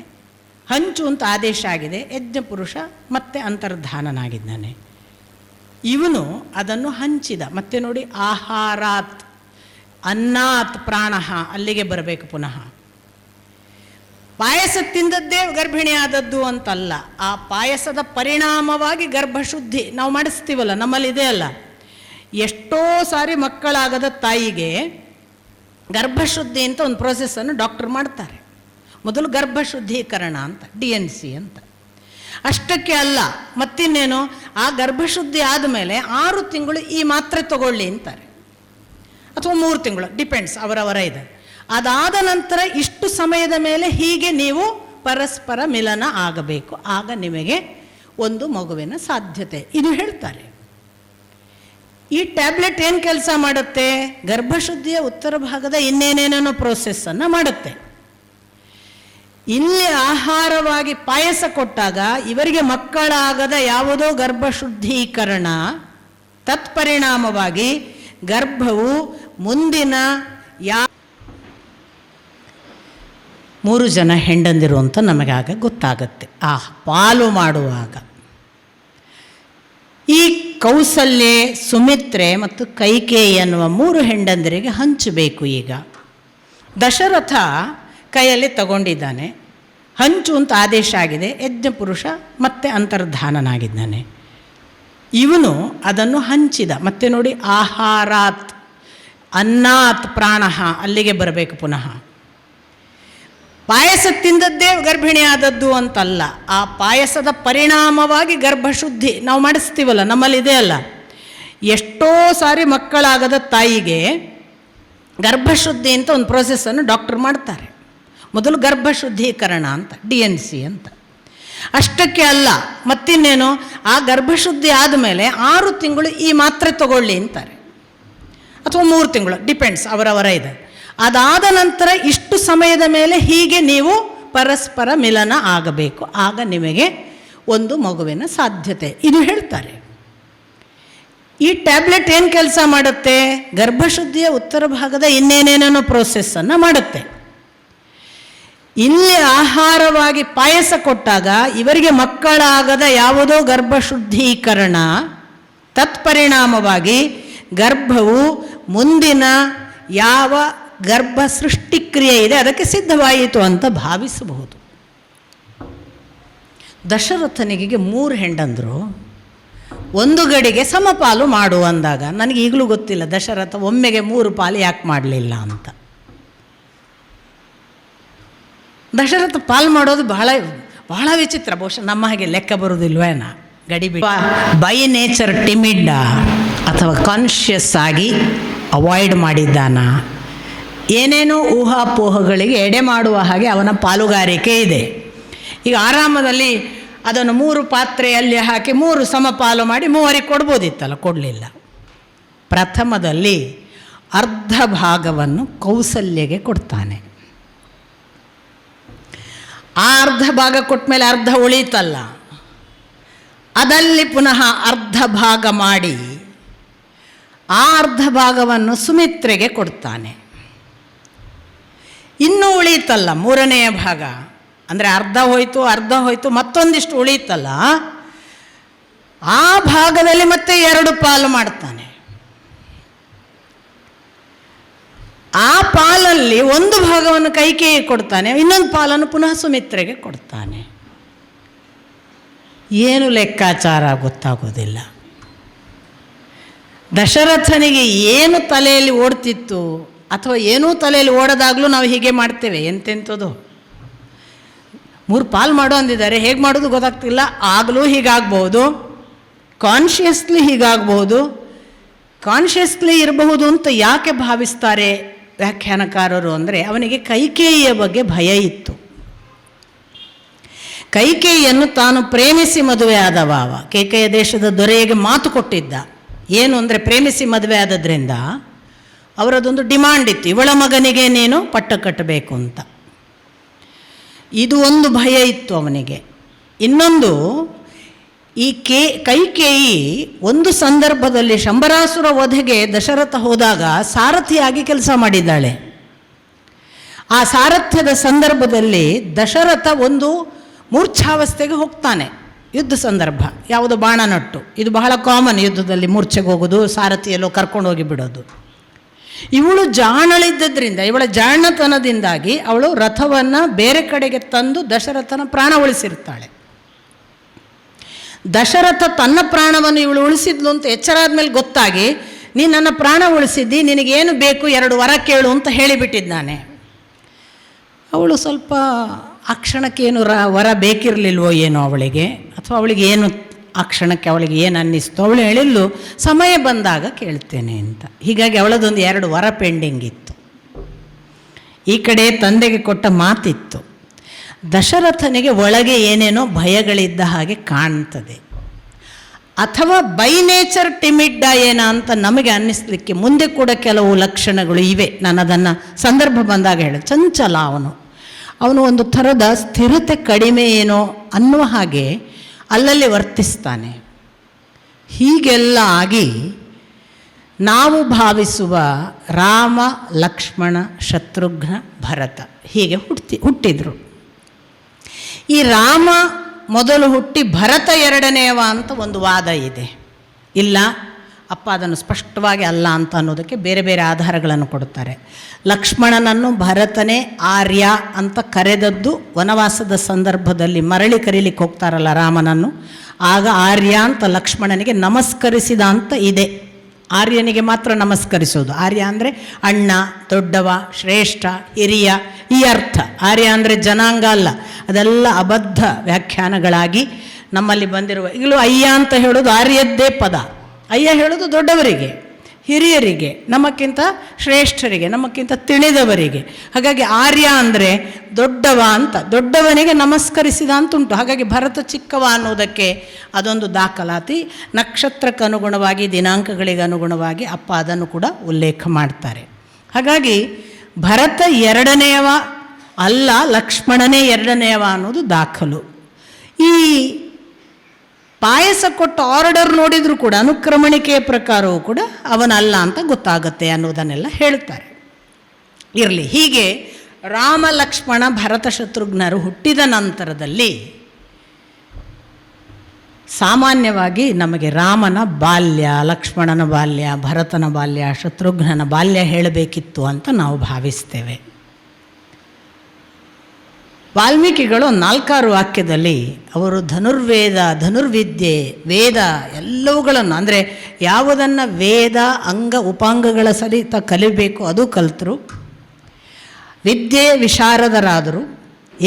ಹಂಚು ಅಂತ ಆದೇಶ ಆಗಿದೆ. ಯಜ್ಞ ಪುರುಷ ಮತ್ತೆ ಅಂತರ್ಧಾನನಾಗಿದ್ದಾನೆ. ಇವನು ಅದನ್ನು ಹಂಚಿದ. ಮತ್ತೆ ನೋಡಿ, ಆಹಾರಾತ್ ಅನ್ನಾತ್ ಪ್ರಾಣಃ, ಅಲ್ಲಿಗೆ ಬರಬೇಕು ಪುನಃ. ಪಾಯಸ ತಿಂದದ್ದೇ ಗರ್ಭಿಣಿ ಆದದ್ದು ಅಂತಲ್ಲ, ಆ ಪಾಯಸದ ಪರಿಣಾಮವಾಗಿ ಗರ್ಭಶುದ್ಧಿ ನಾವು ಮಾಡಿಸ್ತೀವಲ್ಲ, ನಮ್ಮಲ್ಲಿದೆ ಅಲ್ಲ. ಎಷ್ಟೋ ಸಾರಿ ಮಕ್ಕಳಾಗದ ತಾಯಿಗೆ ಗರ್ಭಶುದ್ಧಿ ಅಂತ ಒಂದು ಪ್ರೋಸೆಸ್ಸನ್ನು ಡಾಕ್ಟರ್ ಮಾಡ್ತಾರೆ. ಮೊದಲು ಗರ್ಭಶುದ್ಧೀಕರಣ ಅಂತ, DNC ಅಂತ. ಅಷ್ಟಕ್ಕೆ ಅಲ್ಲ, ಮತ್ತಿನ್ನೇನು, ಆ ಗರ್ಭಶುದ್ಧಿ ಆದಮೇಲೆ 6 ತಿಂಗಳು ಈ ಮಾತ್ರೆ ತಗೊಳ್ಳಿ ಅಂತಾರೆ, ಅಥವಾ 3 ತಿಂಗಳು, ಡಿಪೆಂಡ್ಸ್, ಅವರವರ ಇದೆ. ಅದಾದ ನಂತರ ಇಷ್ಟು ಸಮಯದ ಮೇಲೆ ಹೀಗೆ ನೀವು ಪರಸ್ಪರ ಮಿಲನ ಆಗಬೇಕು, ಆಗ ನಿಮಗೆ ಒಂದು ಮಗುವಿನ ಸಾಧ್ಯತೆ, ಇದು ಹೇಳ್ತಾರೆ. ಈ ಟ್ಯಾಬ್ಲೆಟ್ ಏನು ಕೆಲಸ ಮಾಡುತ್ತೆ? ಗರ್ಭಶುದ್ಧಿಯ ಉತ್ತರ ಭಾಗದ ಇನ್ನೇನೇನೋ ಪ್ರೋಸೆಸ್ಸನ್ನು ಮಾಡುತ್ತೆ. ಇಲ್ಲಿ ಆಹಾರವಾಗಿ ಪಾಯಸ ಕೊಟ್ಟಾಗ ಇವರಿಗೆ ಮಕ್ಕಳಾಗದ ಯಾವುದೋ ಗರ್ಭಶುದ್ಧೀಕರಣ, ತತ್ಪರಿಣಾಮವಾಗಿ ಗರ್ಭವು ಮುಂದಿನ 3 ಜನ ಹೆಂಡಂದಿರು ಅಂತ ನಮಗಾಗ ಗೊತ್ತಾಗತ್ತೆ ಆ ಪಾಲು ಮಾಡುವಾಗ. ಈ ಕೌಸಲ್ಯೆ, ಸುಮಿತ್ರೆ ಮತ್ತು ಕೈಕೇಯಿ ಎನ್ನುವ 3 ಹೆಂಡಂದಿರಿಗೆ ಹಂಚಬೇಕು. ಈಗ ದಶರಥ ಕೈಯಲ್ಲಿ ತಗೊಂಡಿದ್ದಾನೆ, ಹಂಚು ಅಂತ ಆದೇಶ ಆಗಿದೆ. ಯಜ್ಞ ಪುರುಷ ಮತ್ತೆ ಅಂತರ್ಧಾನನಾಗಿದ್ದಾನೆ. ಇವನು ಅದನ್ನು ಹಂಚಿದ. ಮತ್ತೆ ನೋಡಿ, ಆಹಾರಾತ್ ಅನ್ನಾತ್ ಪ್ರಾಣಃ, ಅಲ್ಲಿಗೆ ಬರಬೇಕು ಪುನಃ. ಪಾಯಸ ತಿಂದದ್ದೇ ಗರ್ಭಿಣಿ ಆದದ್ದು ಅಂತಲ್ಲ, ಆ ಪಾಯಸದ ಪರಿಣಾಮವಾಗಿ ಗರ್ಭಶುದ್ಧಿ ನಾವು ಮಾಡಿಸ್ತೀವಲ್ಲ, ನಮ್ಮಲ್ಲಿದೆ ಅಲ್ಲ. ಎಷ್ಟೋ ಸಾರಿ ಮಕ್ಕಳಾಗದ ತಾಯಿಗೆ ಗರ್ಭಶುದ್ಧಿ ಅಂತ ಒಂದು ಪ್ರೋಸೆಸ್ಸನ್ನು ಡಾಕ್ಟರ್ ಮಾಡ್ತಾರೆ. ಮೊದಲು ಗರ್ಭಶುದ್ಧೀಕರಣ ಅಂತ, DNC ಅಂತ. ಅಷ್ಟಕ್ಕೆ ಅಲ್ಲ, ಮತ್ತಿನ್ನೇನು, ಆ ಗರ್ಭಶುದ್ಧಿ ಆದಮೇಲೆ 6 ತಿಂಗಳು ಈ ಮಾತ್ರೆ ತಗೊಳ್ಳಿ ಅಂತಾರೆ, ಅಥವಾ 3 ತಿಂಗಳು, ಡಿಪೆಂಡ್ಸ್, ಅವರವರ ಇದೆ. ಅದಾದ ನಂತರ ಇಷ್ಟು ಸಮಯದ ಮೇಲೆ ಹೀಗೆ ನೀವು ಪರಸ್ಪರ ಮಿಲನ ಆಗಬೇಕು, ಆಗ ನಿಮಗೆ ಒಂದು ಮಗುವಿನ ಸಾಧ್ಯತೆ, ಇದು ಹೇಳ್ತಾರೆ. ಈ ಟ್ಯಾಬ್ಲೆಟ್ ಏನು ಕೆಲಸ ಮಾಡುತ್ತೆ? ಗರ್ಭಶುದ್ಧಿಯ ಉತ್ತರ ಭಾಗದ ಇನ್ನೇನೇನೋ ಪ್ರೋಸೆಸ್ಸನ್ನು ಮಾಡುತ್ತೆ. ಇಲ್ಲಿ ಆಹಾರವಾಗಿ ಪಾಯಸ ಕೊಟ್ಟಾಗ ಇವರಿಗೆ ಮಕ್ಕಳಾಗದ ಯಾವುದೋ ಗರ್ಭಶುದ್ಧೀಕರಣ, ತತ್ಪರಿಣಾಮವಾಗಿ ಗರ್ಭವು ಮುಂದಿನ ಯಾವ ಗರ್ಭ ಸೃಷ್ಟಿಕ್ರಿಯೆ ಇದೆ ಅದಕ್ಕೆ ಸಿದ್ಧವಾಯಿತು ಅಂತ ಭಾವಿಸಬಹುದು. ದಶರಥನಿಗೆ 3 ಹೆಂಡಂದರು, ಒಂದು ಗಡಿಗೆ ಸಮಪಾಲು ಮಾಡು ಅಂದಾಗ ನನಗೆ ಈಗಲೂ ಗೊತ್ತಿಲ್ಲ ದಶರಥ ಒಮ್ಮೆಗೆ 3 ಪಾಲು ಯಾಕೆ ಮಾಡಲಿಲ್ಲ ಅಂತ. ದಶರಥ ಪಾಲು ಮಾಡೋದು ಬಹಳ ಬಹಳ ವಿಚಿತ್ರ. ಬಹುಶಃ ನಮ್ಮ ಹಾಗೆ ಲೆಕ್ಕ ಬರೋದಿಲ್ವೇನ, ಗಡಿ ಬಿಟ್ಟು ಬೈ ನೇಚರ್ ಟಿಮಿಡ್ ಅಥವಾ ಕಾನ್ಷಿಯಸ್ ಆಗಿ ಅವಾಯ್ಡ್ ಮಾಡಿದ್ದಾನ, ಏನೇನೋ ಊಹಾಪೋಹಗಳಿಗೆ ಎಡೆ ಮಾಡುವ ಹಾಗೆ ಅವನ ಪಾಲುಗಾರಿಕೆ ಇದೆ. ಈಗ ಆರಾಮದಲ್ಲಿ ಅದನ್ನು 3 ಪಾತ್ರೆಯಲ್ಲಿ ಹಾಕಿ 3 ಸಮಪಾಲು ಮಾಡಿ 3 ಕೊಡ್ಬೋದಿತ್ತಲ್ಲ, ಕೊಡಲಿಲ್ಲ. ಪ್ರಥಮದಲ್ಲಿ ಅರ್ಧ ಭಾಗವನ್ನು ಕೌಸಲ್ಯಗೆ ಕೊಡ್ತಾನೆ. ಆ ಅರ್ಧ ಭಾಗ ಕೊಟ್ಟ ಮೇಲೆ ಅರ್ಧ ಉಳೀತಲ್ಲ, ಅದಲ್ಲಿ ಪುನಃ ಅರ್ಧ ಭಾಗ ಮಾಡಿ ಆ ಅರ್ಧ ಭಾಗವನ್ನು ಸುಮಿತ್ರೆಗೆ ಕೊಡ್ತಾನೆ. ಇನ್ನೂ ಉಳೀತಲ್ಲ 3ನೇ ಭಾಗ, ಅಂದರೆ ಅರ್ಧ ಹೋಯಿತು ಮತ್ತೊಂದಿಷ್ಟು ಉಳೀತಲ್ಲ, ಆ ಭಾಗದಲ್ಲಿ ಮತ್ತೆ 2 ಪಾಲು ಮಾಡ್ತಾನೆ. ಆ ಪಾಲಲ್ಲಿ ಒಂದು ಭಾಗವನ್ನು ಕೈಕೇಯಿಗೆ ಕೊಡ್ತಾನೆ, ಇನ್ನೊಂದು ಪಾಲನ್ನು ಪುನಃ ಸುಮಿತ್ರೆಗೆ ಕೊಡ್ತಾನೆ. ಏನು ಲೆಕ್ಕಾಚಾರ ಗೊತ್ತಾಗೋದಿಲ್ಲ. ದಶರಥನಿಗೆ ಏನು ತಲೆಯಲ್ಲಿ ಓಡ್ತಿತ್ತು ಅಥವಾ ಏನೂ ತಲೆಯಲ್ಲಿ ಓಡೋದಾಗಲೂ ನಾವು ಹೀಗೆ ಮಾಡ್ತೇವೆ. ಎಂತೆಂಥದ್ದು 3 ಪಾಲು ಮಾಡೋ ಅಂದಿದ್ದಾರೆ, ಹೇಗೆ ಮಾಡೋದು ಗೊತ್ತಾಗ್ತಿಲ್ಲ. ಆಗಲೂ ಹೀಗಾಗ್ಬೋದು, ಕಾನ್ಷಿಯಸ್ಲಿ ಹೀಗಾಗ್ಬೋದು. ಕಾನ್ಷಿಯಸ್ಲಿ ಇರಬಹುದು ಅಂತ ಯಾಕೆ ಭಾವಿಸ್ತಾರೆ ವ್ಯಾಖ್ಯಾನಕಾರರು ಅಂದರೆ, ಅವನಿಗೆ ಕೈಕೇಯಿಯ ಬಗ್ಗೆ ಭಯ ಇತ್ತು. ಕೈಕೇಯಿಯನ್ನು ತಾನು ಪ್ರೇಮಿಸಿ ಮದುವೆ ಆದವ. ಕೇಕೆಯ ದೇಶದ ದೊರೆಗೆ ಮಾತು ಕೊಟ್ಟಿದ್ದ. ಏನು ಅಂದರೆ, ಪ್ರೇಮಿಸಿ ಮದುವೆ ಆದದ್ರಿಂದ ಅವರದೊಂದು ಡಿಮಾಂಡ್ ಇತ್ತು, ಇವಳ ಮಗನಿಗೆ ನೀನು ಪಟ್ಟ ಕಟ್ಟಬೇಕು ಅಂತ. ಇದು ಒಂದು ಭಯ ಇತ್ತು ಅವನಿಗೆ. ಇನ್ನೊಂದು, ಈ ಕೈಕೇಯಿ ಒಂದು ಸಂದರ್ಭದಲ್ಲಿ ಶಂಬರಾಸುರ ವಧೆಗೆ ದಶರಥ ಹೋದಾಗ ಸಾರಥಿಯಾಗಿ ಕೆಲಸ ಮಾಡಿದ್ದಾಳೆ. ಆ ಸಾರಥ್ಯದ ಸಂದರ್ಭದಲ್ಲಿ ದಶರಥ ಒಂದು ಮೂರ್ಛಾವಸ್ಥೆಗೆ ಹೋಗ್ತಾನೆ. ಯುದ್ಧ ಸಂದರ್ಭ, ಯಾವುದೋ ಬಾಣ ನಟ್ಟು, ಇದು ಬಹಳ ಕಾಮನ್ ಯುದ್ಧದಲ್ಲಿ, ಮೂರ್ಛೆಗೆ ಹೋಗೋದು, ಸಾರಥಿಯಲ್ಲೋ ಕರ್ಕೊಂಡು ಹೋಗಿ ಬಿಡೋದು. ಇವಳು ಜಾಣಳಿದ್ದರಿಂದ, ಇವಳ ಜಾಣತನದಿಂದಾಗಿ ಅವಳು ರಥವನ್ನು ಬೇರೆ ಕಡೆಗೆ ತಂದು ದಶರಥನ ಪ್ರಾಣ ಉಳಿಸಿರ್ತಾಳೆ. ದಶರಥ ತನ್ನ ಪ್ರಾಣವನ್ನು ಇವಳು ಉಳಿಸಿದ್ಲು ಅಂತ ಎಚ್ಚರಾದ ಮೇಲೆ ಗೊತ್ತಾಗಿ, ನೀನು ನನ್ನ ಪ್ರಾಣ ಉಳಿಸಿದ್ದಿ, ನಿನಗೇನು ಬೇಕು 2 ವರ ಕೇಳು ಅಂತ ಹೇಳಿಬಿಟ್ಟಿದ್ದಾನೆ. ಅವಳು ಸ್ವಲ್ಪ ಆ ಕ್ಷಣಕ್ಕೇನು ವರ ಬೇಕಿರಲಿಲ್ವೋ ಏನೋ ಅವಳಿಗೆ, ಅಥವಾ ಅವಳಿಗೆ ಏನು ಆ ಕ್ಷಣಕ್ಕೆ ಅವಳಿಗೆ ಏನು ಅನ್ನಿಸ್ತು, ಅವಳು ಹೇಳಿದ್ಲು ಸಮಯ ಬಂದಾಗ ಕೇಳ್ತೇನೆ ಅಂತ. ಹೀಗಾಗಿ ಅವಳದೊಂದು 2 ವರ ಪೆಂಡಿಂಗ್ ಇತ್ತು. ಈ ಕಡೆ ತಂದೆಗೆ ಕೊಟ್ಟ ಮಾತಿತ್ತು. ದಶರಥನಿಗೆ ಒಳಗೆ ಏನೇನೋ ಭಯಗಳಿದ್ದ ಹಾಗೆ ಕಾಣ್ತದೆ. ಅಥವಾ ಬೈ ನೇಚರ್ ಟಿಮಿಡ್ಡ ಏನ ಅಂತ ನಮಗೆ ಅನ್ನಿಸ್ಲಿಕ್ಕೆ ಮುಂದೆ ಕೂಡ ಕೆಲವು ಲಕ್ಷಣಗಳು ಇವೆ. ನಾನು ಅದನ್ನು ಸಂದರ್ಭ ಬಂದಾಗ ಹೇಳಿ, ಚಂಚಲ ಅವನು ಒಂದು ಥರದ ಸ್ಥಿರತೆ ಕಡಿಮೆ ಏನೋ ಅನ್ನುವ ಹಾಗೆ ಅಲ್ಲಲ್ಲಿ ವರ್ತಿಸ್ತಾನೆ. ಹೀಗೆಲ್ಲ ಆಗಿ ನಾವು ಭಾವಿಸುವ ರಾಮ, ಲಕ್ಷ್ಮಣ, ಶತ್ರುಘ್ನ, ಭರತ ಹೀಗೆ ಹುಟ್ಟಿದರು. ಈ ರಾಮ ಮೊದಲು ಹುಟ್ಟಿ ಭರತ 2ನೇವ ಅಂತ ಒಂದು ವಾದ ಇದೆ. ಇಲ್ಲ, ಅಪ್ಪ ಅದನ್ನು ಸ್ಪಷ್ಟವಾಗಿ ಅಲ್ಲ ಅಂತ ಅನ್ನೋದಕ್ಕೆ ಬೇರೆ ಬೇರೆ ಆಧಾರಗಳನ್ನು ಕೊಡುತ್ತಾರೆ. ಲಕ್ಷ್ಮಣನನ್ನು ಭರತನೇ ಆರ್ಯ ಅಂತ ಕರೆದದ್ದು ವನವಾಸದ ಸಂದರ್ಭದಲ್ಲಿ ಮರಳಿ ಕರೀಲಿಕ್ಕೆ ಹೋಗ್ತಾರಲ್ಲ ರಾಮನನ್ನು, ಆಗ ಆರ್ಯ ಅಂತ ಲಕ್ಷ್ಮಣನಿಗೆ ನಮಸ್ಕರಿಸಿದ ಅಂತ ಇದೆ. ಆರ್ಯನಿಗೆ ಮಾತ್ರ ನಮಸ್ಕರಿಸೋದು. ಆರ್ಯ ಅಂದರೆ ಅಣ್ಣ, ದೊಡ್ಡವ, ಶ್ರೇಷ್ಠ, ಹಿರಿಯ ಈ ಅರ್ಥ. ಆರ್ಯ ಅಂದರೆ ಜನಾಂಗ ಅಲ್ಲ. ಅದೆಲ್ಲ ಅಬದ್ಧ ವ್ಯಾಖ್ಯಾನಗಳಾಗಿ ನಮ್ಮಲ್ಲಿ ಬಂದಿರುವ. ಈಗಲೂ ಅಯ್ಯ ಅಂತ ಹೇಳೋದು ಆರ್ಯದ್ದೇ ಪದ. ಅಯ್ಯ ಹೇಳೋದು ದೊಡ್ಡವರಿಗೆ, ಹಿರಿಯರಿಗೆ, ನಮಕ್ಕಿಂತ ಶ್ರೇಷ್ಠರಿಗೆ, ನಮಕ್ಕಿಂತ ತಿಳಿದವರಿಗೆ. ಹಾಗಾಗಿ ಆರ್ಯ ಅಂದರೆ ದೊಡ್ಡವ ಅಂತ, ದೊಡ್ಡವನಿಗೆ ನಮಸ್ಕರಿಸಿದ ಅಂತುಂಟು. ಹಾಗಾಗಿ ಭರತ ಚಿಕ್ಕವ ಅನ್ನೋದಕ್ಕೆ ಅದೊಂದು ದಾಖಲಾತಿ. ನಕ್ಷತ್ರಕ್ಕೆ ಅನುಗುಣವಾಗಿ, ದಿನಾಂಕಗಳಿಗೆ ಅನುಗುಣವಾಗಿ ಅಪ್ಪ ಅದನ್ನು ಕೂಡ ಉಲ್ಲೇಖ ಮಾಡ್ತಾರೆ. ಹಾಗಾಗಿ ಭರತ 2ನೇವ ಅಲ್ಲ, ಲಕ್ಷ್ಮಣನೇ 2ನೇವ ಅನ್ನೋದು ದಾಖಲು. ಈ ಪಾಯಸ ಕೊಟ್ಟ ಆರ್ಡರ್ ನೋಡಿದರೂ ಕೂಡ ಅನುಕ್ರಮಣಿಕೆಯ ಪ್ರಕಾರವೂ ಕೂಡ ಅವನಲ್ಲ ಅಂತ ಗೊತ್ತಾಗುತ್ತೆ ಅನ್ನೋದನ್ನೆಲ್ಲ ಹೇಳ್ತಾರೆ. ಇರಲಿ, ಹೀಗೆ ರಾಮ, ಲಕ್ಷ್ಮಣ, ಭರತ, ಶತ್ರುಘ್ನರು ಹುಟ್ಟಿದ ನಂತರದಲ್ಲಿ ಸಾಮಾನ್ಯವಾಗಿ ನಮಗೆ ರಾಮನ ಬಾಲ್ಯ, ಲಕ್ಷ್ಮಣನ ಬಾಲ್ಯ, ಭರತನ ಬಾಲ್ಯ, ಶತ್ರುಘ್ನನ ಬಾಲ್ಯ ಹೇಳಬೇಕಿತ್ತು ಅಂತ ನಾವು ಭಾವಿಸ್ತೇವೆ. ವಾಲ್ಮೀಕಿಗಳು 4-6 ವಾಕ್ಯದಲ್ಲಿ ಅವರು ಧನುರ್ವೇದ, ಧನುರ್ವಿದ್ಯೆ, ವೇದ ಎಲ್ಲವುಗಳನ್ನು, ಅಂದರೆ ಯಾವುದನ್ನು ವೇದ ಅಂಗ ಉಪಾಂಗಗಳ ಸಹಿತ ಕಲಿಬೇಕು ಅದು ಕಲಿತರು. ವಿದ್ಯೆ ವಿಶಾರದರಾದರು.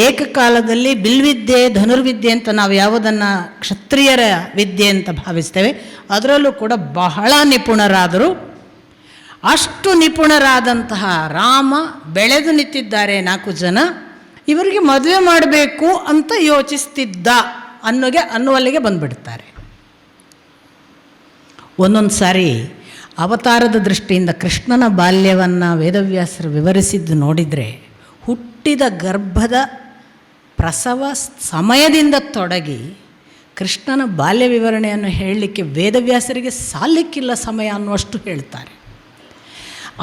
ಏಕಕಾಲದಲ್ಲಿ ಬಿಲ್ವಿದ್ಯೆ, ಧನುರ್ವಿದ್ಯೆ ಅಂತ ನಾವು ಯಾವುದನ್ನು ಕ್ಷತ್ರಿಯರ ವಿದ್ಯೆ ಅಂತ ಭಾವಿಸ್ತೇವೆ ಅದರಲ್ಲೂ ಕೂಡ ಬಹಳ ನಿಪುಣರಾದರು. ಅಷ್ಟು ನಿಪುಣರಾದಂತಹ ರಾಮ ಬೆಳೆದು ನಿಂತಿದ್ದಾರೆ 4 ಜನ. ಇವರಿಗೆ ಮದುವೆ ಮಾಡಬೇಕು ಅಂತ ಯೋಚಿಸ್ತಿದ್ದ ಅನ್ನುವಲ್ಲಿಗೆ ಬಂದುಬಿಡ್ತಾರೆ. ಒಂದೊಂದು ಸಾರಿ ಅವತಾರದ ದೃಷ್ಟಿಯಿಂದ ಕೃಷ್ಣನ ಬಾಲ್ಯವನ್ನು ವೇದವ್ಯಾಸರು ವಿವರಿಸಿದ್ದು ನೋಡಿದರೆ, ಹುಟ್ಟಿದ ಗರ್ಭದ ಪ್ರಸವ ಸಮಯದಿಂದ ತೊಡಗಿ ಕೃಷ್ಣನ ಬಾಲ್ಯ ವಿವರಣೆಯನ್ನು ಹೇಳಲಿಕ್ಕೆ ವೇದವ್ಯಾಸರಿಗೆ ಸಾಲಿಕ್ಕಿಲ್ಲ ಸಮಯ ಅನ್ನುವಷ್ಟು ಹೇಳ್ತಾರೆ.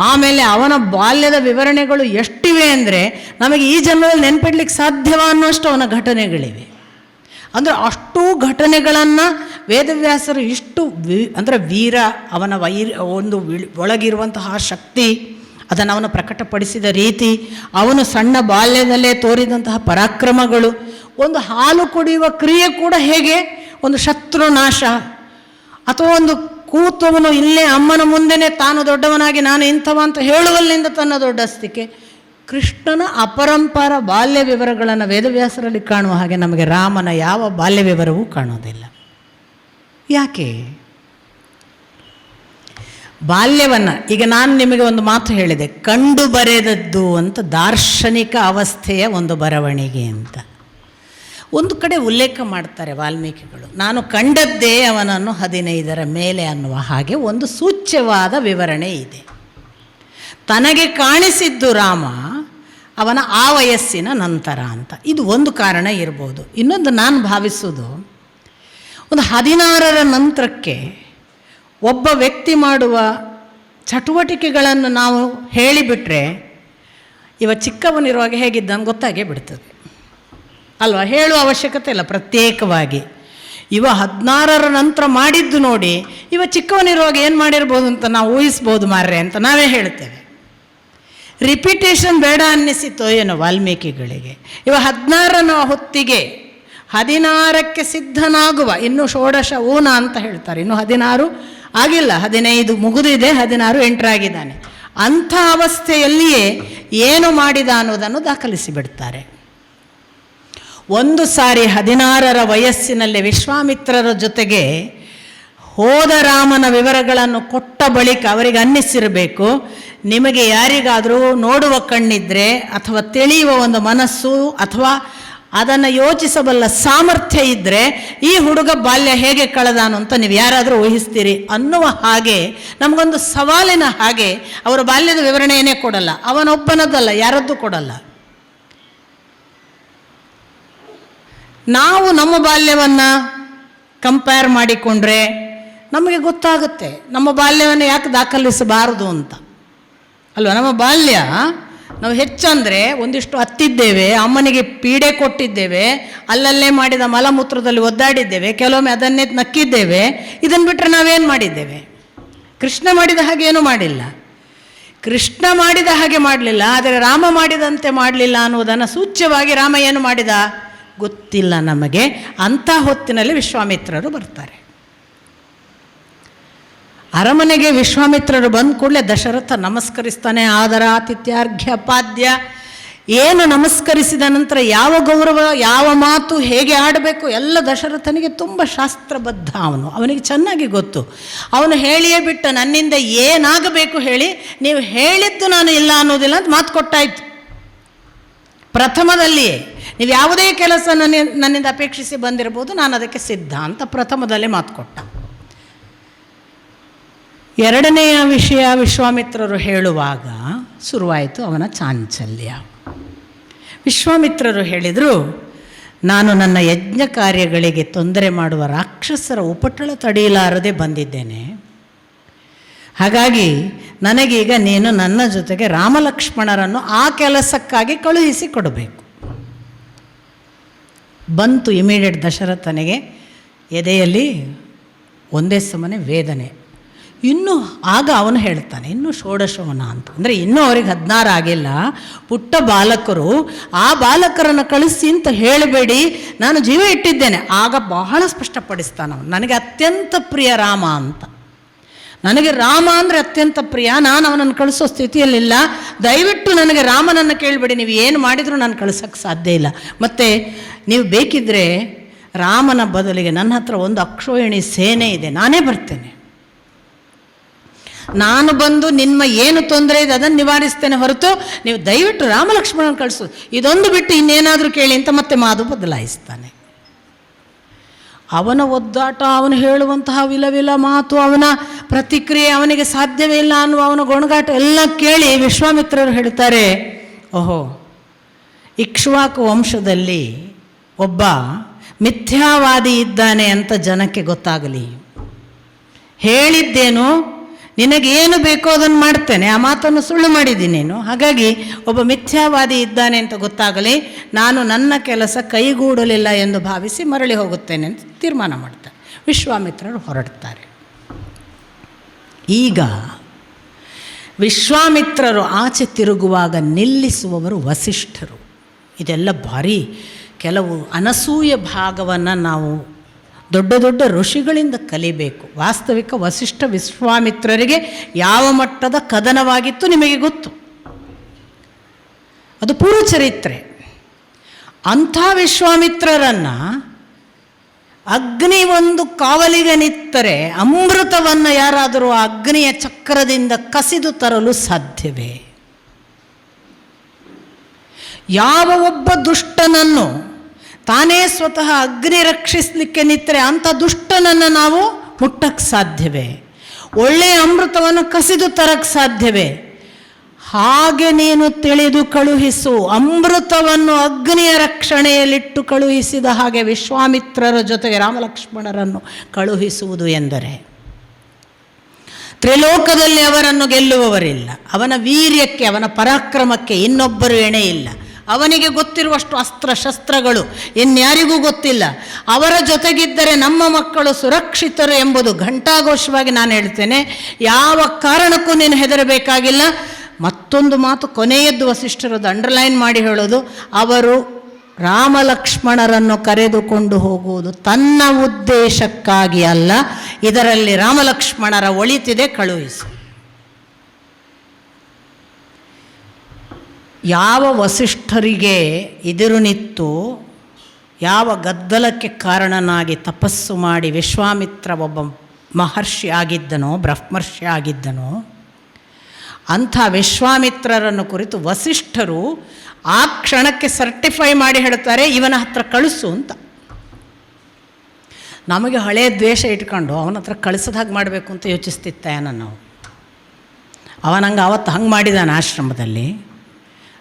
ಆಮೇಲೆ ಅವನ ಬಾಲ್ಯದ ವಿವರಣೆಗಳು ಎಷ್ಟಿವೆ ಅಂದರೆ ನಮಗೆ ಈ ಜನ್ಮದಲ್ಲಿ ನೆನಪಿಡ್ಲಿಕ್ಕೆ ಸಾಧ್ಯವ ಅನ್ನುವಷ್ಟು ಅವನ ಘಟನೆಗಳಿವೆ. ಅಂದರೆ ಅಷ್ಟೂ ಘಟನೆಗಳನ್ನು ವೇದವ್ಯಾಸರು ಇಷ್ಟು ಅಂದರೆ ವೀರ, ಅವನ ಒಂದು ಒಳಗಿರುವಂತಹ ಶಕ್ತಿ, ಅದನ್ನು ಅವನು ಪ್ರಕಟಪಡಿಸಿದ ರೀತಿ, ಅವನು ಸಣ್ಣ ಬಾಲ್ಯದಲ್ಲೇ ತೋರಿದಂತಹ ಪರಾಕ್ರಮಗಳು, ಒಂದು ಹಾಲು ಕುಡಿಯುವ ಕ್ರಿಯೆ ಕೂಡ ಹೇಗೆ ಒಂದು ಶತ್ರುನಾಶ, ಅಥವಾ ಒಂದು ಕೂತವನು ಇಲ್ಲೇ ಅಮ್ಮನ ಮುಂದೆನೇ ತಾನು ದೊಡ್ಡವನಾಗಿ ನಾನು ಇಂಥವ ಅಂತ ಹೇಳುವಲ್ಲಿಂದ ತನ್ನ ದೊಡ್ಡಸ್ತಿಕೆ. ಕೃಷ್ಣನ ಅಪರಂಪಾರ ಬಾಲ್ಯ ವಿವರಗಳನ್ನು ವೇದವ್ಯಾಸರಲ್ಲಿ ಕಾಣುವ ಹಾಗೆ ನಮಗೆ ರಾಮನ ಯಾವ ಬಾಲ್ಯ ವಿವರವೂ ಕಾಣೋದಿಲ್ಲ. ಯಾಕೆ? ಬಾಲ್ಯವನ್ನು ಈಗ ನಾನು ನಿಮಗೆ ಒಂದು ಮಾತು ಹೇಳಿದೆ, ಕಂಡು ಬರೆದದ್ದು ಅಂತ, ದಾರ್ಶನಿಕ ಅವಸ್ಥೆಯ ಒಂದು ಬರವಣಿಗೆ ಅಂತ ಒಂದು ಕಡೆ ಉಲ್ಲೇಖ ಮಾಡ್ತಾರೆ ವಾಲ್ಮೀಕಿಗಳು. ನಾನು ಕಂಡದ್ದೇ ಅವನನ್ನು 15ರ ಮೇಲೆ ಅನ್ನುವ ಹಾಗೆ ಒಂದು ಸೂಚ್ಯವಾದ ವಿವರಣೆ ಇದೆ. ತನಗೆ ಕಾಣಿಸಿದ್ದು ರಾಮ ಅವನ ಆ ವಯಸ್ಸಿನ ನಂತರ ಅಂತ. ಇದು ಒಂದು ಕಾರಣ ಇರ್ಬೋದು. ಇನ್ನೊಂದು ನಾನು ಭಾವಿಸೋದು, ಒಂದು 16ರ ನಂತರಕ್ಕೆ ಒಬ್ಬ ವ್ಯಕ್ತಿ ಮಾಡುವ ಚಟುವಟಿಕೆಗಳನ್ನು ನಾವು ಹೇಳಿಬಿಟ್ರೆ, ಇವ ಚಿಕ್ಕವನಿರುವಾಗ ಹೇಗಿದ್ದಾನೆ ಗೊತ್ತಾಗೇ ಬಿಡ್ತದೆ ಅಲ್ವಾ? ಹೇಳುವ ಅವಶ್ಯಕತೆ ಇಲ್ಲ. ಪ್ರತ್ಯೇಕವಾಗಿ ಇವ 16ರ ನಂತರ ಮಾಡಿದ್ದು ನೋಡಿ ಇವ ಚಿಕ್ಕವನಿರುವಾಗ ಏನು ಮಾಡಿರ್ಬೋದು ಅಂತ ನಾವು ಊಹಿಸ್ಬೋದು ಮಾರ್ರೆ ಅಂತ ನಾವೇ ಹೇಳ್ತೇವೆ. ರಿಪಿಟೇಷನ್ ಬೇಡ ಅನ್ನಿಸಿತೋ ಏನೋ ವಾಲ್ಮೀಕಿಗಳಿಗೆ. ಇವ 16ನ ಹೊತ್ತಿಗೆ 16ಕ್ಕೆ ಸಿದ್ಧನಾಗುವ, ಇನ್ನು ಷೋಡಶ ಊನ ಅಂತ ಹೇಳ್ತಾರೆ, ಇನ್ನು 16 ಆಗಿಲ್ಲ, 15 ಮುಗಿದಿದೆ, 16 ಎಂಟರಾಗಿದ್ದಾನೆ. ಅಂಥ ಅವಸ್ಥೆಯಲ್ಲಿಯೇ ಏನು ಮಾಡಿದ ಅನ್ನೋದನ್ನು ದಾಖಲಿಸಿಬಿಡ್ತಾರೆ. ಒಂದು ಸಾರಿ 16ರ ವಯಸ್ಸಿನಲ್ಲಿ ವಿಶ್ವಾಮಿತ್ರರ ಜೊತೆಗೆ ಹೋದ ರಾಮನ ವಿವರಗಳನ್ನು ಕೊಟ್ಟ ಬಳಿಕ ಅವರಿಗೆ ಅನ್ನಿಸಿರಬೇಕು, ನಿಮಗೆ ಯಾರಿಗಾದರೂ ನೋಡುವ ಕಣ್ಣಿದ್ರೆ ಅಥವಾ ತಿಳಿಯುವ ಒಂದು ಮನಸ್ಸು ಅಥವಾ ಅದನ್ನು ಯೋಚಿಸಬಲ್ಲ ಸಾಮರ್ಥ್ಯ ಇದ್ದರೆ ಈ ಹುಡುಗ ಬಾಲ್ಯ ಹೇಗೆ ಕಳೆದಾನು ಅಂತ ನೀವು ಯಾರಾದರೂ ಊಹಿಸ್ತೀರಿ ಅನ್ನುವ ಹಾಗೆ ನಮಗೊಂದು ಸವಾಲಿನ ಹಾಗೆ ಅವರ ಬಾಲ್ಯದ ವಿವರಣೆಯೇ ಕೊಡಲ್ಲ, ಅವನೊಬ್ಬನದ್ದಲ್ಲ, ಯಾರದ್ದು ಕೊಡಲ್ಲ. ನಾವು ನಮ್ಮ ಬಾಲ್ಯವನ್ನು ಕಂಪೇರ್ ಮಾಡಿಕೊಂಡ್ರೆ ನಮಗೆ ಗೊತ್ತಾಗುತ್ತೆ ನಮ್ಮ ಬಾಲ್ಯವನ್ನು ಯಾಕೆ ದಾಖಲಿಸಬಾರದು ಅಂತ ಅಲ್ವ? ನಮ್ಮ ಬಾಲ್ಯ ನಾವು ಹೆಚ್ಚಂದರೆ ಒಂದಿಷ್ಟು ಹತ್ತಿದ್ದೇವೆ, ಅಮ್ಮನಿಗೆ ಪೀಡೆ ಕೊಟ್ಟಿದ್ದೇವೆ, ಅಲ್ಲಲ್ಲೇ ಮಾಡಿದ ಮಲಮೂತ್ರದಲ್ಲಿ ಒದ್ದಾಡಿದ್ದೇವೆ, ಕೆಲವೊಮ್ಮೆ ಅದನ್ನೇ ನಕ್ಕಿದ್ದೇವೆ. ಇದನ್ನು ಬಿಟ್ಟರೆ ನಾವೇನು ಮಾಡಿದ್ದೇವೆ? ಕೃಷ್ಣ ಮಾಡಿದ ಹಾಗೆ ಏನೂ ಮಾಡಿಲ್ಲ. ಕೃಷ್ಣ ಮಾಡಿದ ಹಾಗೆ ಮಾಡಲಿಲ್ಲ, ಆದರೆ ರಾಮ ಮಾಡಿದಂತೆ ಮಾಡಲಿಲ್ಲ ಅನ್ನೋದನ್ನು ಸೂಚ್ಯವಾಗಿ ರಾಮ ಏನು ಮಾಡಿದ ಗೊತ್ತಿಲ್ಲ ನಮಗೆ. ಅಂಥ ಹೊತ್ತಿನಲ್ಲಿ ವಿಶ್ವಾಮಿತ್ರರು ಬರ್ತಾರೆ. ಅರಮನೆಗೆ ವಿಶ್ವಾಮಿತ್ರರು ಬಂದ ಕೂಡಲೇ ದಶರಥ ನಮಸ್ಕರಿಸ್ತಾನೆ. ಆದರ ಆತಿಥ್ಯಾರ್ಘ್ಯ ಪಾದ್ಯ, ಏನು ನಮಸ್ಕರಿಸಿದ ನಂತರ ಯಾವ ಗೌರವ, ಯಾವ ಮಾತು, ಹೇಗೆ ಆಡಬೇಕು ಎಲ್ಲ ದಶರಥನಿಗೆ ತುಂಬ ಶಾಸ್ತ್ರಬದ್ಧ. ಅವನಿಗೆ ಚೆನ್ನಾಗಿ ಗೊತ್ತು. ಅವನು ಹೇಳಿಯೇ ಬಿಟ್ಟ, ನನ್ನಿಂದ ಏನಾಗಬೇಕು ಹೇಳಿ, ನೀವು ಹೇಳಿದ್ದು ನಾನು ಇಲ್ಲ ಅನ್ನೋದಿಲ್ಲ ಅಂತ ಮಾತು ಕೊಟ್ಟಾಯಿತು. ಪ್ರಥಮದಲ್ಲಿಯೇ ನೀವು ಯಾವುದೇ ಕೆಲಸ ನನ್ನಿಂದ ಅಪೇಕ್ಷಿಸಿ ಬಂದಿರ್ಬೋದು, ನಾನು ಅದಕ್ಕೆ ಸಿದ್ಧ ಅಂತ ಪ್ರಥಮದಲ್ಲೇ ಮಾತು ಕೊಟ್ಟ. ಎರಡನೆಯ ವಿಷಯ ವಿಶ್ವಾಮಿತ್ರರು ಹೇಳುವಾಗ ಶುರುವಾಯಿತು ಅವನ ಚಾಂಚಲ್ಯ. ವಿಶ್ವಾಮಿತ್ರರು ಹೇಳಿದರು, ನಾನು ನನ್ನ ಯಜ್ಞ ಕಾರ್ಯಗಳಿಗೆ ತೊಂದರೆ ಮಾಡುವ ರಾಕ್ಷಸರ ಉಪಟಳ ತಡೆಯಲಾರದೆ ಬಂದಿದ್ದೇನೆ. ಹಾಗಾಗಿ ನನಗೀಗ ನೀನು ನನ್ನ ಜೊತೆಗೆ ರಾಮಲಕ್ಷ್ಮಣರನ್ನು ಆ ಕೆಲಸಕ್ಕಾಗಿ ಕಳುಹಿಸಿ ಕೊಡಬೇಕು. ಬಂತು ಇಮಿಡಿಯೇಟ್ ದಶರಥನಿಗೆ ಎದೆಯಲ್ಲಿ ಒಂದೇ ಸಮನೆ ವೇದನೆ. ಇನ್ನೂ ಆಗ ಅವನು ಹೇಳ್ತಾನೆ, ಇನ್ನೂ ಷೋಡಶವನ ಅಂತ, ಅಂದರೆ ಇನ್ನೂ ಅವ್ರಿಗೆ 16 ಆಗಿಲ್ಲ, ಪುಟ್ಟ ಬಾಲಕರು, ಆ ಬಾಲಕರನ್ನು ಕಳಿಸಿ ಅಂತ ಹೇಳಬೇಡಿ, ನಾನು ಜೀವ ಇಟ್ಟಿದ್ದೇನೆ. ಆಗ ಬಹಳ ಸ್ಪಷ್ಟಪಡಿಸ್ತಾನೆ ಅವನು, ನನಗೆ ಅತ್ಯಂತ ಪ್ರಿಯ ರಾಮ ಅಂತ. ನನಗೆ ರಾಮ ಅಂದರೆ ಅತ್ಯಂತ ಪ್ರಿಯ, ನಾನು ಅವನನ್ನು ಕಳಿಸೋ ಸ್ಥಿತಿಯಲ್ಲಿಲ್ಲ, ದಯವಿಟ್ಟು ನನಗೆ ರಾಮನನ್ನು ಕೇಳಬೇಡಿ, ನೀವು ಏನು ಮಾಡಿದರೂ ನಾನು ಕಳಿಸೋಕ್ಕೆ ಸಾಧ್ಯ ಇಲ್ಲ. ಮತ್ತು ನೀವು ಬೇಕಿದ್ದರೆ ರಾಮನ ಬದಲಿಗೆ ನನ್ನ ಹತ್ರ ಒಂದು ಅಕ್ಷೋಹಿಣಿ ಸೇನೆ ಇದೆ, ನಾನೇ ಬರ್ತೇನೆ, ನಾನು ಬಂದು ನಿಮ್ಮ ಏನು ತೊಂದರೆ ಇದೆ ಅದನ್ನು ನಿವಾರಿಸ್ತೇನೆ ಹೊರತು ನೀವು ದಯವಿಟ್ಟು ರಾಮಲಕ್ಷ್ಮಣನ ಕಳಿಸು, ಇದೊಂದು ಬಿಟ್ಟು ಇನ್ನೇನಾದರೂ ಕೇಳಿ ಅಂತ ಮತ್ತೆ ಮಾತು ಬದಲಾಯಿಸ್ತಾನೆ. ಅವನ ಒದ್ದಾಟ, ಅವನು ಹೇಳುವಂತಹ ವಿಲವಿಲ ಮಾತು, ಅವನ ಪ್ರತಿಕ್ರಿಯೆ, ಅವನಿಗೆ ಸಾಧ್ಯವೇ ಇಲ್ಲ ಅನ್ನುವ ಅವನ ಗೊಣಗಾಟ ಎಲ್ಲ ಕೇಳಿ ವಿಶ್ವಾಮಿತ್ರರು ಹೇಳ್ತಾರೆ, ಓಹೋ, ಇಕ್ಷ್ವಾಕು ವಂಶದಲ್ಲಿ ಒಬ್ಬ ಮಿಥ್ಯಾವಾದಿ ಇದ್ದಾನೆ ಅಂತ ಜನಕ್ಕೆ ಗೊತ್ತಾಗಲಿ, ಹೇಳಿದ್ದೇನು ನಿನಗೇನು ಬೇಕೋ ಅದನ್ನು ಮಾಡ್ತೇನೆ, ಆ ಮಾತನ್ನು ಸುಳ್ಳು ಮಾಡಿದ್ದೀನಿ ನೀನು, ಹಾಗಾಗಿ ಒಬ್ಬ ಮಿಥ್ಯಾವಾದಿ ಇದ್ದಾನೆ ಅಂತ ಗೊತ್ತಾಗಲಿ, ನಾನು ನನ್ನ ಕೆಲಸ ಕೈಗೂಡಲಿಲ್ಲ ಎಂದು ಭಾವಿಸಿ ಮರಳಿ ಹೋಗುತ್ತೇನೆ ಅಂತ ತೀರ್ಮಾನ ಮಾಡ್ತಾರೆ. ವಿಶ್ವಾಮಿತ್ರರು ಹೊರಡ್ತಾರೆ. ಈಗ ವಿಶ್ವಾಮಿತ್ರರು ಆಚೆ ತಿರುಗುವಾಗ ನಿಲ್ಲಿಸುವವರು ವಸಿಷ್ಠರು. ಇದೆಲ್ಲ ಭಾರಿ ಕೆಲವು ಅನಸೂಯ ಭಾಗವನ್ನು ನಾವು ದೊಡ್ಡ ದೊಡ್ಡ ಋಷಿಗಳಿಂದ ಕಲಿಬೇಕು. ವಾಸ್ತವಿಕ ವಸಿಷ್ಠ ವಿಶ್ವಾಮಿತ್ರರಿಗೆ ಯಾವ ಮಟ್ಟದ ಕದನವಾಗಿತ್ತು ನಿಮಗೆ ಗೊತ್ತು, ಅದು ಪೂರ್ವ ಚರಿತ್ರೆ. ಅಂಥ ವಿಶ್ವಾಮಿತ್ರರನ್ನು ಅಗ್ನಿ ಒಂದು ಕಾವಲಿಗೆ ನಿತ್ತರೆ ಅಮೃತವನ್ನು ಯಾರಾದರೂ ಆ ಅಗ್ನಿಯ ಚಕ್ರದಿಂದ ಕಸಿದು ತರಲು ಸಾಧ್ಯವೇ? ಯಾವ ಒಬ್ಬ ದುಷ್ಟನನ್ನು ತಾನೇ ಸ್ವತಃ ಅಗ್ನಿ ರಕ್ಷಿಸಲಿಕ್ಕೆ ನಿತ್ತರೆ ಅಂಥ ದುಷ್ಟನನ್ನು ನಾವು ಮುಟ್ಟಕ್ಕೆ ಸಾಧ್ಯವೇ? ಒಳ್ಳೆಯ ಅಮೃತವನ್ನು ಕಸಿದು ತರಕ್ಕೆ ಸಾಧ್ಯವೇ? ಹಾಗೆ ನೀನು ತಿಳಿದು ಕಳುಹಿಸು. ಅಮೃತವನ್ನು ಅಗ್ನಿಯ ರಕ್ಷಣೆಯಲ್ಲಿಟ್ಟು ಕಳುಹಿಸಿದ ಹಾಗೆ ವಿಶ್ವಾಮಿತ್ರರ ಜೊತೆಗೆ ರಾಮಲಕ್ಷ್ಮಣರನ್ನು ಕಳುಹಿಸುವುದು ಎಂದರೆ ತ್ರಿಲೋಕದಲ್ಲಿ ಅವರನ್ನು ಗೆಲ್ಲುವವರಿಲ್ಲ. ಅವನ ವೀರ್ಯಕ್ಕೆ, ಅವನ ಪರಾಕ್ರಮಕ್ಕೆ ಇನ್ನೊಬ್ಬರು ಎಣೆ ಇಲ್ಲ. ಅವನಿಗೆ ಗೊತ್ತಿರುವಷ್ಟು ಅಸ್ತ್ರಶಸ್ತ್ರಗಳು ಇನ್ಯಾರಿಗೂ ಗೊತ್ತಿಲ್ಲ. ಅವರ ಜೊತೆಗಿದ್ದರೆ ನಮ್ಮ ಮಕ್ಕಳು ಸುರಕ್ಷಿತರು ಎಂಬುದು ಘಂಟಾಘೋಷವಾಗಿ ನಾನು ಹೇಳ್ತೇನೆ. ಯಾವ ಕಾರಣಕ್ಕೂ ನೀನು ಹೆದರಬೇಕಾಗಿಲ್ಲ. ಮತ್ತೊಂದು ಮಾತು ಕೊನೆಯದ್ದು ವಸಿಷ್ಠರದ್ದು ಅಂಡರ್ಲೈನ್ ಮಾಡಿ ಹೇಳೋದು, ಅವರು ರಾಮಲಕ್ಷ್ಮಣರನ್ನು ಕರೆದುಕೊಂಡು ಹೋಗುವುದು ತನ್ನ ಉದ್ದೇಶಕ್ಕಾಗಿ ಅಲ್ಲ, ಇದರಲ್ಲಿ ರಾಮಲಕ್ಷ್ಮಣರ ಒಳಿತಿದೆ, ಕಳುಹಿಸು. ಯಾವ ವಸಿಷ್ಠರಿಗೆ ಎದುರು ನಿಂತು ಯಾವ ಗದ್ದಲಕ್ಕೆ ಕಾರಣನಾಗಿ ತಪಸ್ಸು ಮಾಡಿ ವಿಶ್ವಾಮಿತ್ರ ಒಬ್ಬ ಮಹರ್ಷಿ ಆಗಿದ್ದನೋ, ಬ್ರಹ್ಮರ್ಷಿ ಆಗಿದ್ದನೋ, ಅಂಥ ವಿಶ್ವಾಮಿತ್ರರನ್ನು ಕುರಿತು ವಸಿಷ್ಠರು ಆ ಕ್ಷಣಕ್ಕೆ ಸರ್ಟಿಫೈ ಮಾಡಿ ಹೇಳ್ತಾರೆ, ಇವನ ಹತ್ರ ಕಳಿಸು ಅಂತ. ನಮಗೆ ಹಳೆಯ ದ್ವೇಷ ಇಟ್ಕೊಂಡು ಅವನ ಹತ್ರ ಕಳಿಸೋದು ಹಾಗೆ ಮಾಡಬೇಕು ಅಂತ ಯೋಚಿಸ್ತಿತ್ತೇನ ನಾವು. ಅವನಂಗೆ ಅವತ್ತು ಹಂಗೆ ಮಾಡಿದಾನೆ ಆಶ್ರಮದಲ್ಲಿ,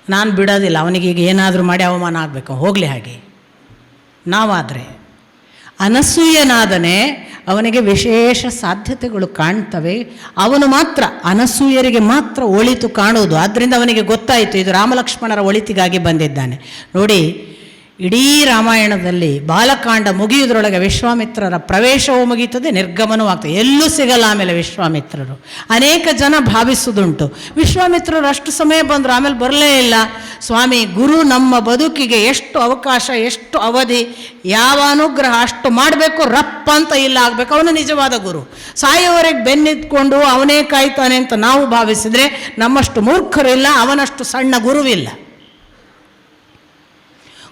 ನಾನು ಬಿಡೋದಿಲ್ಲ, ಅವನಿಗೀಗ ಏನಾದರೂ ಮಾಡಿ ಅವಮಾನ ಆಗಬೇಕು, ಹೋಗಲಿ. ಹಾಗೆ ನಾವಾದರೆ ಅನಸೂಯನಾದನೇ ಅವನಿಗೆ ವಿಶೇಷ ಸಾಧ್ಯತೆಗಳು ಕಾಣ್ತವೆ. ಅವನು ಮಾತ್ರ, ಅನಸೂಯರಿಗೆ ಮಾತ್ರ ಒಳಿತು ಕಾಣುವುದು. ಆದ್ದರಿಂದ ಅವನಿಗೆ ಗೊತ್ತಾಯಿತು ಇದು ರಾಮಲಕ್ಷ್ಮಣರ ಒಳಿತಿಗಾಗಿ ಬಂದಿದ್ದಾನೆ. ನೋಡಿ, ಇಡೀ ರಾಮಾಯಣದಲ್ಲಿ ಬಾಲಕಾಂಡ ಮುಗಿಯುವುದರೊಳಗೆ ವಿಶ್ವಾಮಿತ್ರರ ಪ್ರವೇಶವೂ ಮುಗೀತದೆ, ನಿರ್ಗಮನವೂ ಆಗ್ತದೆ. ಎಲ್ಲೂ ಸಿಗಲ್ಲ ಆಮೇಲೆ ವಿಶ್ವಾಮಿತ್ರರು. ಅನೇಕ ಜನ ಭಾವಿಸುವುದುಂಟು, ವಿಶ್ವಾಮಿತ್ರರು ಅಷ್ಟು ಸಮಯ ಬಂದರು ಆಮೇಲೆ ಬರಲೇ ಇಲ್ಲ. ಸ್ವಾಮಿ, ಗುರು ನಮ್ಮ ಬದುಕಿಗೆ ಎಷ್ಟು ಅವಕಾಶ, ಎಷ್ಟು ಅವಧಿ, ಯಾವ ಅನುಗ್ರಹ ಅಷ್ಟು ಮಾಡಬೇಕು, ರಪ್ಪ ಅಂತ ಇಲ್ಲ ಆಗಬೇಕು. ಅವನು ನಿಜವಾದ ಗುರು. ಸಾಯೋವರೆಗೆ ಬೆನ್ನಿತ್ಕೊಂಡು ಅವನೇ ಕಾಯ್ತಾನೆ ಅಂತ ನಾವು ಭಾವಿಸಿದರೆ ನಮ್ಮಷ್ಟು ಮೂರ್ಖರಿಲ್ಲ, ಅವನಷ್ಟು ಸಣ್ಣ ಗುರುವಿಲ್ಲ.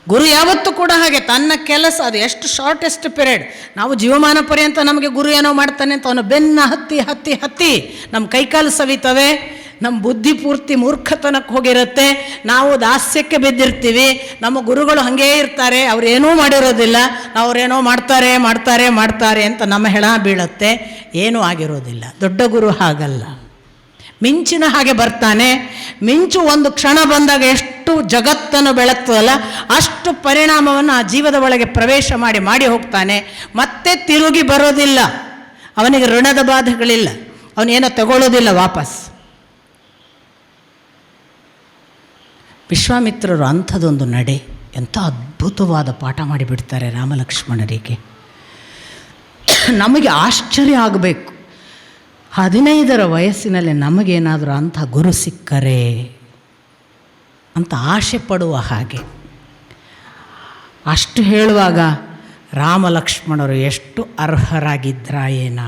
ಗುರು ಯಾವತ್ತೂ ಕೂಡ ಹಾಗೆ ತನ್ನ ಕೆಲಸ, ಅದು ಎಷ್ಟು ಶಾರ್ಟೆಸ್ಟ್ ಪೀರಿಯಡ್, ನಾವು ಜೀವಮಾನ ಪರ್ಯಂತ ನಮಗೆ ಗುರು ಏನೋ ಮಾಡ್ತಾನೆ ಅಂತ ಅವನು ಬೆನ್ನ ಹತ್ತಿ ಹತ್ತಿ ಹತ್ತಿ ನಮ್ಮ ಕೈಕಾಲು ಸವಿತವೆ, ನಮ್ಮ ಬುದ್ಧಿ ಪೂರ್ತಿ ಮೂರ್ಖತನಕ್ಕೆ ಹೋಗಿರುತ್ತೆ, ನಾವು ದಾಸ್ಯಕ್ಕೆ ಬಿದ್ದಿರ್ತೀವಿ. ನಮ್ಮ ಗುರುಗಳು ಹಾಗೇ ಇರ್ತಾರೆ, ಅವರೇನೂ ಮಾಡಿರೋದಿಲ್ಲ, ಅವರೇನೋ ಮಾಡ್ತಾರೆ ಮಾಡ್ತಾರೆ ಮಾಡ್ತಾರೆ ಅಂತ ನಮ್ಮ ಹೆಣ ಬೀಳುತ್ತೆ, ಏನೂ ಆಗಿರೋದಿಲ್ಲ. ದೊಡ್ಡ ಗುರು ಹಾಗಲ್ಲ, ಮಿಂಚಿನ ಹಾಗೆ ಬರ್ತಾನೆ. ಮಿಂಚು ಒಂದು ಕ್ಷಣ ಬಂದಾಗ ಎಷ್ಟು ಜಗತ್ತನ್ನು ಬೆಳಗ್ತದಲ್ಲ ಅಷ್ಟು ಪರಿಣಾಮವನ್ನು ಆ ಜೀವದ ಒಳಗೆ ಪ್ರವೇಶ ಮಾಡಿ ಮಾಡಿ ಹೋಗ್ತಾನೆ. ಮತ್ತೆ ತಿರುಗಿ ಬರೋದಿಲ್ಲ, ಅವನಿಗೆ ಋಣದ ಬಾಧೆಗಳಿಲ್ಲ, ಅವನೇನೋ ತಗೊಳ್ಳೋದಿಲ್ಲ ವಾಪಸ್. ವಿಶ್ವಾಮಿತ್ರರು ಅಂಥದ್ದೊಂದು ನಡೆ, ಎಂಥ ಅದ್ಭುತವಾದ ಪಾಠ ಮಾಡಿಬಿಡ್ತಾರೆ ರಾಮಲಕ್ಷ್ಮಣರಿಗೆ. ನಮಗೆ ಆಶ್ಚರ್ಯ ಆಗಬೇಕು, 15ರ ವಯಸ್ಸಿನಲ್ಲಿ ನಮಗೇನಾದರೂ ಅಂಥ ಗುರು ಸಿಕ್ಕರೆ ಅಂತ ಆಸೆ ಪಡುವ ಹಾಗೆ. ಅಷ್ಟು ಹೇಳುವಾಗ ರಾಮಲಕ್ಷ್ಮಣರು ಎಷ್ಟು ಅರ್ಹರಾಗಿದ್ರಾ ಏನ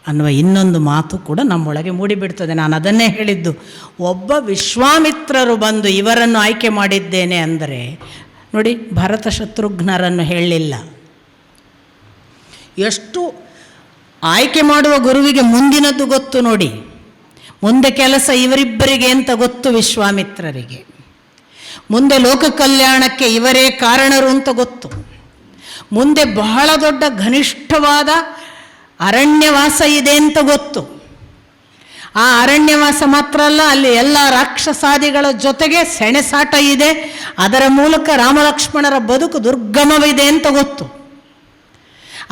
ಅನ್ನುವ ಇನ್ನೊಂದು ಮಾತು ಕೂಡ ನಮ್ಮೊಳಗೆ ಮೂಡಿಬಿಡ್ತದೆ. ನಾನು ಅದನ್ನೇ ಹೇಳಿದ್ದು, ಒಬ್ಬ ವಿಶ್ವಾಮಿತ್ರರು ಬಂದು ಇವರನ್ನು ಆಯ್ಕೆ ಮಾಡಿದ್ದೇನೆ ಅಂದರೆ, ನೋಡಿ, ಭರತ ಶತ್ರುಘ್ನರನ್ನು ಹೇಳಲಿಲ್ಲ. ಎಷ್ಟು ಆಯ್ಕೆ ಮಾಡುವ ಗುರುವಿಗೆ ಮುಂದಿನದ್ದು ಗೊತ್ತು ನೋಡಿ, ಮುಂದೆ ಕೆಲಸ ಇವರಿಬ್ಬರಿಗೆ ಅಂತ ಗೊತ್ತು ವಿಶ್ವಾಮಿತ್ರರಿಗೆ, ಮುಂದೆ ಲೋಕ ಕಲ್ಯಾಣಕ್ಕೆ ಇವರೇ ಕಾರಣರು ಅಂತ ಗೊತ್ತು, ಮುಂದೆ ಬಹಳ ದೊಡ್ಡ ಘನಿಷ್ಠವಾದ ಅರಣ್ಯವಾಸ ಇದೆ ಅಂತ ಗೊತ್ತು. ಆ ಅರಣ್ಯವಾಸ ಮಾತ್ರ ಅಲ್ಲ, ಅಲ್ಲಿ ಎಲ್ಲ ರಾಕ್ಷಸಾದಿಗಳ ಜೊತೆಗೆ ಸೆಣಸಾಟ ಇದೆ, ಅದರ ಮೂಲಕ ರಾಮಲಕ್ಷ್ಮಣರ ಬದುಕು ದುರ್ಗಮವಿದೆ ಅಂತ ಗೊತ್ತು.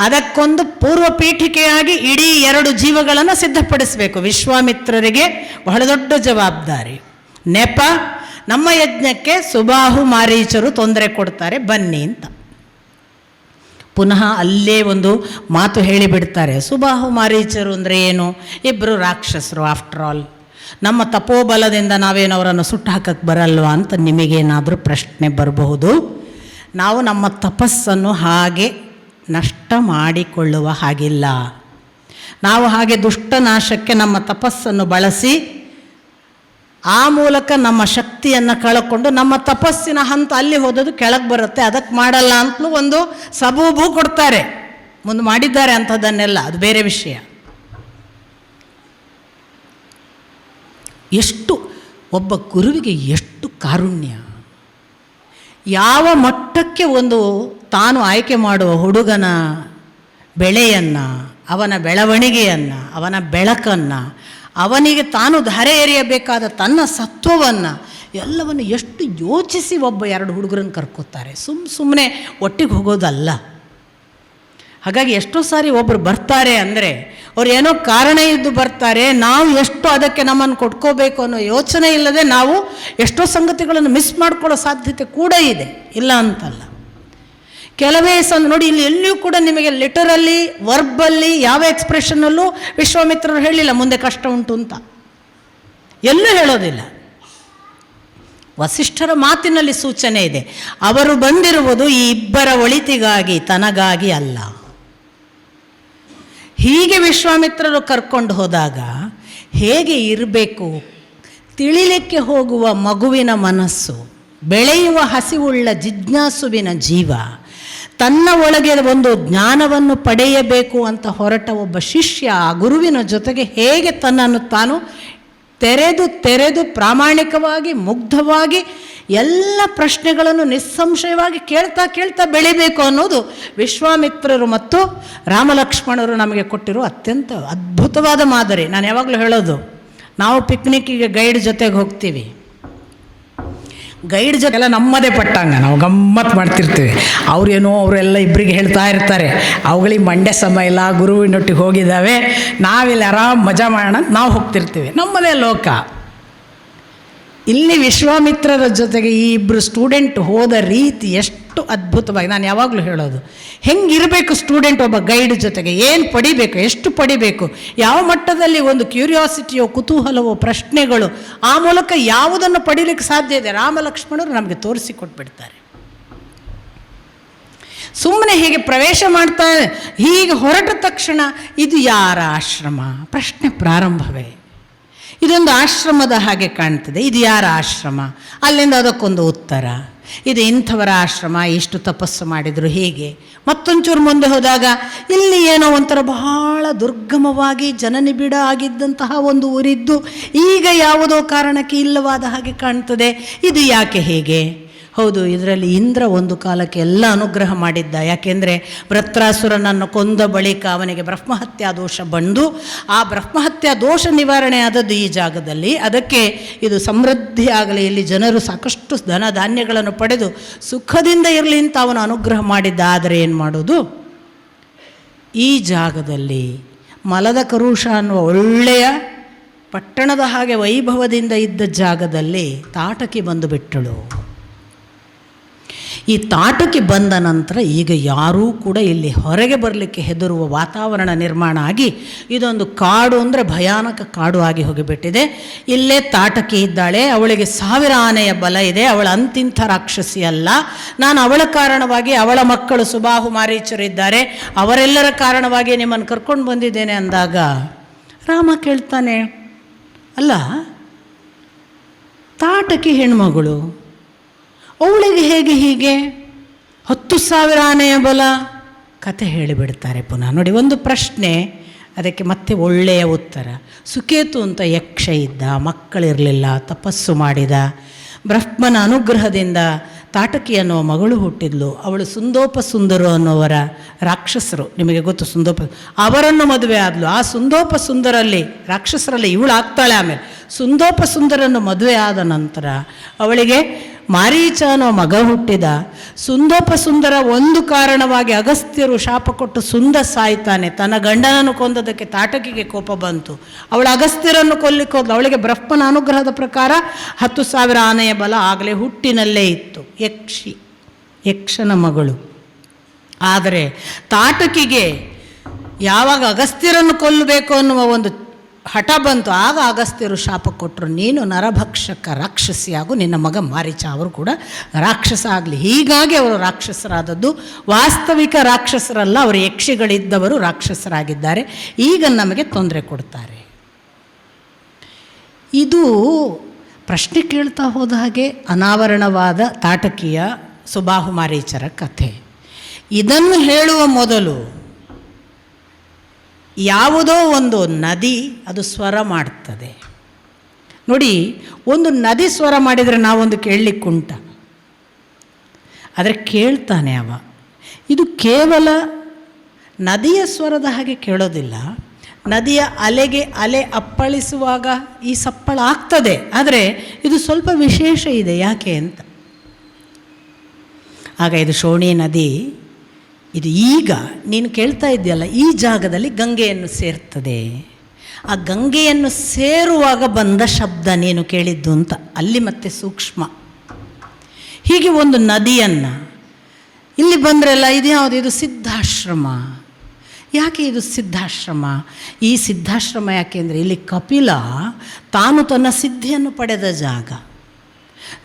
ಅದಕ್ಕೊಂದು ಪೂರ್ವ ಪೀಠಿಕೆಯಾಗಿ ಇಡೀ 2 ಜೀವಗಳನ್ನು ಸಿದ್ಧಪಡಿಸಬೇಕು. ವಿಶ್ವಾಮಿತ್ರರಿಗೆ ಬಹಳ ದೊಡ್ಡ ಜವಾಬ್ದಾರಿ. ನೆಪ, ನಮ್ಮ ಯಜ್ಞಕ್ಕೆ ಸುಬಾಹು ಮಾರೀಚರು ತೊಂದರೆ ಕೊಡ್ತಾರೆ ಬನ್ನಿ ಅಂತ. ಪುನಃ ಅಲ್ಲೇ ಒಂದು ಮಾತು ಹೇಳಿಬಿಡ್ತಾರೆ. ಸುಬಾಹು ಮಾರೀಚರು ಅಂದರೆ ಏನು? ಇಬ್ಬರು ರಾಕ್ಷಸರು. ಆಫ್ಟರ್ ಆಲ್ ನಮ್ಮ ತಪೋಬಲದಿಂದ ನಾವೇನು ಅವರನ್ನು ಸುಟ್ಟು ಹಾಕಕ್ಕೆ ಬರಲ್ವಾ ಅಂತ ನಿಮಗೇನಾದರೂ ಪ್ರಶ್ನೆ ಬರಬಹುದು. ನಾವು ನಮ್ಮ ತಪಸ್ಸನ್ನು ಹಾಗೆ ನಷ್ಟ ಮಾಡಿಕೊಳ್ಳುವ ಹಾಗಿಲ್ಲ. ನಾವು ಹಾಗೆ ದುಷ್ಟನಾಶಕ್ಕೆ ನಮ್ಮ ತಪಸ್ಸನ್ನು ಬಳಸಿ ಆ ಮೂಲಕ ನಮ್ಮ ಶಕ್ತಿಯನ್ನು ಕಳ್ಕೊಂಡು ನಮ್ಮ ತಪಸ್ಸಿನ ಹಂತ ಅಲ್ಲಿ ಹೋದದು ಕೆಳಗೆ ಬರುತ್ತೆ. ಅದಕ್ಕೆ ಮಾಡಲ್ಲ ಅಂತಲೂ ಒಂದು ಸಬೂಬು ಕೊಡ್ತಾರೆ. ಮುಂದೆ ಮಾಡಿದ್ದಾರೆ ಅಂಥದ್ದನ್ನೆಲ್ಲ, ಅದು ಬೇರೆ ವಿಷಯ. ಎಷ್ಟು ಒಬ್ಬ ಗುರುವಿಗೆ ಎಷ್ಟು ಕಾರುಣ್ಯ, ಯಾವ ಮಟ್ಟಕ್ಕೆ ಒಂದು ತಾನು ಆಯ್ಕೆ ಮಾಡುವ ಹುಡುಗನ ಬೆಳೆಯನ್ನು, ಅವನ ಬೆಳವಣಿಗೆಯನ್ನು, ಅವನ ಬೆಳಕನ್ನು, ಅವನಿಗೆ ತಾನು ಧಾರೆ ಎರೆಯಬೇಕಾದ ತನ್ನ ಸತ್ವವನ್ನು ಎಲ್ಲವನ್ನು ಎಷ್ಟು ಯೋಚಿಸಿ ಒಬ್ಬ 2 ಹುಡುಗರನ್ನು ಕರ್ಕೋತಾರೆ. ಸುಮ್ಮನೆ ಒಟ್ಟಿಗೆ ಹೋಗೋದಲ್ಲ. ಹಾಗಾಗಿ ಎಷ್ಟೋ ಸಾರಿ ಒಬ್ಬರು ಬರ್ತಾರೆ ಅಂದರೆ ಅವ್ರು ಏನೋ ಕಾರಣ ಇದ್ದು ಬರ್ತಾರೆ. ನಾವು ಎಷ್ಟು ಅದಕ್ಕೆ ನಮ್ಮನ್ನು ಕೊಟ್ಕೋಬೇಕು ಅನ್ನೋ ಯೋಚನೆ ಇಲ್ಲದೆ ನಾವು ಎಷ್ಟೋ ಸಂಗತಿಗಳನ್ನು ಮಿಸ್ ಮಾಡ್ಕೊಳ್ಳೋ ಸಾಧ್ಯತೆ ಕೂಡ ಇದೆ, ಇಲ್ಲ ಅಂತಲ್ಲ. ಕೆಲವೇ ನೋಡಿ, ಇಲ್ಲಿ ಎಲ್ಲಿಯೂ ಕೂಡ ನಿಮಗೆ ಲಿಟರಲ್ಲಿ ವರ್ಬಲ್ಲಿ ಯಾವ ಎಕ್ಸ್ಪ್ರೆಷನ್ನಲ್ಲೂ ವಿಶ್ವಾಮಿತ್ರರು ಹೇಳಿಲ್ಲ ಮುಂದೆ ಕಷ್ಟ ಉಂಟು ಅಂತ, ಎಲ್ಲೂ ಹೇಳೋದಿಲ್ಲ. ವಸಿಷ್ಠರ ಮಾತಿನಲ್ಲಿ ಸೂಚನೆ ಇದೆ, ಅವರು ಬಂದಿರುವುದು ಈ ಇಬ್ಬರ ಒಳಿತಿಗಾಗಿ, ತನಗಾಗಿ ಅಲ್ಲ. ಹೀಗೆ ವಿಶ್ವಾಮಿತ್ರರು ಕರ್ಕೊಂಡು ಹೋದಾಗ ಹೇಗೆ ಇರಬೇಕು, ತಿಳಿಲಿಕ್ಕೆ ಹೋಗುವ ಮಗುವಿನ ಮನಸ್ಸು, ಬೆಳೆಯುವ ಹಸಿವುಳ್ಳ ಜಿಜ್ಞಾಸುವಿನ ಜೀವ, ತನ್ನ ಒಳಗೆ ಒಂದು ಜ್ಞಾನವನ್ನು ಪಡೆಯಬೇಕು ಅಂತ ಹೊರಟ ಒಬ್ಬ ಶಿಷ್ಯ ಆ ಗುರುವಿನ ಜೊತೆಗೆ ಹೇಗೆ ತನ್ನನ್ನು ತಾನು ತೆರೆದು ಪ್ರಾಮಾಣಿಕವಾಗಿ ಮುಗ್ಧವಾಗಿ ಎಲ್ಲ ಪ್ರಶ್ನೆಗಳನ್ನು ನಿಸ್ಸಂಶಯವಾಗಿ ಕೇಳ್ತಾ ಬೆಳಿಬೇಕು ಅನ್ನೋದು ವಿಶ್ವಾಮಿತ್ರರು ಮತ್ತು ರಾಮಲಕ್ಷ್ಮಣರು ನಮಗೆ ಕೊಟ್ಟಿರೋ ಅತ್ಯಂತ ಅದ್ಭುತವಾದ ಮಾದರಿ. ನಾನು ಯಾವಾಗಲೂ ಹೇಳೋದು, ನಾವು ಪಿಕ್ನಿಕ್ಕಿಗೆ ಗೈಡ್ ಜೊತೆಗೆ ಹೋಗ್ತೀವಿ. ಗೈಡ್ ಜೊತೆಲ್ಲ ನಮ್ಮದೇ ಪಟ್ಟಾಂಗ, ನಾವು ಗಮ್ಮತ್ತು ಮಾಡ್ತಿರ್ತೀವಿ. ಅವರೆಲ್ಲ ಇಬ್ಬರಿಗೆ ಹೇಳ್ತಾ ಇರ್ತಾರೆ, ಅವುಗಳಿಗೆ ಮಂಡ್ಯ ಸಮಯ ಇಲ್ಲ, ಗುರುವಿನೊಟ್ಟಿಗೆ ಹೋಗಿದ್ದಾವೆ, ನಾವಿಲ್ಲಿ ಆರಾಮ್ ಮಜಾ ಮಾಡೋಣ ಅಂತ ನಾವು ಹೋಗ್ತಿರ್ತೀವಿ, ನಮ್ಮದೇ ಲೋಕ. ಇಲ್ಲಿ ವಿಶ್ವಾಮಿತ್ರರ ಜೊತೆಗೆ ಈ ಇಬ್ಬರು ಸ್ಟೂಡೆಂಟ್ ಹೋದ ರೀತಿ ಎಷ್ಟು ಅದ್ಭುತವಾಗಿ, ನಾನು ಯಾವಾಗಲೂ ಹೇಳೋದು, ಹೆಂಗಿರಬೇಕು ಸ್ಟೂಡೆಂಟ್ ಒಬ್ಬ ಗೈಡ್ ಜೊತೆಗೆ, ಏನು ಪಡಿಬೇಕು, ಎಷ್ಟು ಪಡಿಬೇಕು, ಯಾವ ಮಟ್ಟದಲ್ಲಿ ಒಂದು ಕ್ಯೂರಿಯಾಸಿಟಿಯೋ ಕುತೂಹಲವೋ ಪ್ರಶ್ನೆಗಳು, ಆ ಮೂಲಕ ಯಾವುದನ್ನು ಪಡೀಲಿಕ್ಕೆ ಸಾಧ್ಯ ಇದೆ ರಾಮಲಕ್ಷ್ಮಣರು ನಮಗೆ ತೋರಿಸಿಕೊಟ್ಬಿಡ್ತಾರೆ. ಸುಮ್ಮನೆ ಹೀಗೆ ಪ್ರವೇಶ ಮಾಡ್ತಾ ಹೀಗೆ ಹೊರಟ ತಕ್ಷಣ ಇದು ಯಾರ ಆಶ್ರಮ ಪ್ರಶ್ನೆ ಪ್ರಾರಂಭವೇ. ಇದೊಂದು ಆಶ್ರಮದ ಹಾಗೆ ಕಾಣ್ತದೆ, ಇದು ಯಾರ ಆಶ್ರಮ, ಅಲ್ಲಿಂದ ಅದಕ್ಕೊಂದು ಉತ್ತರ, ಇದು ಇಂಥವರ ಆಶ್ರಮ, ಇಷ್ಟು ತಪಸ್ಸು ಮಾಡಿದರು ಹೀಗೆ. ಮತ್ತೊಂಚೂರು ಮುಂದೆ ಹೋದಾಗ ಇಲ್ಲಿ ಏನೋ ಒಂಥರ ಬಹಳ ದುರ್ಗಮವಾಗಿ ಜನನಿಬಿಡ ಆಗಿದ್ದಂತಹ ಒಂದು ಊರಿದ್ದು ಈಗ ಯಾವುದೋ ಕಾರಣಕ್ಕೆ ಇಲ್ಲವಾದ ಹಾಗೆ ಕಾಣ್ತದೆ, ಇದು ಯಾಕೆ ಹೇಗೆ? ಹೌದು, ಇದರಲ್ಲಿ ಇಂದ್ರ ಒಂದು ಕಾಲಕ್ಕೆ ಎಲ್ಲ ಅನುಗ್ರಹ ಮಾಡಿದ್ದ. ಯಾಕೆಂದರೆ ವೃತ್ರಾಸುರನನ್ನು ಕೊಂದ ಬಳಿಕ ಅವನಿಗೆ ಬ್ರಹ್ಮಹತ್ಯಾ ದೋಷ ಬಂದು ಆ ಬ್ರಹ್ಮಹತ್ಯಾ ದೋಷ ನಿವಾರಣೆ ಆದದ್ದು ಈ ಜಾಗದಲ್ಲಿ. ಅದಕ್ಕೆ ಇದು ಸಮೃದ್ಧಿ ಆಗಲಿ, ಇಲ್ಲಿ ಜನರು ಸಾಕಷ್ಟು ಧನ ಧಾನ್ಯಗಳನ್ನು ಪಡೆದು ಸುಖದಿಂದ ಇರಲಿ ಅಂತ ಅವನು ಅನುಗ್ರಹ ಮಾಡಿದ್ದ. ಆದರೆ ಏನು ಮಾಡೋದು, ಈ ಜಾಗದಲ್ಲಿ ಮಲದ ಕರುಷ ಅನ್ನುವ ಒಳ್ಳೆಯ ಪಟ್ಟಣದ ಹಾಗೆ ವೈಭವದಿಂದ ಇದ್ದ ಜಾಗದಲ್ಲಿ ತಾಟಕಿ ಬಂದು ಬಿಟ್ಟಳು. ಈ ತಾಟಕಿ ಬಂದ ನಂತರ ಈಗ ಯಾರೂ ಕೂಡ ಇಲ್ಲಿ ಹೊರಗೆ ಬರಲಿಕ್ಕೆ ಹೆದರುವ ವಾತಾವರಣ ನಿರ್ಮಾಣ ಆಗಿ ಇದೊಂದು ಕಾಡು ಅಂದರೆ ಭಯಾನಕ ಕಾಡು ಆಗಿ ಹೋಗಿಬಿಟ್ಟಿದೆ. ಇಲ್ಲೇ ತಾಟಕಿ ಇದ್ದಾಳೆ, ಅವಳಿಗೆ 1000 ಆನೆಯ ಬಲ ಇದೆ, ಅವಳ ಅಂತಿಂಥ ರಾಕ್ಷಸಿ ಅಲ್ಲ. ನಾನು ಅವಳ ಕಾರಣವಾಗಿ, ಅವಳ ಮಕ್ಕಳು ಸುಬಾಹು ಮಾರೀಚರಿದ್ದಾರೆ, ಅವರೆಲ್ಲರ ಕಾರಣವಾಗಿ ನಿಮ್ಮನ್ನು ಕರ್ಕೊಂಡು ಬಂದಿದ್ದೇನೆ ಅಂದಾಗ ರಾಮ ಕೇಳ್ತಾನೆ, ಅಲ್ಲ ತಾಟಕಿ ಹೆಣ್ಮಗಳು, ಅವಳಿಗೆ ಹೇಗೆ ಹೀಗೆ 10,000 ಆನೆಯ ಬಲ? ಕತೆ ಹೇಳಿಬಿಡ್ತಾರೆ ಪುನಃ. ನೋಡಿ, ಒಂದು ಪ್ರಶ್ನೆ, ಅದಕ್ಕೆ ಮತ್ತೆ ಒಳ್ಳೆಯ ಉತ್ತರ. ಸುಕೇತು ಅಂತ ಯಕ್ಷ ಇದ್ದ, ಮಕ್ಕಳಿರಲಿಲ್ಲ, ತಪಸ್ಸು ಮಾಡಿದ, ಬ್ರಹ್ಮನ ಅನುಗ್ರಹದಿಂದ ತಾಟಕಿ ಅನ್ನುವ ಮಗಳು ಹುಟ್ಟಿದ್ಲು. ಅವಳು ಸುಂದೋಪ ಸುಂದರು ಅನ್ನುವರ ರಾಕ್ಷಸರು, ನಿಮಗೆ ಗೊತ್ತು ಸುಂದೋಪ, ಅವರನ್ನು ಮದುವೆ ಆದಳು. ಆ ಸುಂದೋಪ ಸುಂದರಲ್ಲಿ ರಾಕ್ಷಸರಲ್ಲಿ ಇವಳು ಆಗ್ತಾಳೆ. ಆಮೇಲೆ ಸುಂದೋಪ ಸುಂದರನ್ನು ಮದುವೆ ಆದ ನಂತರ ಅವಳಿಗೆ ಮಾರೀಚ ಅನ್ನೋ ಮಗ ಹುಟ್ಟಿದ. ಸುಂದೋಪ ಸುಂದರ ಒಂದು ಕಾರಣವಾಗಿ ಅಗಸ್ತ್ಯರು ಶಾಪ ಕೊಟ್ಟು ಸುಂದ ಸಾಯ್ತಾನೆ. ತನ್ನ ಗಂಡನನ್ನು ಕೊಂದದಕ್ಕೆ ತಾಟಕಿಗೆ ಕೋಪ ಬಂತು, ಅವಳು ಅಗಸ್ತ್ಯರನ್ನು ಕೊಲ್ಲಿಕ್ಕೆ ಹೋದ್ಲು. ಅವಳಿಗೆ ಬ್ರಹ್ಮನ ಅನುಗ್ರಹದ ಪ್ರಕಾರ 10,000 ಆನೆಯ ಬಲ ಆಗಲೇ ಹುಟ್ಟಿನಲ್ಲೇ ಇತ್ತು. ಯಕ್ಷನ ಮಗಳು. ಆದರೆ ತಾಟಕಿಗೆ ಯಾವಾಗ ಅಗಸ್ತ್ಯರನ್ನು ಕೊಲ್ಲಬೇಕು ಅನ್ನುವ ಒಂದು ಹಠ ಬಂತು. ಆಗ ಅಗಸ್ತ್ಯರು ಶಾಪ ಕೊಟ್ಟರು, ನೀನು ನರಭಕ್ಷಕ ರಾಕ್ಷಸಿಯಾಗು, ನಿನ್ನ ಮಗ ಮಾರೀಚ ಅವರು ಕೂಡ ರಾಕ್ಷಸ ಆಗಲಿ. ಹೀಗಾಗಿ ಅವರು ರಾಕ್ಷಸರಾದದ್ದು. ವಾಸ್ತವಿಕ ರಾಕ್ಷಸರಲ್ಲ, ಅವರು ಯಕ್ಷಿಗಳಿದ್ದವರು ರಾಕ್ಷಸರಾಗಿದ್ದಾರೆ. ಈಗ ನಮಗೆ ತೊಂದರೆ ಕೊಡ್ತಾರೆ. ಇದು ಪ್ರಶ್ನೆ ಕೇಳ್ತಾ ಹೋದ ಹಾಗೆ ಅನಾವರಣವಾದ ತಾಟಕೀಯ ಸುಬಾಹು ಮಾರೀಚರ ಕಥೆ. ಇದನ್ನು ಹೇಳುವ ಮೊದಲು ಯಾವುದೋ ಒಂದು ನದಿ ಅದು ಸ್ವರ ಮಾಡ್ತದೆ ನೋಡಿ. ಒಂದು ನದಿ ಸ್ವರ ಮಾಡಿದರೆ ನಾವೊಂದು ಕೇಳಲಿಕ್ಕುಂಟ, ಆದರೆ ಕೇಳ್ತಾನೆ ಅವ. ಇದು ಕೇವಲ ನದಿಯ ಸ್ವರದ ಹಾಗೆ ಕೇಳೋದಿಲ್ಲ. ನದಿಯ ಅಲೆಗೆ ಅಲೆ ಅಪ್ಪಳಿಸುವಾಗ ಈ ಸಪ್ಪಳ ಆಗ್ತದೆ, ಆದರೆ ಇದು ಸ್ವಲ್ಪ ವಿಶೇಷ ಇದೆ. ಯಾಕೆ ಅಂತ, ಆಗ ಇದು ಶೋಣಿ ನದಿ, ಇದು ಈಗ ನೀನು ಕೇಳ್ತಾ ಇದೆಯಲ್ಲ ಈ ಜಾಗದಲ್ಲಿ ಗಂಗೆಯನ್ನು ಸೇರ್ತದೆ. ಆ ಗಂಗೆಯನ್ನು ಸೇರುವಾಗ ಬಂದ ಶಬ್ದ ನೀನು ಕೇಳಿದ್ದು ಅಂತ ಅಲ್ಲಿ ಮತ್ತೆ ಸೂಕ್ಷ್ಮ. ಹೀಗೆ ಒಂದು ನದಿಯನ್ನು ಇಲ್ಲಿ ಬಂದ್ರಲ್ಲ, ಇದು ಯಾವುದು? ಇದು ಸಿದ್ಧಾಶ್ರಮ. ಯಾಕೆ ಇದು ಸಿದ್ಧಾಶ್ರಮ? ಈ ಸಿದ್ಧಾಶ್ರಮ ಯಾಕೆ ಅಂದರೆ ಇಲ್ಲಿ ಕಪಿಲ ತಾನು ತನ್ನ ಸಿದ್ಧಿಯನ್ನು ಪಡೆದ ಜಾಗ.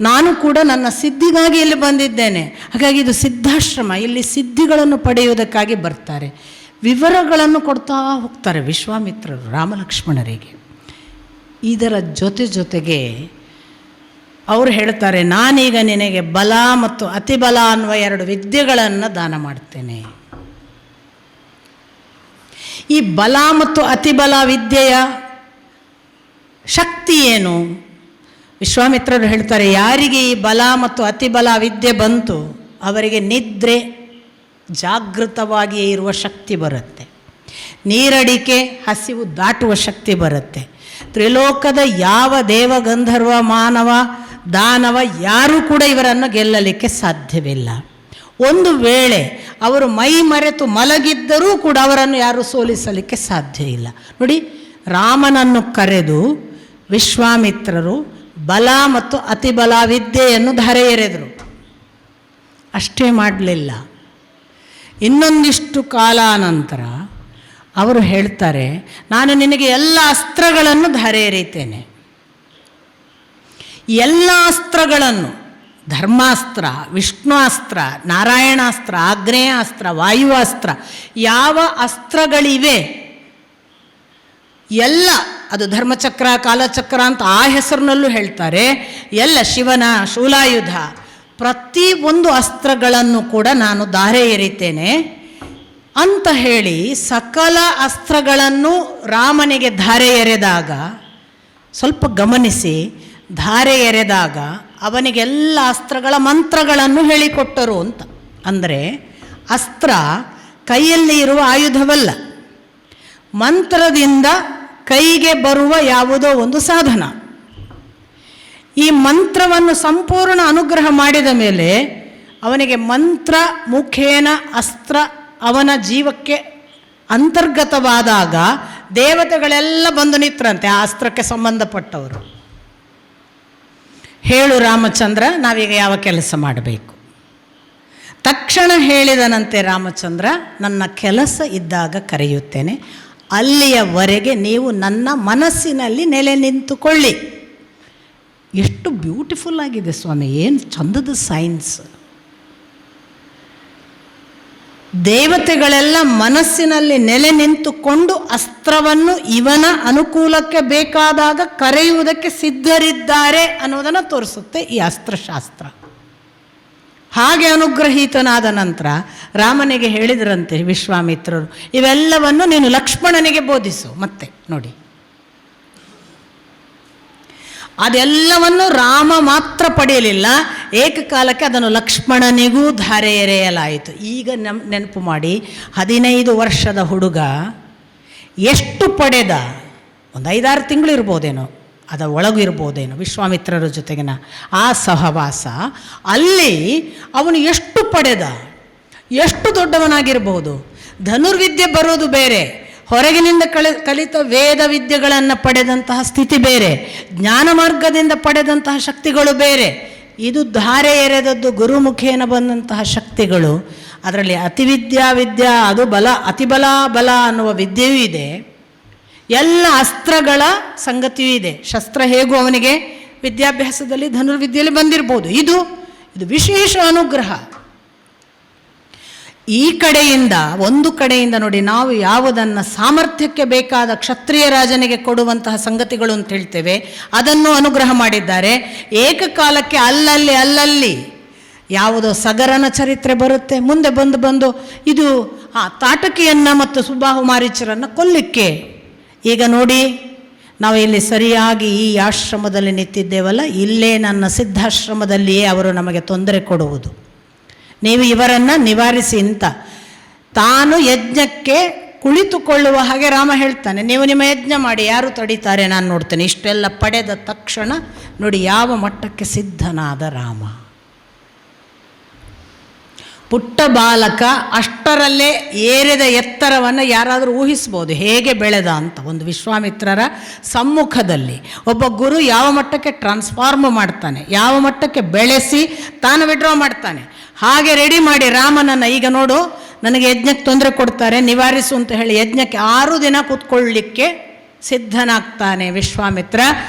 ನಾನು ಕೂಡ ನನ್ನ ಸಿದ್ಧಿಗಾಗಿ ಇಲ್ಲಿ ಬಂದಿದ್ದೇನೆ. ಹಾಗಾಗಿ ಇದು ಸಿದ್ಧಾಶ್ರಮ. ಇಲ್ಲಿ ಸಿದ್ಧಿಗಳನ್ನು ಪಡೆಯುವುದಕ್ಕಾಗಿ ಬರ್ತಾರೆ. ವಿವರಗಳನ್ನು ಕೊಡ್ತಾ ಹೋಗ್ತಾರೆ ವಿಶ್ವಾಮಿತ್ರರು ರಾಮಲಕ್ಷ್ಮಣರಿಗೆ. ಇದರ ಜೊತೆಗೆ ಅವರು ಹೇಳ್ತಾರೆ, ನಾನೀಗ ನಿನಗೆ ಬಲ ಮತ್ತು ಅತಿಬಲ ಅನ್ನುವ 2 ವಿದ್ಯೆಗಳನ್ನು ದಾನ ಮಾಡ್ತೇನೆ. ಈ ಬಲ ಮತ್ತು ಅತಿಬಲ ವಿದ್ಯೆಯ ಶಕ್ತಿ ಏನು? ವಿಶ್ವಾಮಿತ್ರರು ಹೇಳ್ತಾರೆ, ಯಾರಿಗೆ ಈ ಬಲ ಮತ್ತು ಅತಿಬಲ ವಿದ್ಯೆ ಬಂತು ಅವರಿಗೆ ನಿದ್ರೆ ಜಾಗೃತವಾಗಿಯೇ ಇರುವ ಶಕ್ತಿ ಬರುತ್ತೆ, ನೀರಡಿಕೆ ಹಸಿವು ದಾಟುವ ಶಕ್ತಿ ಬರುತ್ತೆ. ತ್ರಿಲೋಕದ ಯಾವ ದೇವ ಗಂಧರ್ವ ಮಾನವ ದಾನವ ಯಾರೂ ಕೂಡ ಇವರನ್ನು ಗೆಲ್ಲಲಿಕ್ಕೆ ಸಾಧ್ಯವಿಲ್ಲ. ಒಂದು ವೇಳೆ ಅವರು ಮೈ ಮರೆತು ಮಲಗಿದ್ದರೂ ಕೂಡ ಅವರನ್ನು ಯಾರೂ ಸೋಲಿಸಲಿಕ್ಕೆ ಸಾಧ್ಯ ಇಲ್ಲ. ನೋಡಿ, ರಾಮನನ್ನು ಕರೆದು ವಿಶ್ವಾಮಿತ್ರರು ಬಲ ಮತ್ತು ಅತಿಬಲ ವಿದ್ಯೆಯನ್ನು ಧಾರೆ ಎರೆದರು. ಅಷ್ಟೇ ಮಾಡಲಿಲ್ಲ, ಇನ್ನೊಂದಿಷ್ಟು ಕಾಲ ನಂತರ ಅವರು ಹೇಳ್ತಾರೆ, ನಾನು ನಿನಗೆ ಎಲ್ಲ ಅಸ್ತ್ರಗಳನ್ನು ಧಾರೆ ಎರೀತೇನೆ. ಎಲ್ಲ ಅಸ್ತ್ರಗಳನ್ನು, ಧರ್ಮಾಸ್ತ್ರ, ವಿಷ್ಣುಅಸ್ತ್ರ, ನಾರಾಯಣಾಸ್ತ್ರ, ಆಗ್ನೇಯಾಸ್ತ್ರ, ವಾಯುವಾಸ್ತ್ರ, ಯಾವ ಅಸ್ತ್ರಗಳಿವೆ ಎಲ್ಲ, ಅದು ಧರ್ಮಚಕ್ರ ಕಾಲಚಕ್ರ ಅಂತ ಆ ಹೆಸರಿನಲ್ಲೂ ಹೇಳ್ತಾರೆ, ಎಲ್ಲ ಶಿವನ ಶೂಲಾಯುಧ, ಪ್ರತಿ ಒಂದು ಅಸ್ತ್ರಗಳನ್ನು ಕೂಡ ನಾನು ಧಾರೆ ಎರಿತೇನೆ ಅಂತ ಹೇಳಿ ಸಕಲ ಅಸ್ತ್ರಗಳನ್ನು ರಾಮನಿಗೆ ಧಾರೆ ಎರೆದಾಗ, ಸ್ವಲ್ಪ ಗಮನಿಸಿ, ಧಾರೆ ಎರೆದಾಗ ಅವನಿಗೆಲ್ಲ ಅಸ್ತ್ರಗಳ ಮಂತ್ರಗಳನ್ನು ಹೇಳಿಕೊಟ್ಟರು ಅಂತ. ಅಂದರೆ ಅಸ್ತ್ರ ಕೈಯಲ್ಲಿ ಇರುವ ಆಯುಧವಲ್ಲ, ಮಂತ್ರದಿಂದ ಕೈಗೆ ಬರುವ ಯಾವುದೋ ಒಂದು ಸಾಧನ. ಈ ಮಂತ್ರವನ್ನು ಸಂಪೂರ್ಣ ಅನುಗ್ರಹ ಮಾಡಿದ ಮೇಲೆ ಅವನಿಗೆ ಮಂತ್ರ ಮುಖೇನ ಅಸ್ತ್ರ ಅವನ ಜೀವಕ್ಕೆ ಅಂತರ್ಗತವಾದಾಗ ದೇವತೆಗಳೆಲ್ಲ ಬಂದು ನಿಂತರಂತೆ ಆ ಅಸ್ತ್ರಕ್ಕೆ ಸಂಬಂಧಪಟ್ಟವರು. ಹೇಳು ರಾಮಚಂದ್ರ, ನಾವೀಗ ಯಾವ ಕೆಲಸ ಮಾಡಬೇಕು? ತಕ್ಷಣ ಹೇಳಿದನಂತೆ ರಾಮಚಂದ್ರ, ನನ್ನ ಕೆಲಸ ಇದ್ದಾಗ ಕರೆಯುತ್ತೇನೆ, ಅಲ್ಲಿಯವರೆಗೆ ನೀವು ನನ್ನ ಮನಸ್ಸಿನಲ್ಲಿ ನೆಲೆ ನಿಂತುಕೊಳ್ಳಿ. ಎಷ್ಟು ಬ್ಯೂಟಿಫುಲ್ ಆಗಿದೆ ಸ್ವಾಮಿ, ಏನು ಚಂದದ ಸೈನ್ಸ್. ದೇವತೆಗಳೆಲ್ಲ ಮನಸ್ಸಿನಲ್ಲಿ ನೆಲೆ ನಿಂತುಕೊಂಡು ಅಸ್ತ್ರವನ್ನು ಇವನ ಅನುಕೂಲಕ್ಕೆ ಬೇಕಾದಾಗ ಕರೆಯುವುದಕ್ಕೆ ಸಿದ್ಧರಿದ್ದಾರೆ ಅನ್ನೋದನ್ನು ತೋರಿಸುತ್ತೆ ಈ ಅಸ್ತ್ರಶಾಸ್ತ್ರ. ಹಾಗೆ ಅನುಗ್ರಹೀತನಾದ ನಂತರ ರಾಮನಿಗೆ ಹೇಳಿದ್ರಂತೆ ವಿಶ್ವಾಮಿತ್ರರು, ಇವೆಲ್ಲವನ್ನು ನೀನು ಲಕ್ಷ್ಮಣನಿಗೆ ಬೋಧಿಸು. ಮತ್ತೆ ನೋಡಿ, ಅದೆಲ್ಲವನ್ನು ರಾಮ ಮಾತ್ರ ಪಡೆಯಲಿಲ್ಲ, ಏಕಕಾಲಕ್ಕೆ ಅದನ್ನು ಲಕ್ಷ್ಮಣನಿಗೂ ಧಾರೆ ಎರೆಯಲಾಯಿತು. ಈಗ ನೆನಪು ಮಾಡಿ, 15 ವರ್ಷದ ಹುಡುಗ ಎಷ್ಟು ಪಡೆದ? ಒಂದು 5-6 ತಿಂಗಳು ಇರ್ಬೋದೇನೋ, ಅದರ ಒಳಗೂ ಇರ್ಬೋದೇನೋ ವಿಶ್ವಾಮಿತ್ರರ ಜೊತೆಗಿನ ಆ ಸಹವಾಸ. ಅಲ್ಲಿ ಅವನು ಎಷ್ಟು ಪಡೆದ, ಎಷ್ಟು ದೊಡ್ಡವನಾಗಿರ್ಬೋದು. ಧನುರ್ವಿದ್ಯೆ ಬರೋದು ಬೇರೆ, ಹೊರಗಿನಿಂದ ಕಲಿತ ವೇದ ವಿದ್ಯೆಗಳನ್ನು ಪಡೆದಂತಹ ಸ್ಥಿತಿ ಬೇರೆ, ಜ್ಞಾನ ಮಾರ್ಗದಿಂದ ಪಡೆದಂತಹ ಶಕ್ತಿಗಳು ಬೇರೆ. ಇದು ಧಾರೆ ಎರೆದದ್ದು ಗುರುಮುಖೇನ ಬಂದಂತಹ ಶಕ್ತಿಗಳು. ಅದರಲ್ಲಿ ಅತಿವಿದ್ಯಾ ಅದು ಬಲ, ಅತಿಬಲ ಬಲ ಅನ್ನುವ ವಿದ್ಯೆಯೂ ಇದೆ. ಎಲ್ಲ ಅಸ್ತ್ರಗಳ ಸಂಗತಿಯೂ ಇದೆ. ಶಸ್ತ್ರ ಹೇಗೂ ಅವನಿಗೆ ವಿದ್ಯಾಭ್ಯಾಸದಲ್ಲಿ ಧನುರ್ವಿದ್ಯೆಯಲ್ಲಿ ಬಂದಿರ್ಬೋದು. ಇದು ವಿಶೇಷ ಅನುಗ್ರಹ. ಈ ಕಡೆಯಿಂದ, ಒಂದು ಕಡೆಯಿಂದ ನೋಡಿ, ನಾವು ಯಾವುದನ್ನು ಸಾಮರ್ಥ್ಯಕ್ಕೆ ಬೇಕಾದ ಕ್ಷತ್ರಿಯ ರಾಜನಿಗೆ ಕೊಡುವಂತಹ ಸಂಗತಿಗಳು ಅಂತ ಹೇಳ್ತೇವೆ, ಅದನ್ನು ಅನುಗ್ರಹ ಮಾಡಿದ್ದಾರೆ. ಏಕಕಾಲಕ್ಕೆ ಅಲ್ಲಲ್ಲಿ ಯಾವುದೋ ಸಗರನ ಚರಿತ್ರೆ ಬರುತ್ತೆ, ಮುಂದೆ ಬಂದು ಇದು ತಾಟಕಿಯನ್ನು ಮತ್ತು ಸುಬಾಹು ಮಾರೀಚರನ್ನು ಕೊಲ್ಲಿಕ್ಕೆ. ಈಗ ನೋಡಿ, ನಾವು ಇಲ್ಲಿ ಸರಿಯಾಗಿ ಈ ಆಶ್ರಮದಲ್ಲಿ ನಿಂತಿದ್ದೇವಲ್ಲ, ಇಲ್ಲೇ ನನ್ನ ಸಿದ್ಧಾಶ್ರಮದಲ್ಲಿಯೇ ಅವರು ನಮಗೆ ತೊಂದರೆ ಕೊಡುವುದು. ನೀವು ಇವರನ್ನು ನಿವಾರಿಸಿ ಅಂತ ತಾನು ಯಜ್ಞಕ್ಕೆ ಕುಳಿತುಕೊಳ್ಳುವ ಹಾಗೆ ರಾಮ ಹೇಳ್ತಾನೆ. ನೀವು ನಿಮ್ಮ ಯಜ್ಞ ಮಾಡಿ, ಯಾರು ತಡೀತಾರೆ, ನಾನು ನೋಡ್ತೇನೆ. ಇಷ್ಟೆಲ್ಲ ಪಡೆದ ತಕ್ಷಣ ನೋಡಿ ಯಾವ ಮಟ್ಟಕ್ಕೆ ಸಿದ್ಧನಾದ ರಾಮ. ಪುಟ್ಟ ಬಾಲಕ, ಅಷ್ಟರಲ್ಲೇ ಏರಿದ ಎತ್ತರವನ್ನು ಯಾರಾದರೂ ಊಹಿಸ್ಬೋದು, ಹೇಗೆ ಬೆಳೆದ ಅಂತ. ಒಂದು ವಿಶ್ವಾಮಿತ್ರರ ಸಮ್ಮುಖದಲ್ಲಿ ಒಬ್ಬ ಗುರು ಯಾವ ಮಟ್ಟಕ್ಕೆ ಟ್ರಾನ್ಸ್ಫಾರ್ಮ್ ಮಾಡ್ತಾನೆ, ಯಾವ ಮಟ್ಟಕ್ಕೆ ಬೆಳೆಸಿ ತಾನು ವಿಡ್ರಾ ಮಾಡ್ತಾನೆ, ಹಾಗೆ ರೆಡಿ ಮಾಡಿ ರಾಮನನ್ನು. ಈಗ ನೋಡು, ನನಗೆ ಯಜ್ಞಕ್ಕೆ ತೊಂದರೆ ಕೊಡ್ತಾರೆ, ನಿವಾರಿಸು ಅಂತ ಹೇಳಿ ಯಜ್ಞಕ್ಕೆ 6 ದಿನ ಕೂತ್ಕೊಳ್ಳಲಿಕ್ಕೆ ಸಿದ್ಧನಾಗ್ತಾನೆ ವಿಶ್ವಾಮಿತ್ರ.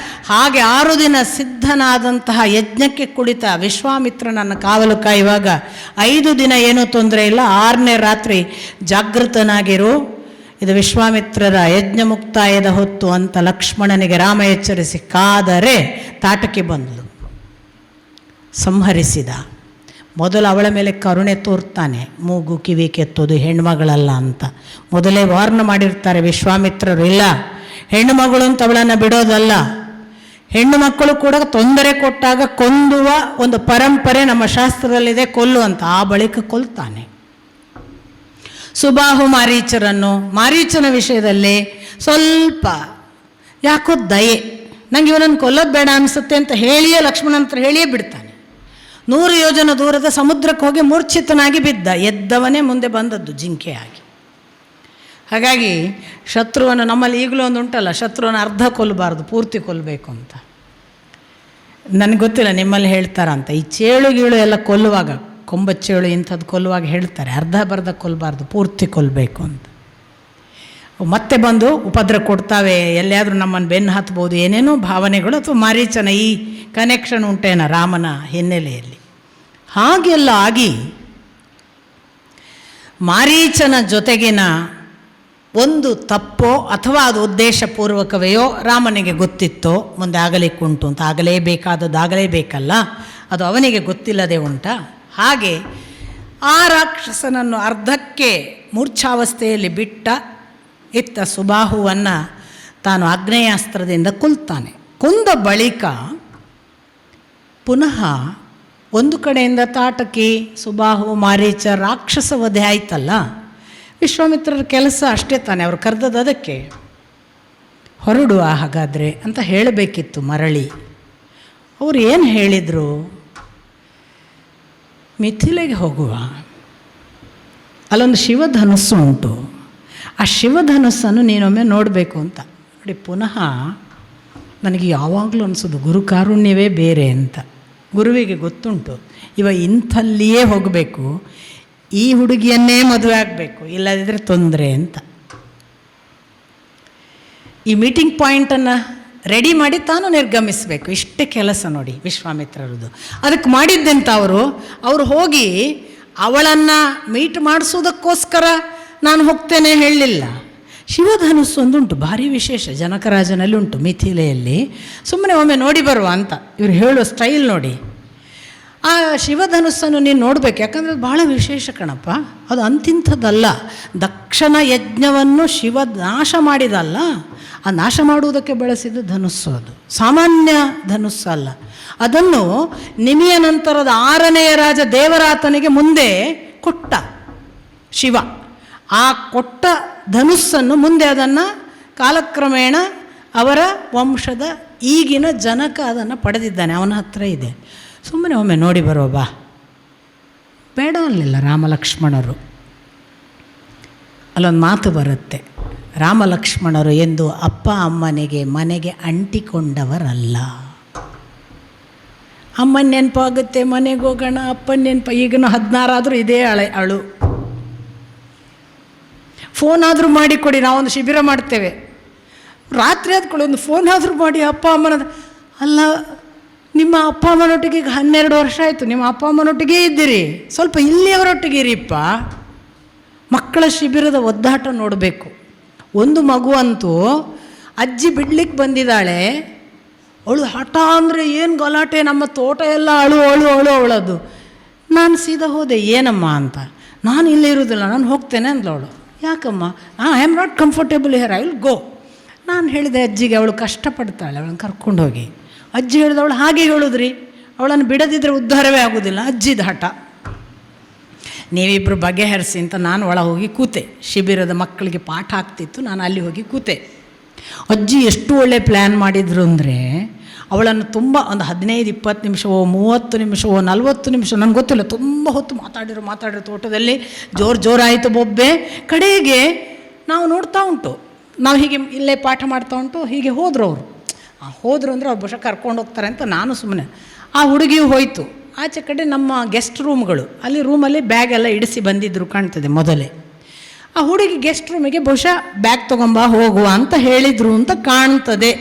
ಹಾಗೆ 6 ದಿನ ಸಿದ್ಧನಾದಂತಹ ಯಜ್ಞಕ್ಕೆ ಕುಳಿತ ವಿಶ್ವಾಮಿತ್ರನನ್ನು ಕಾವಲು ಕಾಯುವಾಗ 5 ದಿನ ಏನೂ ತೊಂದರೆ ಇಲ್ಲ, 6ನೇ ರಾತ್ರಿ ಜಾಗೃತನಾಗಿರು, ಇದು ವಿಶ್ವಾಮಿತ್ರರ ಯಜ್ಞ ಮುಕ್ತಾಯದ ಹೊತ್ತು ಅಂತ ಲಕ್ಷ್ಮಣನಿಗೆ ರಾಮ ಎಚ್ಚರಿಸಿ, ಕಾದರೆ ತಾಟಕಿ ಬಂದಳು, ಸಂಹರಿಸಿದ. ಮೊದಲು ಅವಳ ಮೇಲೆ ಕರುಣೆ ತೋರ್ತಾನೆ, ಮೂಗು ಕಿವಿ ಕೆತ್ತೋದು ಹೆಣ್ಮಗಳಲ್ಲ ಅಂತ ಮೊದಲೇ ವಾರ್ನ್ ಮಾಡಿರ್ತಾರೆ ವಿಶ್ವಾಮಿತ್ರರು. ಇಲ್ಲ, ಹೆಣ್ಣು ಮಗಳು ಅಂತ ಅವಳನ್ನು ಬಿಡೋದಲ್ಲ, ಹೆಣ್ಣು ಮಕ್ಕಳು ಕೂಡ ತೊಂದರೆ ಕೊಟ್ಟಾಗ ಕೊಂದುವ ಒಂದು ಪರಂಪರೆ ನಮ್ಮ ಶಾಸ್ತ್ರದಲ್ಲಿದೆ, ಕೊಲ್ಲು ಅಂತ. ಆ ಬಳಿಕ ಕೊಲ್ತಾನೆ. ಸುಬಾಹು ಮಾರೀಚನ ವಿಷಯದಲ್ಲಿ ಸ್ವಲ್ಪ ಯಾಕೋ ದಯೆ, ನಂಗೆ ಇವನನ್ನು ಕೊಲ್ಲೋದು ಬೇಡ ಅನಿಸುತ್ತೆ ಅಂತ ಹೇಳಿಯೇ ಲಕ್ಷ್ಮಣನ ಹತ್ರ ಹೇಳಿಯೇ ಬಿಡ್ತಾನೆ. 100 ಯೋಜನ ದೂರದ ಸಮುದ್ರಕ್ಕೆ ಹೋಗಿ ಮೂರ್ಛಿತನಾಗಿ ಬಿದ್ದ, ಎದ್ದವನೇ ಮುಂದೆ ಬಂದದ್ದು ಜಿಂಕೆಯಾಗಿ. ಹಾಗಾಗಿ ಶತ್ರುವನ್ನು, ನಮ್ಮಲ್ಲಿ ಈಗಲೂ ಒಂದು ಉಂಟಲ್ಲ, ಶತ್ರುವನ್ನು ಅರ್ಧ ಕೊಲ್ಲಬಾರ್ದು, ಪೂರ್ತಿ ಕೊಲ್ಲಬೇಕು ಅಂತ. ನನಗೆ ಗೊತ್ತಿಲ್ಲ ನಿಮ್ಮಲ್ಲಿ ಹೇಳ್ತಾರಂತ. ಈ ಚೇಳು ಗೀಳು ಎಲ್ಲ ಕೊಲ್ಲುವಾಗ, ಕೊಂಬಚ್ಚೇಳು ಇಂಥದ್ದು ಕೊಲ್ಲುವಾಗ ಹೇಳ್ತಾರೆ, ಅರ್ಧ ಬರ್ಧ ಕೊಲ್ಲಬಾರ್ದು, ಪೂರ್ತಿ ಕೊಲ್ಲಬೇಕು ಅಂತ. ಮತ್ತೆ ಬಂದು ಉಪದ್ರ ಕೊಡ್ತಾವೆ, ಎಲ್ಲಿಯಾದರೂ ನಮ್ಮನ್ನು ಬೆನ್ನು ಹತ್ಬೋದು, ಏನೇನೋ ಭಾವನೆಗಳು. ಅಥವಾ ಮಾರೀಚನ ಈ ಕನೆಕ್ಷನ್ ಉಂಟೇನ ರಾಮನ ಹಿನ್ನೆಲೆಯಲ್ಲಿ. ಹಾಗೆಲ್ಲ ಆಗಿ ಮಾರೀಚನ ಜೊತೆಗಿನ ಒಂದು ತಪ್ಪೋ ಅಥವಾ ಅದು ಉದ್ದೇಶಪೂರ್ವಕವೆಯೋ ರಾಮನಿಗೆ ಗೊತ್ತಿತ್ತೋ, ಮುಂದೆ ಆಗಲಿಕ್ಕುಂಟು ಅಂತ. ಆಗಲೇಬೇಕಾದದ್ದು ಆಗಲೇಬೇಕಲ್ಲ, ಅದು ಅವನಿಗೆ ಗೊತ್ತಿಲ್ಲದೆ ಉಂಟ. ಹಾಗೆ ಆ ರಾಕ್ಷಸನನ್ನು ಅರ್ಧಕ್ಕೆ ಮೂರ್ಛಾವಸ್ಥೆಯಲ್ಲಿ ಬಿಟ್ಟ ಇತ್ತ ಸುಬಾಹುವನ್ನು ತಾನು ಆಗ್ನೇಯಾಸ್ತ್ರದಿಂದ ಕೊಲ್ತಾನೆ. ಕೊಂದ ಬಳಿಕ ಪುನಃ ಒಂದು ಕಡೆಯಿಂದ ತಾಟಕಿ, ಸುಬಾಹು, ಮಾರೀಚ ರಾಕ್ಷಸ ವಧೆ ಆಯ್ತಲ್ಲ, ವಿಶ್ವಾಮಿತ್ರರ ಕೆಲಸ ಅಷ್ಟೇ ತಾನೆ, ಅವರು ಕರೆದದ್ದು ಅದಕ್ಕೆ. ಹೊರಡುವ ಹಾಗಾದರೆ ಅಂತ ಹೇಳಬೇಕಿತ್ತು ಮರಳಿ. ಅವರು ಏನು ಹೇಳಿದರು? ಮಿಥಿಲೆಗೆ ಹೋಗುವ, ಅಲ್ಲೊಂದು ಶಿವಧನುಸ್ಸು ಉಂಟು, ಆ ಶಿವಧನುಸ್ಸನ್ನು ನೀನೊಮ್ಮೆ ನೋಡಬೇಕು ಅಂತ. ನೋಡಿ, ಪುನಃ ನನಗೆ ಯಾವಾಗಲೂ ಅನಿಸೋದು ಗುರು ಕಾರುಣ್ಯವೇ ಬೇರೆ ಅಂತ. ಗುರುವಿಗೆ ಗೊತ್ತುಂಟು, ಇವ ಇಂಥಲ್ಲಿಯೇ ಹೋಗಬೇಕು, ಈ ಹುಡುಗಿಯನ್ನೇ ಮದುವೆ ಆಗಬೇಕು, ಇಲ್ಲದಿದ್ದರೆ ತೊಂದರೆ ಅಂತ. ಈ ಮೀಟಿಂಗ್ ಪಾಯಿಂಟನ್ನು ರೆಡಿ ಮಾಡಿ ತಾನು ನಿರ್ಗಮಿಸಬೇಕು, ಇಷ್ಟೇ ಕೆಲಸ ನೋಡಿ ವಿಶ್ವಾಮಿತ್ರರದು. ಅದಕ್ಕೆ ಮಾಡಿದ್ದೆಂತ ಅವರು ಹೋಗಿ ಅವಳನ್ನು ಮೀಟ್ ಮಾಡಿಸೋದಕ್ಕೋಸ್ಕರ ನಾನು ಹೋಗ್ತೇನೆ ಹೇಳಲಿಲ್ಲ. ಶಿವಧನುಸ್ಸು ಒಂದುಂಟು, ಭಾರಿ ವಿಶೇಷ, ಜನಕರಾಜನಲ್ಲಿ ಉಂಟು ಮಿಥಿಲೆಯಲ್ಲಿ. ಸುಮ್ಮನೆ ಒಮ್ಮೆ ನೋಡಿ ಬರುವ ಅಂತ ಇವರು ಹೇಳುವ ಸ್ಟೈಲ್ ನೋಡಿ. ಆ ಶಿವಧನುಸ್ಸನ್ನು ನೀನು ನೋಡಬೇಕು, ಯಾಕಂದರೆ ಅದು ಭಾಳ ವಿಶೇಷ ಕಣಪ್ಪ. ಅದು ಅಂತಿಂಥದ್ದಲ್ಲ, ದಕ್ಷನ ಯಜ್ಞವನ್ನು ಶಿವ ನಾಶ ಮಾಡಿದಲ್ಲ, ಆ ನಾಶ ಮಾಡುವುದಕ್ಕೆ ಬಳಸಿದ ಧನುಸ್ಸು. ಅದು ಸಾಮಾನ್ಯ ಧನುಸ್ಸು ಅಲ್ಲ. ಅದನ್ನು ನಿಮಿಯ ನಂತರದ 6ನೆಯ ರಾಜ ದೇವರಾತನಿಗೆ ಮುಂದೆ ಕೊಟ್ಟ ಶಿವ. ಆ ಕೊಟ್ಟ ಧನುಸ್ಸನ್ನು ಮುಂದೆ ಅದನ್ನು ಕಾಲಕ್ರಮೇಣ ಅವರ ವಂಶದ ಈಗಿನ ಜನಕ ಅದನ್ನು ಪಡೆದಿದ್ದಾನೆ, ಅವನ ಹತ್ರ ಇದೆ. ಸುಮ್ಮನೆ ಒಮ್ಮೆ ನೋಡಿ ಬರೋ ಬಾ. ಬೇಡ ಅನ್ನಲಿಲ್ಲ ರಾಮಲಕ್ಷ್ಮಣರು. ಅಲ್ಲೊಂದು ಮಾತು ಬರುತ್ತೆ, ರಾಮಲಕ್ಷ್ಮಣರು ಎಂದು ಅಪ್ಪ ಅಮ್ಮನಿಗೆ ಮನೆಗೆ ಅಂಟಿಕೊಂಡವರಲ್ಲ. ಅಮ್ಮನ ನೆನಪಾಗುತ್ತೆ, ಮನೆಗೆ ಹೋಗೋಣ, ಅಪ್ಪನ ನೆನಪು. ಈಗಿನ 16 ಆದರೂ ಇದೇ ಅಳು. ಫೋನ್ ಆದರೂ ಮಾಡಿಕೊಡಿ, ನಾವೊಂದು ಶಿಬಿರ ಮಾಡ್ತೇವೆ, ರಾತ್ರಿ ಆದ್ಕೊಳ್ಳಿ ಒಂದು ಫೋನ್ ಆದರೂ ಮಾಡಿ ಅಪ್ಪ ಅಮ್ಮನ. ಅಲ್ಲ, ನಿಮ್ಮ ಅಪ್ಪ ಅಮ್ಮನೊಟ್ಟಿಗೆ ಈಗ 12 ವರ್ಷ ಆಯಿತು, ನಿಮ್ಮ ಅಪ್ಪ ಅಮ್ಮನೊಟ್ಟಿಗೆ ಇದ್ದೀರಿ, ಸ್ವಲ್ಪ ಇಲ್ಲಿಯವರೊಟ್ಟಿಗೆ ಇರಿಪ್ಪ. ಮಕ್ಕಳ ಶಿಬಿರದ ಒದ್ದಾಟ ನೋಡಬೇಕು. ಒಂದು ಮಗು ಅಂತೂ ಅಜ್ಜಿ ಬಿಡ್ಲಿಕ್ಕೆ ಬಂದಿದ್ದಾಳೆ, ಅವಳು ಹಠ ಅಂದರೆ ಏನು ಗಲಾಟೆ, ನಮ್ಮ ತೋಟ ಎಲ್ಲ ಅವಳದು. ನಾನು ಸೀದಾ ಹೋದೆ, ಏನಮ್ಮ ಅಂತ. ನಾನು ಇಲ್ಲೇ ಇರೋದಿಲ್ಲ, ನಾನು ಹೋಗ್ತೇನೆ ಅಂದ್ಲವಳು. ಯಾಕಮ್ಮ? I am not comfortable here, I will go. ನಾನು ಹೇಳಿದೆ ಅಜ್ಜಿಗೆ, ಅವಳು ಕಷ್ಟಪಡ್ತಾಳೆ, ಅವಳನ್ನು ಕರ್ಕೊಂಡೋಗಿ. ಅಜ್ಜಿ ಹೇಳಿದವಳು ಹಾಗೆ ಹೇಳಿದ್ರಿ, ಅವಳನ್ನು ಬಿಡದಿದ್ದರೆ ಉದ್ಧಾರವೇ ಆಗೋದಿಲ್ಲ. ಅಜ್ಜಿದ ಹಠ. ನೀವಿಬ್ಬರು ಬಗೆಹರಿಸಿ ಅಂತ ನಾನು ಒಳ ಹೋಗಿ ಕೂತೆ. ಶಿಬಿರದ ಮಕ್ಕಳಿಗೆ ಪಾಠ ಆಗ್ತಿತ್ತು, ನಾನು ಅಲ್ಲಿ ಹೋಗಿ ಕೂತೆ. ಅಜ್ಜಿ ಎಷ್ಟು ಒಳ್ಳೆ ಪ್ಲ್ಯಾನ್ ಮಾಡಿದ್ರು ಅಂದರೆ, ಅವಳನ್ನು ತುಂಬ ಒಂದು 15-20 ನಿಮಿಷವೋ 30 ನಿಮಿಷವೋ 40 ನಿಮಿಷ ನನಗೆ ಗೊತ್ತಿಲ್ಲ, ತುಂಬ ಹೊತ್ತು ಮಾತಾಡಿರೋ ತೋಟದಲ್ಲಿ ಜೋರಾಯಿತು ಬೊಬ್ಬೆ. ಕಡೆಗೆ ನಾವು ನೋಡ್ತಾ ಉಂಟು, ನಾವು ಹೀಗೆ ಇಲ್ಲೇ ಪಾಠ ಮಾಡ್ತಾ ಉಂಟು, ಹೀಗೆ ಹೋದರು ಅವರು. ಹೋದರು ಅಂದರೆ ಅವ್ರು ಬಹುಶಃ ಕರ್ಕೊಂಡು ಹೋಗ್ತಾರೆ ಅಂತ ನಾನು ಸುಮ್ಮನೆ. ಆ ಹುಡುಗಿಯು ಹೋಯಿತು. ಆಚೆ ಕಡೆ ನಮ್ಮ ಗೆಸ್ಟ್ ರೂಮ್ಗಳು, ಅಲ್ಲಿ ರೂಮಲ್ಲಿ ಬ್ಯಾಗ್ ಎಲ್ಲ ಇಡಿಸಿ ಬಂದಿದ್ದರು ಕಾಣ್ತದೆ ಮೊದಲೇ. ಆ ಹುಡುಗಿ ಗೆಸ್ಟ್ ರೂಮಿಗೆ ಬಹುಶಃ ಬ್ಯಾಗ್ ತೊಗೊಂಬ ಹೋಗುವ ಅಂತ ಹೇಳಿದರು ಅಂತ ಕಾಣ್ತದೆ.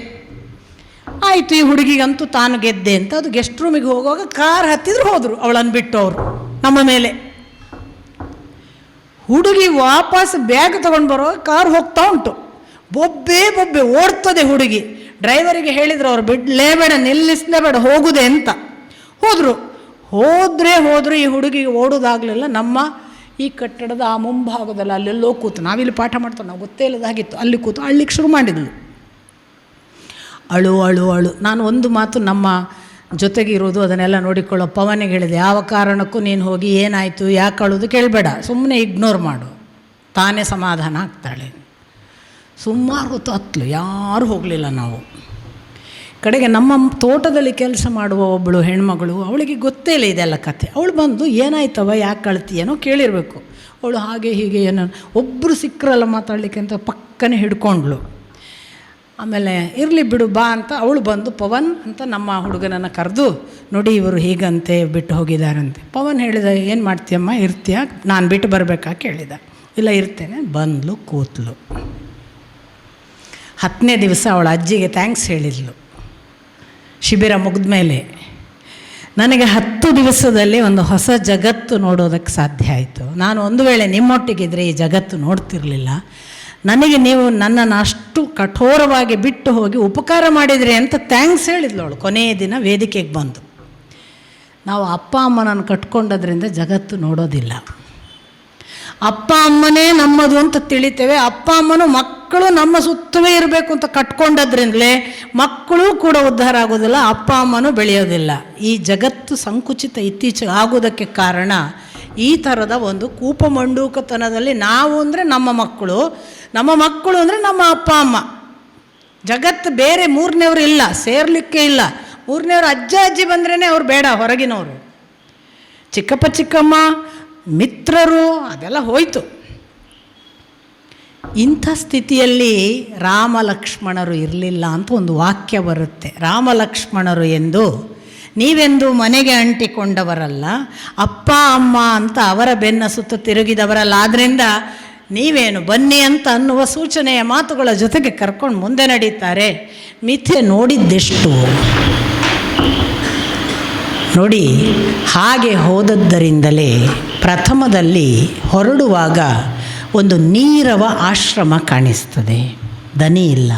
ಆಯಿತು, ಈ ಹುಡುಗಿಗಂತೂ ತಾನು ಗೆದ್ದೆ ಅಂತ ಅದು ಗೆಸ್ಟ್ ರೂಮಿಗೆ ಹೋಗುವಾಗ ಕಾರ್ ಹತ್ತಿದ್ರು ಹೋದರು ಅವಳನ್ನು ಬಿಟ್ಟು ಅವರು ನಮ್ಮ ಮೇಲೆ. ಹುಡುಗಿ ವಾಪಸ್ ಬ್ಯಾಗ್ ತೊಗೊಂಡು ಬರುವಾಗ ಕಾರ್ ಹೋಗ್ತಾ ಉಂಟು. ಬೊಬ್ಬೆ ಓಡ್ತದೆ ಹುಡುಗಿ. ಡ್ರೈವರಿಗೆ ಹೇಳಿದ್ರು ಅವರು, ಬಿಡಲೇಬೇಡ, ನಿಲ್ಲಿಸಲೇಬೇಡ, ಹೋಗುದೆ ಅಂತ. ಹೋದರು. ಈ ಹುಡುಗಿಗೆ ಓಡೋದಾಗಲಿಲ್ಲ. ನಮ್ಮ ಈ ಕಟ್ಟಡದ ಆ ಮುಂಭಾಗದಲ್ಲಿ ಅಲ್ಲೆಲ್ಲೋ ಕೂತು, ನಾವಿಲ್ಲಿ ಪಾಠ ಮಾಡ್ತೇವೆ, ನಾವು ಗೊತ್ತೇ ಇಲ್ಲದಾಗಿತ್ತು, ಅಲ್ಲಿ ಕೂತು ಅಳ್ಳಿಕ್ಕೆ ಶುರು ಮಾಡಿದ್ಳು. ಅಳು. ನಾನು ಒಂದು ಮಾತು ನಮ್ಮ ಜೊತೆಗಿರೋದು ಅದನ್ನೆಲ್ಲ ನೋಡಿಕೊಳ್ಳೋ ಪವನಿಗೆ ಹೇಳಿದೆ, ಯಾವ ಕಾರಣಕ್ಕೂ ನೀನು ಹೋಗಿ ಏನಾಯಿತು ಯಾಕೆ ಅಳೋದು ಕೇಳಬೇಡ, ಸುಮ್ಮನೆ ಇಗ್ನೋರ್ ಮಾಡು, ತಾನೇ ಸಮಾಧಾನ ಆಗ್ತಾಳೆ. ಸುಮಾರು ಹೊತ್ತು ಹತ್ತಲು, ಯಾರೂ ಹೋಗಲಿಲ್ಲ ನಾವು. ಕಡೆಗೆ ನಮ್ಮ ತೋಟದಲ್ಲಿ ಕೆಲಸ ಮಾಡುವ ಒಬ್ಬಳು ಹೆಣ್ಮಗಳು, ಅವಳಿಗೆ ಗೊತ್ತೇ ಇಲ್ಲ ಇದೆಲ್ಲ ಕತೆ. ಅವಳು ಬಂದು ಏನಾಯ್ತವ ಯಾಕೆ ಕಳ್ತೀಯೇನೋ ಕೇಳಿರಬೇಕು. ಅವಳು ಹಾಗೆ ಹೀಗೆ ಏನೋ ಒಬ್ಬರು ಸಿಕ್ಕರಲ್ಲ ಮಾತಾಡಲಿಕ್ಕೆ ಅಂತ ಪಕ್ಕನೆ ಹಿಡ್ಕೊಂಡ್ಳು. ಆಮೇಲೆ ಇರಲಿ ಬಿಡು ಬಾ ಅಂತ ಅವಳು ಬಂದು ಪವನ್ ಅಂತ ನಮ್ಮ ಹುಡುಗನನ್ನು ಕರೆದು, ನೋಡಿ ಇವರು ಹೀಗಂತೆ ಬಿಟ್ಟು ಹೋಗಿದ್ದಾರಂತೆ. ಪವನ್ ಹೇಳಿದ, ಏನು ಮಾಡ್ತೀಯಮ್ಮ, ಇರ್ತೀಯ, ನಾನು ಬಿಟ್ಟು ಬರಬೇಕಾ ಕೇಳಿದ. ಇಲ್ಲ ಇರ್ತೇನೆ. ಬಂದಳು, ಕೂತ್ಲು. 10ನೇ ದಿವಸ ಅವಳ ಅಜ್ಜಿಗೆ ಥ್ಯಾಂಕ್ಸ್ ಹೇಳಿದ್ಲು. ಶಿಬಿರ ಮುಗಿದ ಮೇಲೆ ನನಗೆ 10 ದಿವಸದಲ್ಲಿ ಒಂದು ಹೊಸ ಜಗತ್ತು ನೋಡೋದಕ್ಕೆ ಸಾಧ್ಯ ಆಯಿತು. ನಾನು ಒಂದು ವೇಳೆ ನಿಮ್ಮೊಟ್ಟಿಗಿದ್ರೆ ಈ ಜಗತ್ತು ನೋಡ್ತಿರಲಿಲ್ಲ. ನನಗೆ ನೀವು ನನ್ನನ್ನು ಅಷ್ಟು ಕಠೋರವಾಗಿ ಬಿಟ್ಟು ಹೋಗಿ ಉಪಕಾರ ಮಾಡಿದ್ರಿ ಅಂತ ಥ್ಯಾಂಕ್ಸ್ ಹೇಳಿದ್ಲು ಅವಳು ಕೊನೆಯ ದಿನ ವೇದಿಕೆಗೆ ಬಂದು. ನಾವು ಅಪ್ಪ ಅಮ್ಮನನ್ನು ಕಟ್ಕೊಂಡದ್ರಿಂದ ಜಗತ್ತು ನೋಡೋದಿಲ್ಲ. ಅಪ್ಪ ಅಮ್ಮನೇ ನಮ್ಮದು ಅಂತ ತಿಳಿತೇವೆ. ಅಪ್ಪ ಅಮ್ಮನು ಮಕ್ಕಳು ನಮ್ಮ ಸುತ್ತವೇ ಇರಬೇಕು ಅಂತ ಕಟ್ಕೊಂಡದ್ರಿಂದಲೇ ಮಕ್ಕಳು ಕೂಡ ಉದ್ಧಾರ ಆಗೋದಿಲ್ಲ, ಅಪ್ಪ ಅಮ್ಮನೂ ಬೆಳೆಯೋದಿಲ್ಲ. ಈ ಜಗತ್ತು ಸಂಕುಚಿತ ಇತ್ತೀಚೆಗೆ ಆಗೋದಕ್ಕೆ ಕಾರಣ ಈ ಥರದ ಒಂದು ಕೂಪಮಂಡೂಕತನದಲ್ಲಿ ನಾವು ಅಂದರೆ ನಮ್ಮ ಮಕ್ಕಳು ಅಂದರೆ ನಮ್ಮ ಅಪ್ಪ ಅಮ್ಮ. ಜಗತ್ತು ಬೇರೆ ಮೂರನೇವರು ಇಲ್ಲ, ಸೇರಲಿಕ್ಕೆ ಇಲ್ಲ. ಮೂರನೇವರು ಅಜ್ಜ ಅಜ್ಜಿ ಬಂದ್ರೇ ಅವ್ರು ಬೇಡ, ಹೊರಗಿನವರು. ಚಿಕ್ಕಪ್ಪ ಚಿಕ್ಕಮ್ಮ ಮಿತ್ರರು ಅದೆಲ್ಲ ಹೋಯಿತು. ಇಂಥ ಸ್ಥಿತಿಯಲ್ಲಿ ರಾಮ ಲಕ್ಷ್ಮಣರು ಇರಲಿಲ್ಲ ಅಂತ ಒಂದು ವಾಕ್ಯ ಬರುತ್ತೆ. ರಾಮ ಲಕ್ಷ್ಮಣರು ಎಂದು ನೀವೆಂದು ಮನೆಗೆ ಅಂಟಿಕೊಂಡವರಲ್ಲ, ಅಪ್ಪ ಅಮ್ಮ ಅಂತ ಅವರ ಬೆನ್ನ ಸುತ್ತ ತಿರುಗಿದವರಲ್ಲ. ಆದ್ದರಿಂದ ನೀವೇನು ಬನ್ನಿ ಅಂತ ಅನ್ನುವ ಸೂಚನೆಯ ಮಾತುಗಳ ಜೊತೆಗೆ ಕರ್ಕೊಂಡು ಮುಂದೆ ನಡೀತಾರೆ. ಮಿಥ್ಯೆ ನೋಡಿದ್ದೆಷ್ಟು ನೋಡಿ. ಹಾಗೆ ಹೋದದ್ದರಿಂದಲೇ ಪ್ರಥಮದಲ್ಲಿ ಹೊರಡುವಾಗ ಒಂದು ನೀರವ ಆಶ್ರಮ ಕಾಣಿಸ್ತದೆ. ದನಿ ಇಲ್ಲ,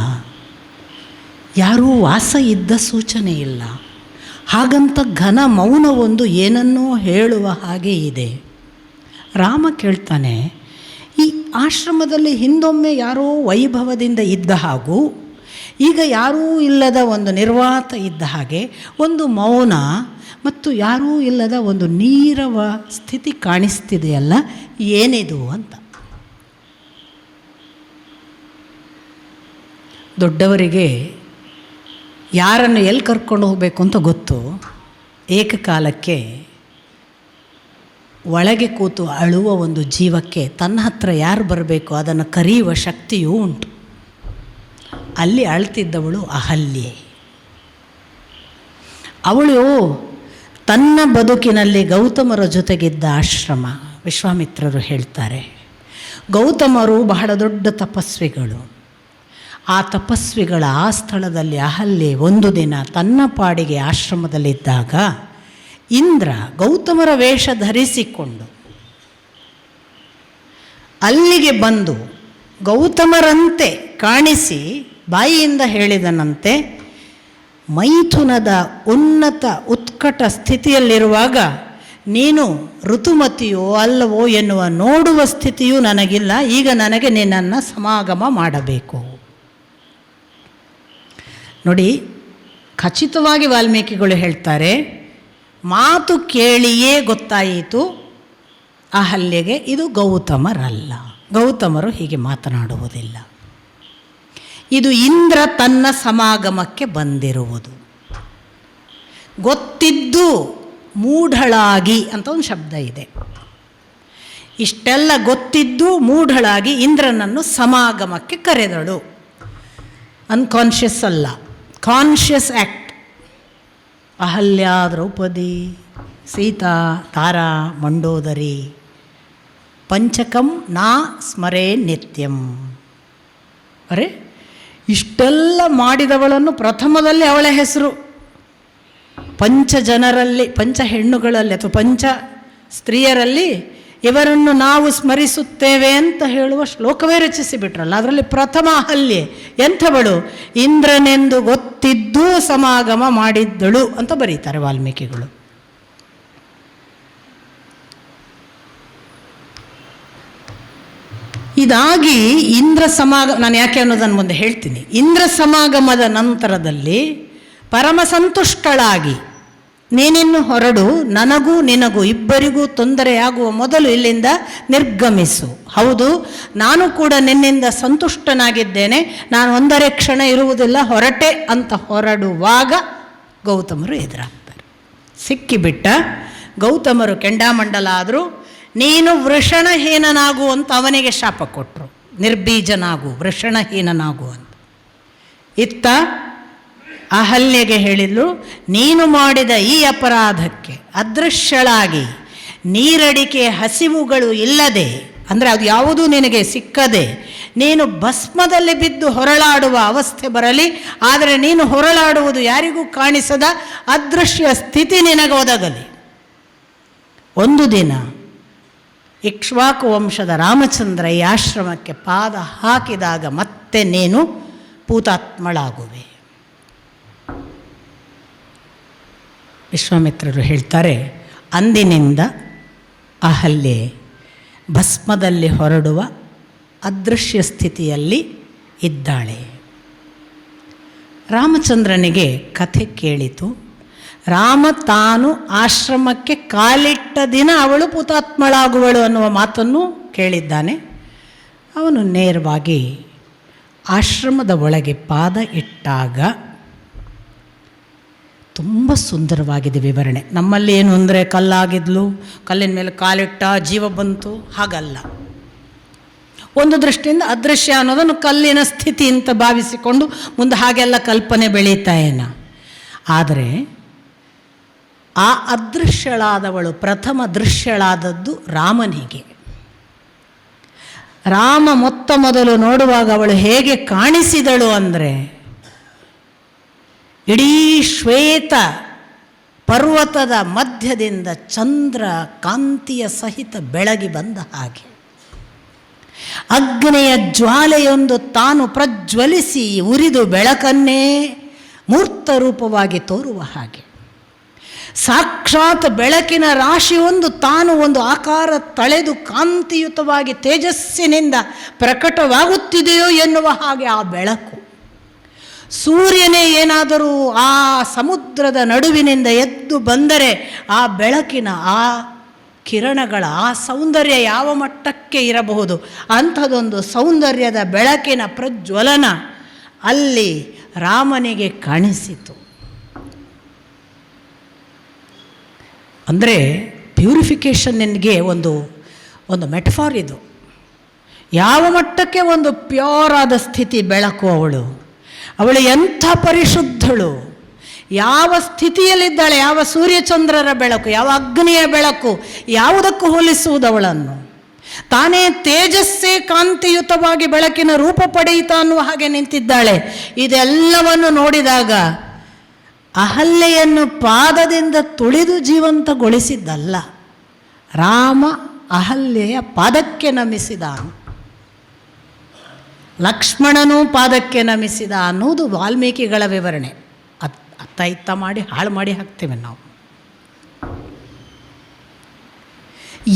ಯಾರೂ ವಾಸ ಇದ್ದ ಸೂಚನೆ ಇಲ್ಲ. ಹಾಗಂತ ಘನ ಮೌನವೊಂದು ಏನನ್ನೋ ಹೇಳುವ ಹಾಗೆ ಇದೆ. ರಾಮ ಕೇಳ್ತಾನೆ, ಈ ಆಶ್ರಮದಲ್ಲಿ ಹಿಂದೊಮ್ಮೆ ಯಾರೋ ವೈಭವದಿಂದ ಇದ್ದ ಹಾಗೂ ಈಗ ಯಾರೂ ಇಲ್ಲದ ಒಂದು ನಿರ್ವಾತ ಇದ್ದ ಹಾಗೆ ಒಂದು ಮೌನ ಮತ್ತು ಯಾರೂ ಇಲ್ಲದ ಒಂದು ನೀರವ ಸ್ಥಿತಿ ಕಾಣಿಸ್ತಿದೆಯಲ್ಲ, ಏನಿದು ಅಂತ. ದೊಡ್ಡವರಿಗೆ ಯಾರನ್ನು ಎಲ್ಲಿ ಕರ್ಕೊಂಡು ಹೋಗಬೇಕು ಅಂತ ಗೊತ್ತು. ಏಕಕಾಲಕ್ಕೆ ಒಳಗೆ ಕೂತು ಅಳುವ ಒಂದು ಜೀವಕ್ಕೆ ತನ್ನ ಹತ್ರ ಯಾರು ಬರಬೇಕು ಅದನ್ನು ಕರೆಯುವ ಶಕ್ತಿಯೂ ಉಂಟು. ಅಲ್ಲಿ ಅಳ್ತಿದ್ದವಳು ಅಹಲ್ಯೆ. ಅವಳು ತನ್ನ ಬದುಕಿನಲ್ಲಿ ಗೌತಮರ ಜೊತೆಗಿದ್ದ ಆಶ್ರಮ. ವಿಶ್ವಾಮಿತ್ರರು ಹೇಳ್ತಾರೆ, ಗೌತಮರು ಬಹಳ ದೊಡ್ಡ ತಪಸ್ವಿಗಳು. ಆ ತಪಸ್ವಿಗಳ ಆ ಸ್ಥಳದಲ್ಲಿ ಅಹಲ್ಯೆ ಒಂದು ದಿನ ತನ್ನ ಪಾಡಿಗೆ ಆಶ್ರಮದಲ್ಲಿದ್ದಾಗ ಇಂದ್ರ ಗೌತಮರ ವೇಷ ಧರಿಸಿಕೊಂಡು ಅಲ್ಲಿಗೆ ಬಂದು ಗೌತಮರಂತೆ ಕಾಣಿಸಿ ಬಾಯಿಯಿಂದ ಹೇಳಿದನಂತೆ, ಮೈಥುನದ ಉನ್ನತ ಉತ್ಕಟ ಸ್ಥಿತಿಯಲ್ಲಿರುವಾಗ ನೀನು ಋತುಮತಿಯೋ ಅಲ್ಲವೋ ಎನ್ನುವ ನೋಡುವ ಸ್ಥಿತಿಯೂ ನನಗಿಲ್ಲ. ಈಗ ನನಗೆ ನಿನ್ನನ್ನು ಸಮಾಗಮ ಮಾಡಬೇಕು. ನೋಡಿ, ಖಚಿತವಾಗಿ ವಾಲ್ಮೀಕಿಗಳು ಹೇಳ್ತಾರೆ, ಮಾತು ಕೇಳಿಯೇ ಗೊತ್ತಾಯಿತು ಅಹಲ್ಯೆಗೆ ಇದು ಗೌತಮರಲ್ಲ, ಗೌತಮರು ಹೀಗೆ ಮಾತನಾಡುವುದಿಲ್ಲ, ಇದು ಇಂದ್ರ ತನ್ನ ಸಮಾಗಮಕ್ಕೆ ಬಂದಿರುವುದು. ಗೊತ್ತಿದ್ದು ಮೂಢಳಾಗಿ ಅಂತ ಒಂದು ಶಬ್ದ ಇದೆ. ಇಷ್ಟೆಲ್ಲ ಗೊತ್ತಿದ್ದು ಮೂಢಳಾಗಿ ಇಂದ್ರನನ್ನು ಸಮಾಗಮಕ್ಕೆ ಕರೆದಳು. ಅನ್ಕಾನ್ಷಿಯಸ್ ಅಲ್ಲ, ಕಾನ್ಷಿಯಸ್ ಆ್ಯಕ್ಟ್. ಅಹಲ್ಯ, ದ್ರೌಪದಿ, ಸೀತಾ, ತಾರಾ, ಮಂಡೋದರಿ, ಪಂಚಕಂ ನಾ ಸ್ಮರೇ ನಿತ್ಯಂ. ಅರೆ, ಇಷ್ಟೆಲ್ಲ ಮಾಡಿದವಳನ್ನು ಪ್ರಥಮದಲ್ಲಿ ಅವಳ ಹೆಸರು ಪಂಚ ಜನರಲ್ಲಿ, ಪಂಚ ಹೆಣ್ಣುಗಳಲ್ಲಿ ಅಥವಾ ಪಂಚ ಸ್ತ್ರೀಯರಲ್ಲಿ ಇವರನ್ನು ನಾವು ಸ್ಮರಿಸುತ್ತೇವೆ ಅಂತ ಹೇಳುವ ಶ್ಲೋಕವೇ ರಚಿಸಿಬಿಟ್ರಲ್ಲ. ಅದರಲ್ಲಿ ಪ್ರಥಮ ಅಹಲ್ಯೆ ಎಂಥವಳು? ಇಂದ್ರನೆಂದು ಗೊತ್ತಿದ್ದೂ ಸಮಾಗಮ ಮಾಡಿದ್ದಳು ಅಂತ ಬರೀತಾರೆ ವಾಲ್ಮೀಕಿಗಳು. ಇದಾಗಿ ಇಂದ್ರ ಸಮಾಗಮ, ನಾನು ಯಾಕೆ ಅನ್ನೋದನ್ನು ಮುಂದೆ ಹೇಳ್ತೀನಿ. ಇಂದ್ರ ಸಮಾಗಮದ ನಂತರದಲ್ಲಿ ಪರಮ ಸಂತುಷ್ಟಳಾಗಿ ನೀನಿನ್ನು ಹೊರಡು, ನನಗೂ ನಿನಗೂ ಇಬ್ಬರಿಗೂ ತೊಂದರೆಯಾಗುವ ಮೊದಲು ಇಲ್ಲಿಂದ ನಿರ್ಗಮಿಸು. ಹೌದು, ನಾನು ಕೂಡ ನಿನ್ನಿಂದ ಸಂತುಷ್ಟನಾಗಿದ್ದೇನೆ, ನಾನು ಒಂದರೆ ಕ್ಷಣ ಇರುವುದಿಲ್ಲ, ಹೊರಟೆ ಅಂತ ಹೊರಡುವಾಗ ಗೌತಮರು ಎದುರಾಗ್ತಾರೆ. ಸಿಕ್ಕಿಬಿಟ್ಟ ಗೌತಮರು ಕೆಂಡಾಮಂಡಲ ಆದರೂ ನೀನು ವೃಷಣಹೀನನಾಗು ಅಂತ ಅವನಿಗೆ ಶಾಪ ಕೊಟ್ಟರು. ನಿರ್ಬೀಜನಾಗು, ವೃಷಣಹೀನನಾಗು ಅಂತ. ಇತ್ತ ಅಹಲ್ಯೆಗೆ ಹೇಳಿದ್ರು, ನೀನು ಮಾಡಿದ ಈ ಅಪರಾಧಕ್ಕೆ ಅದೃಶ್ಯಳಾಗಿ ನೀರಡಿಕೆ ಹಸಿವುಗಳು ಇಲ್ಲದೆ, ಅಂದರೆ ಅದು ಯಾವುದೂ ನಿನಗೆ ಸಿಕ್ಕದೆ ನೀನು ಭಸ್ಮದಲ್ಲಿ ಬಿದ್ದು ಹೊರಳಾಡುವ ಅವಸ್ಥೆ ಬರಲಿ. ಆದರೆ ನೀನು ಹೊರಳಾಡುವುದು ಯಾರಿಗೂ ಕಾಣಿಸದ ಅದೃಶ್ಯ ಸ್ಥಿತಿ ನಿನಗೆ ಒದಗಲಿ. ಒಂದು ದಿನ ಇಕ್ಷ್ವಾಕು ವಂಶದ ರಾಮಚಂದ್ರ ಈ ಆಶ್ರಮಕ್ಕೆ ಪಾದ ಹಾಕಿದಾಗ ಮತ್ತೆ ನೀನು ಪೂತಾತ್ಮಳಾಗುವೆ. ವಿಶ್ವಾಮಿತ್ರರು ಹೇಳ್ತಾರೆ, ಅಂದಿನಿಂದ ಅಹಲ್ಯೆ ಭಸ್ಮದಲ್ಲಿ ಹೊರಡುವ ಅದೃಶ್ಯ ಸ್ಥಿತಿಯಲ್ಲಿ ಇದ್ದಾಳೆ. ರಾಮಚಂದ್ರನಿಗೆ ಕಥೆ ಕೇಳಿತು. ರಾಮ ತಾನು ಆಶ್ರಮಕ್ಕೆ ಕಾಲಿಟ್ಟ ದಿನ ಅವಳು ಪೂತಾತ್ಮಳಾಗುವಳು ಅನ್ನುವ ಮಾತನ್ನು ಕೇಳಿದ್ದಾನೆ. ಅವನು ನೇರವಾಗಿ ಆಶ್ರಮದ ಒಳಗೆ ಪಾದ ಇಟ್ಟಾಗ ತುಂಬ ಸುಂದರವಾಗಿದೆ ವಿವರಣೆ. ನಮ್ಮಲ್ಲಿ ಏನು ಅಂದರೆ ಕಲ್ಲಾಗಿದ್ಲು, ಕಲ್ಲಿನ ಮೇಲೆ ಕಾಲಿಟ್ಟ ಜೀವ ಬಂತು, ಹಾಗಲ್ಲ. ಒಂದು ದೃಷ್ಟಿಯಿಂದ ಅದೃಶ್ಯ ಅನ್ನೋದನ್ನು ಕಲ್ಲಿನ ಸ್ಥಿತಿ ಅಂತ ಭಾವಿಸಿಕೊಂಡು ಮುಂದೆ ಹಾಗೆಲ್ಲ ಕಲ್ಪನೆ ಬೆಳೀತಾ ಏನ. ಆದರೆ ಆ ಅದೃಶ್ಯಳಾದವಳು ಪ್ರಥಮ ದೃಶ್ಯಳಾದದ್ದು ರಾಮನಿಗೆ. ರಾಮ ಮೊತ್ತ ಮೊದಲು ನೋಡುವಾಗ ಅವಳು ಹೇಗೆ ಕಾಣಿಸಿದಳು ಅಂದರೆ, ಇಡೀ ಶ್ವೇತ ಪರ್ವತದ ಮಧ್ಯದಿಂದ ಚಂದ್ರ ಕಾಂತಿಯ ಸಹಿತ ಬೆಳಗಿ ಬಂದ ಹಾಗೆ, ಅಗ್ನಿಯ ಜ್ವಾಲೆಯೊಂದು ತಾನು ಪ್ರಜ್ವಲಿಸಿ ಉರಿದು ಬೆಳಕನ್ನೇ ಮೂರ್ತ ರೂಪವಾಗಿ ತೋರುವ ಹಾಗೆ, ಸಾಕ್ಷಾತ್ ಬೆಳಕಿನ ರಾಶಿಯೊಂದು ತಾನು ಒಂದು ಆಕಾರ ತಳೆದು ಕಾಂತಿಯುತವಾಗಿ ತೇಜಸ್ಸಿನಿಂದ ಪ್ರಕಟವಾಗುತ್ತಿದೆಯೋ ಎನ್ನುವ ಹಾಗೆ ಆ ಬೆಳಕು. ಸೂರ್ಯನೇ ಏನಾದರೂ ಆ ಸಮುದ್ರದ ನಡುವಿನಿಂದ ಎದ್ದು ಬಂದರೆ ಆ ಬೆಳಕಿನ ಆ ಕಿರಣಗಳ ಆ ಸೌಂದರ್ಯ ಯಾವ ಮಟ್ಟಕ್ಕೆ ಇರಬಹುದು, ಅಂಥದೊಂದು ಸೌಂದರ್ಯದ ಬೆಳಕಿನ ಪ್ರಜ್ವಲನ ಅಲ್ಲಿ ರಾಮನಿಗೆ ಕಾಣಿಸಿತು. ಅಂದರೆ ಪ್ಯೂರಿಫಿಕೇಷನ್ನಿಗೆ ಒಂದು ಮೆಟಫಾರ್ ಇದು. ಯಾವ ಮಟ್ಟಕ್ಕೆ ಒಂದು ಪ್ಯೂರ್ ಆದ ಸ್ಥಿತಿ ಬೆಳಕು ಅವಳು ಎಂಥ ಪರಿಶುದ್ಧಳು, ಯಾವ ಸ್ಥಿತಿಯಲ್ಲಿದ್ದಾಳೆ, ಯಾವ ಸೂರ್ಯಚಂದ್ರರ ಬೆಳಕು, ಯಾವ ಅಗ್ನಿಯ ಬೆಳಕು, ಯಾವುದಕ್ಕೂ ಹೋಲಿಸುವುದು ಅವಳನ್ನು. ತಾನೇ ತೇಜಸ್ಸೇ ಕಾಂತಿಯುತವಾಗಿ ಬೆಳಕಿನ ರೂಪ ಪಡೆಯಿತಾ ಅನ್ನುವ ಹಾಗೆ ನಿಂತಿದ್ದಾಳೆ. ಇದೆಲ್ಲವನ್ನು ನೋಡಿದಾಗ ಅಹಲ್ಯೆಯನ್ನು ಪಾದದಿಂದ ತುಳಿದು ಜೀವಂತಗೊಳಿಸಿದ್ದಲ್ಲ, ರಾಮ ಅಹಲ್ಯೆಯ ಪಾದಕ್ಕೆ ನಮಿಸಿದ, ಲಕ್ಷ್ಮಣನೂ ಪಾದಕ್ಕೆ ನಮಿಸಿದ ಅನ್ನುವುದು ವಾಲ್ಮೀಕಿಗಳ ವಿವರಣೆ. ಅತ್ತ ಇತ್ತ ಮಾಡಿ ಹಾಳು ಮಾಡಿ ಹಾಕ್ತೇವೆ ನಾವು.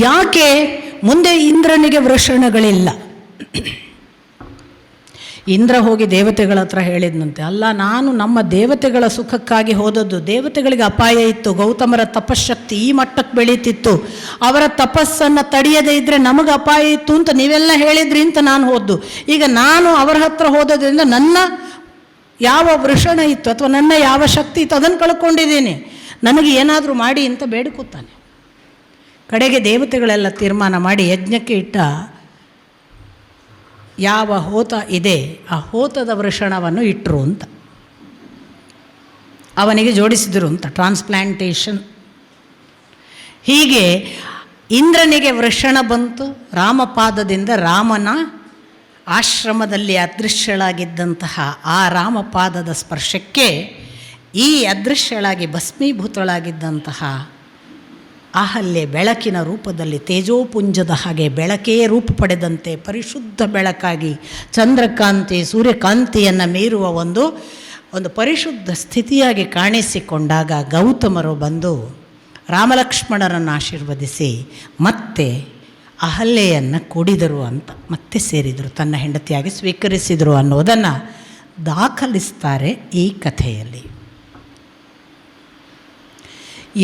ಯಾಕೆ ಮುಂದೆ ಇಂದ್ರನಿಗೆ ವೃಷಣಗಳಿಲ್ಲ? ಇಂದ್ರ ಹೋಗಿ ದೇವತೆಗಳ ಹತ್ರ ಹೇಳಿದ್ನಂತೆ, ಅಲ್ಲ ನಾನು ನಮ್ಮ ದೇವತೆಗಳ ಸುಖಕ್ಕಾಗಿ ಹೋದದ್ದು, ದೇವತೆಗಳಿಗೆ ಅಪಾಯ ಇತ್ತು, ಗೌತಮರ ತಪಶಕ್ತಿ ಈ ಮಟ್ಟಕ್ಕೆ ಬೆಳೀತಿತ್ತು, ಅವರ ತಪಸ್ಸನ್ನು ತಡೆಯದೇ ಇದ್ದರೆ ನಮಗೆ ಅಪಾಯ ಇತ್ತು ಅಂತ ನೀವೆಲ್ಲ ಹೇಳಿದ್ರಿ ಅಂತ ನಾನು ಹೋದ್ದು. ಈಗ ನಾನು ಅವರ ಹತ್ರ ಹೋದದ್ರಿಂದ ನನ್ನ ಯಾವ ವೃಷಣ ಇತ್ತು ಅಥವಾ ನನ್ನ ಯಾವ ಶಕ್ತಿ ಇತ್ತು ಅದನ್ನು ಕಳ್ಕೊಂಡಿದ್ದೀನಿ, ನನಗೆ ಏನಾದರೂ ಮಾಡಿ ಅಂತ ಬೇಡಿಕೂತಾನೆ. ಕಡೆಗೆ ದೇವತೆಗಳೆಲ್ಲ ತೀರ್ಮಾನ ಮಾಡಿ ಯಜ್ಞಕ್ಕೆ ಇಟ್ಟ ಯಾವ ಹೋತ ಇದೆ ಆ ಹೋತದ ವೃಷಣವನ್ನು ಇಟ್ಟರು ಅಂತ, ಅವನಿಗೆ ಜೋಡಿಸಿದರು ಅಂತ, ಟ್ರಾನ್ಸ್ಪ್ಲಾಂಟೇಷನ್. ಹೀಗೆ ಇಂದ್ರನಿಗೆ ವೃಷಣ ಬಂತು. ರಾಮಪಾದದಿಂದ ರಾಮನ ಆಶ್ರಮದಲ್ಲಿ ಅದೃಶ್ಯಳಾಗಿದ್ದಂತಹ ಆ ರಾಮಪಾದದ ಸ್ಪರ್ಶಕ್ಕೆ ಈ ಅದೃಶ್ಯಳಾಗಿ ಭಸ್ಮೀಭೂತಳಾಗಿದ್ದಂತಹ ಅಹಲ್ಯೆ ಬೆಳಕಿನ ರೂಪದಲ್ಲಿ ತೇಜೋಪುಂಜದ ಹಾಗೆ ಬೆಳಕೇ ರೂಪ ಪಡೆದಂತೆ ಪರಿಶುದ್ಧ ಬೆಳಕಾಗಿ ಚಂದ್ರಕಾಂತಿ ಸೂರ್ಯಕಾಂತಿಯನ್ನು ಮೀರುವ ಒಂದು ಪರಿಶುದ್ಧ ಸ್ಥಿತಿಯಾಗಿ ಕಾಣಿಸಿಕೊಂಡಾಗ ಗೌತಮರು ಬಂದು ರಾಮಲಕ್ಷ್ಮಣರನ್ನು ಆಶೀರ್ವದಿಸಿ ಮತ್ತೆ ಅಹಲ್ಯೆಯನ್ನು ಕೂಡಿದರು ಅಂತ ಮತ್ತೆ ಸೇರಿದರು, ತನ್ನ ಹೆಂಡತಿಯಾಗಿ ಸ್ವೀಕರಿಸಿದರು ಅನ್ನೋದನ್ನು ದಾಖಲಿಸ್ತಾರೆ ಈ ಕಥೆಯಲ್ಲಿ.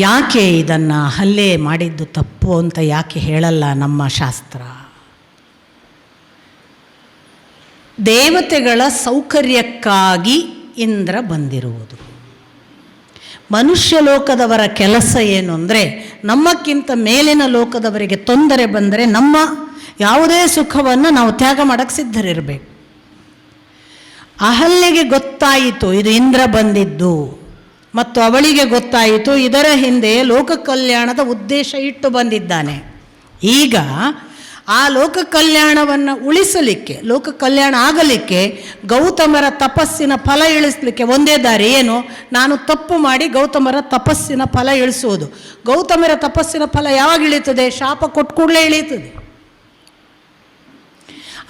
ಯಾಕೆ ಇದನ್ನು ಅಹಲ್ಯೆ ಮಾಡಿದ್ದು ತಪ್ಪು ಅಂತ ಯಾಕೆ ಹೇಳಲ್ಲ ನಮ್ಮ ಶಾಸ್ತ್ರ? ದೇವತೆಗಳ ಸೌಕರ್ಯಕ್ಕಾಗಿ ಇಂದ್ರ ಬಂದಿರುವುದು. ಮನುಷ್ಯ ಲೋಕದವರ ಕೆಲಸ ಏನು ಅಂದರೆ, ನಮ್ಮಕ್ಕಿಂತ ಮೇಲಿನ ಲೋಕದವರಿಗೆ ತೊಂದರೆ ಬಂದರೆ ನಮ್ಮ ಯಾವುದೇ ಸುಖವನ್ನು ನಾವು ತ್ಯಾಗ ಮಾಡೋಕ್ಕೆ ಸಿದ್ಧರಿರಬೇಕು. ಅಹಲ್ಯೆಗೆ ಗೊತ್ತಾಯಿತು ಇದು ಇಂದ್ರ ಬಂದಿದ್ದು, ಮತ್ತು ಅವಳಿಗೆ ಗೊತ್ತಾಯಿತು ಇದರ ಹಿಂದೆ ಲೋಕ ಕಲ್ಯಾಣದ ಉದ್ದೇಶ ಇಟ್ಟು ಬಂದಿದ್ದಾನೆ. ಈಗ ಆ ಲೋಕ ಕಲ್ಯಾಣವನ್ನು ಉಳಿಸಲಿಕ್ಕೆ, ಲೋಕ ಕಲ್ಯಾಣ ಆಗಲಿಕ್ಕೆ ಗೌತಮರ ತಪಸ್ಸಿನ ಫಲ ಇಳಿಸಲಿಕ್ಕೆ ಒಂದೇ ದಾರಿ ಏನು? ನಾನು ತಪ್ಪು ಮಾಡಿ ಗೌತಮರ ತಪಸ್ಸಿನ ಫಲ ಇಳಿಸುವುದು. ಗೌತಮರ ತಪಸ್ಸಿನ ಫಲ ಯಾವಾಗ ಇಳೀತದೆ? ಶಾಪ ಕೊಟ್ಟು ಕೂಡಲೇ ಇಳೀತದೆ.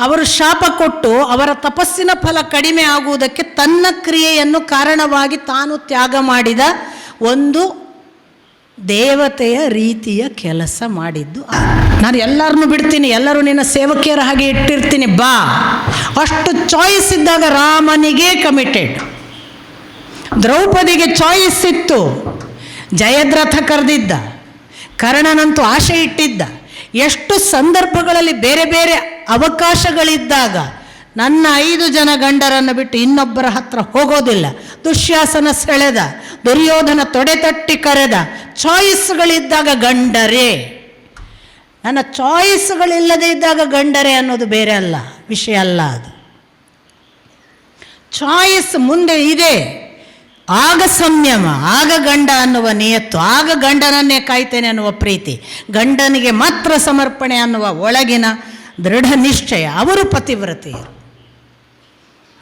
ಅವರು ಶಾಪ ಕೊಟ್ಟು ಅವರ ತಪಸ್ಸಿನ ಫಲ ಕಡಿಮೆ ಆಗುವುದಕ್ಕೆ ತನ್ನ ಕ್ರಿಯೆಯನ್ನು ಕಾರಣವಾಗಿ ತಾನು ತ್ಯಾಗ ಮಾಡಿದ ಒಂದು ದೇವತೆಯ ರೀತಿಯ ಕೆಲಸ ಮಾಡಿದ್ದು. ನಾನು ಎಲ್ಲರನ್ನೂ ಬಿಡ್ತೀನಿ, ಎಲ್ಲರೂ ನಿನ್ನ ಸೇವಕಿಯರ ಹಾಗೆ ಇಟ್ಟಿರ್ತೀನಿ ಬಾ, ಅಷ್ಟು ಚಾಯ್ಸ್ ಇದ್ದಾಗ ರಾಮನಿಗೆ ಕಮಿಟೆಡ್. ದ್ರೌಪದಿಗೆ ಚಾಯ್ಸ್ ಇತ್ತು, ಜಯದ್ರಥ ಕರೆದಿದ್ದ, ಕರ್ಣನಂತೂ ಆಶೆ ಇಟ್ಟಿದ್ದ. ಎಷ್ಟು ಸಂದರ್ಭಗಳಲ್ಲಿ ಬೇರೆ ಬೇರೆ ಅವಕಾಶಗಳಿದ್ದಾಗ ನನ್ನ 5 ಜನ ಗಂಡರನ್ನು ಬಿಟ್ಟು ಇನ್ನೊಬ್ಬರ ಹತ್ರ ಹೋಗೋದಿಲ್ಲ. ದುಶ್ಯಾಸನ ಸೆಳೆದ, ದುರ್ಯೋಧನ ತೊಡೆ ತಟ್ಟಿ ಕರೆದ. ಚಾಯ್ಸ್ಗಳಿದ್ದಾಗ ಗಂಡರೇ. ನನ್ನ ಚಾಯ್ಸ್ಗಳಿಲ್ಲದೆ ಇದ್ದಾಗ ಗಂಡರೇ ಅನ್ನೋದು ಬೇರೆ ಅಲ್ಲ, ವಿಷಯ ಅಲ್ಲ ಅದು. ಚಾಯ್ಸ್ ಮುಂದೆ ಇದೆ, ಆಗ ಸಂಯಮ, ಆಗ ಗಂಡ ಅನ್ನುವ ನಿಯತ್ತು, ಆಗ ಗಂಡನನ್ನೇ ಕಾಯ್ತೇನೆ ಅನ್ನುವ ಪ್ರೀತಿ, ಗಂಡನಿಗೆ ಮಾತ್ರ ಸಮರ್ಪಣೆ ಅನ್ನುವ ಒಳಗಿನ ದೃಢ ನಿಶ್ಚಯ. ಅವರು ಪತಿವ್ರತೆಯರು.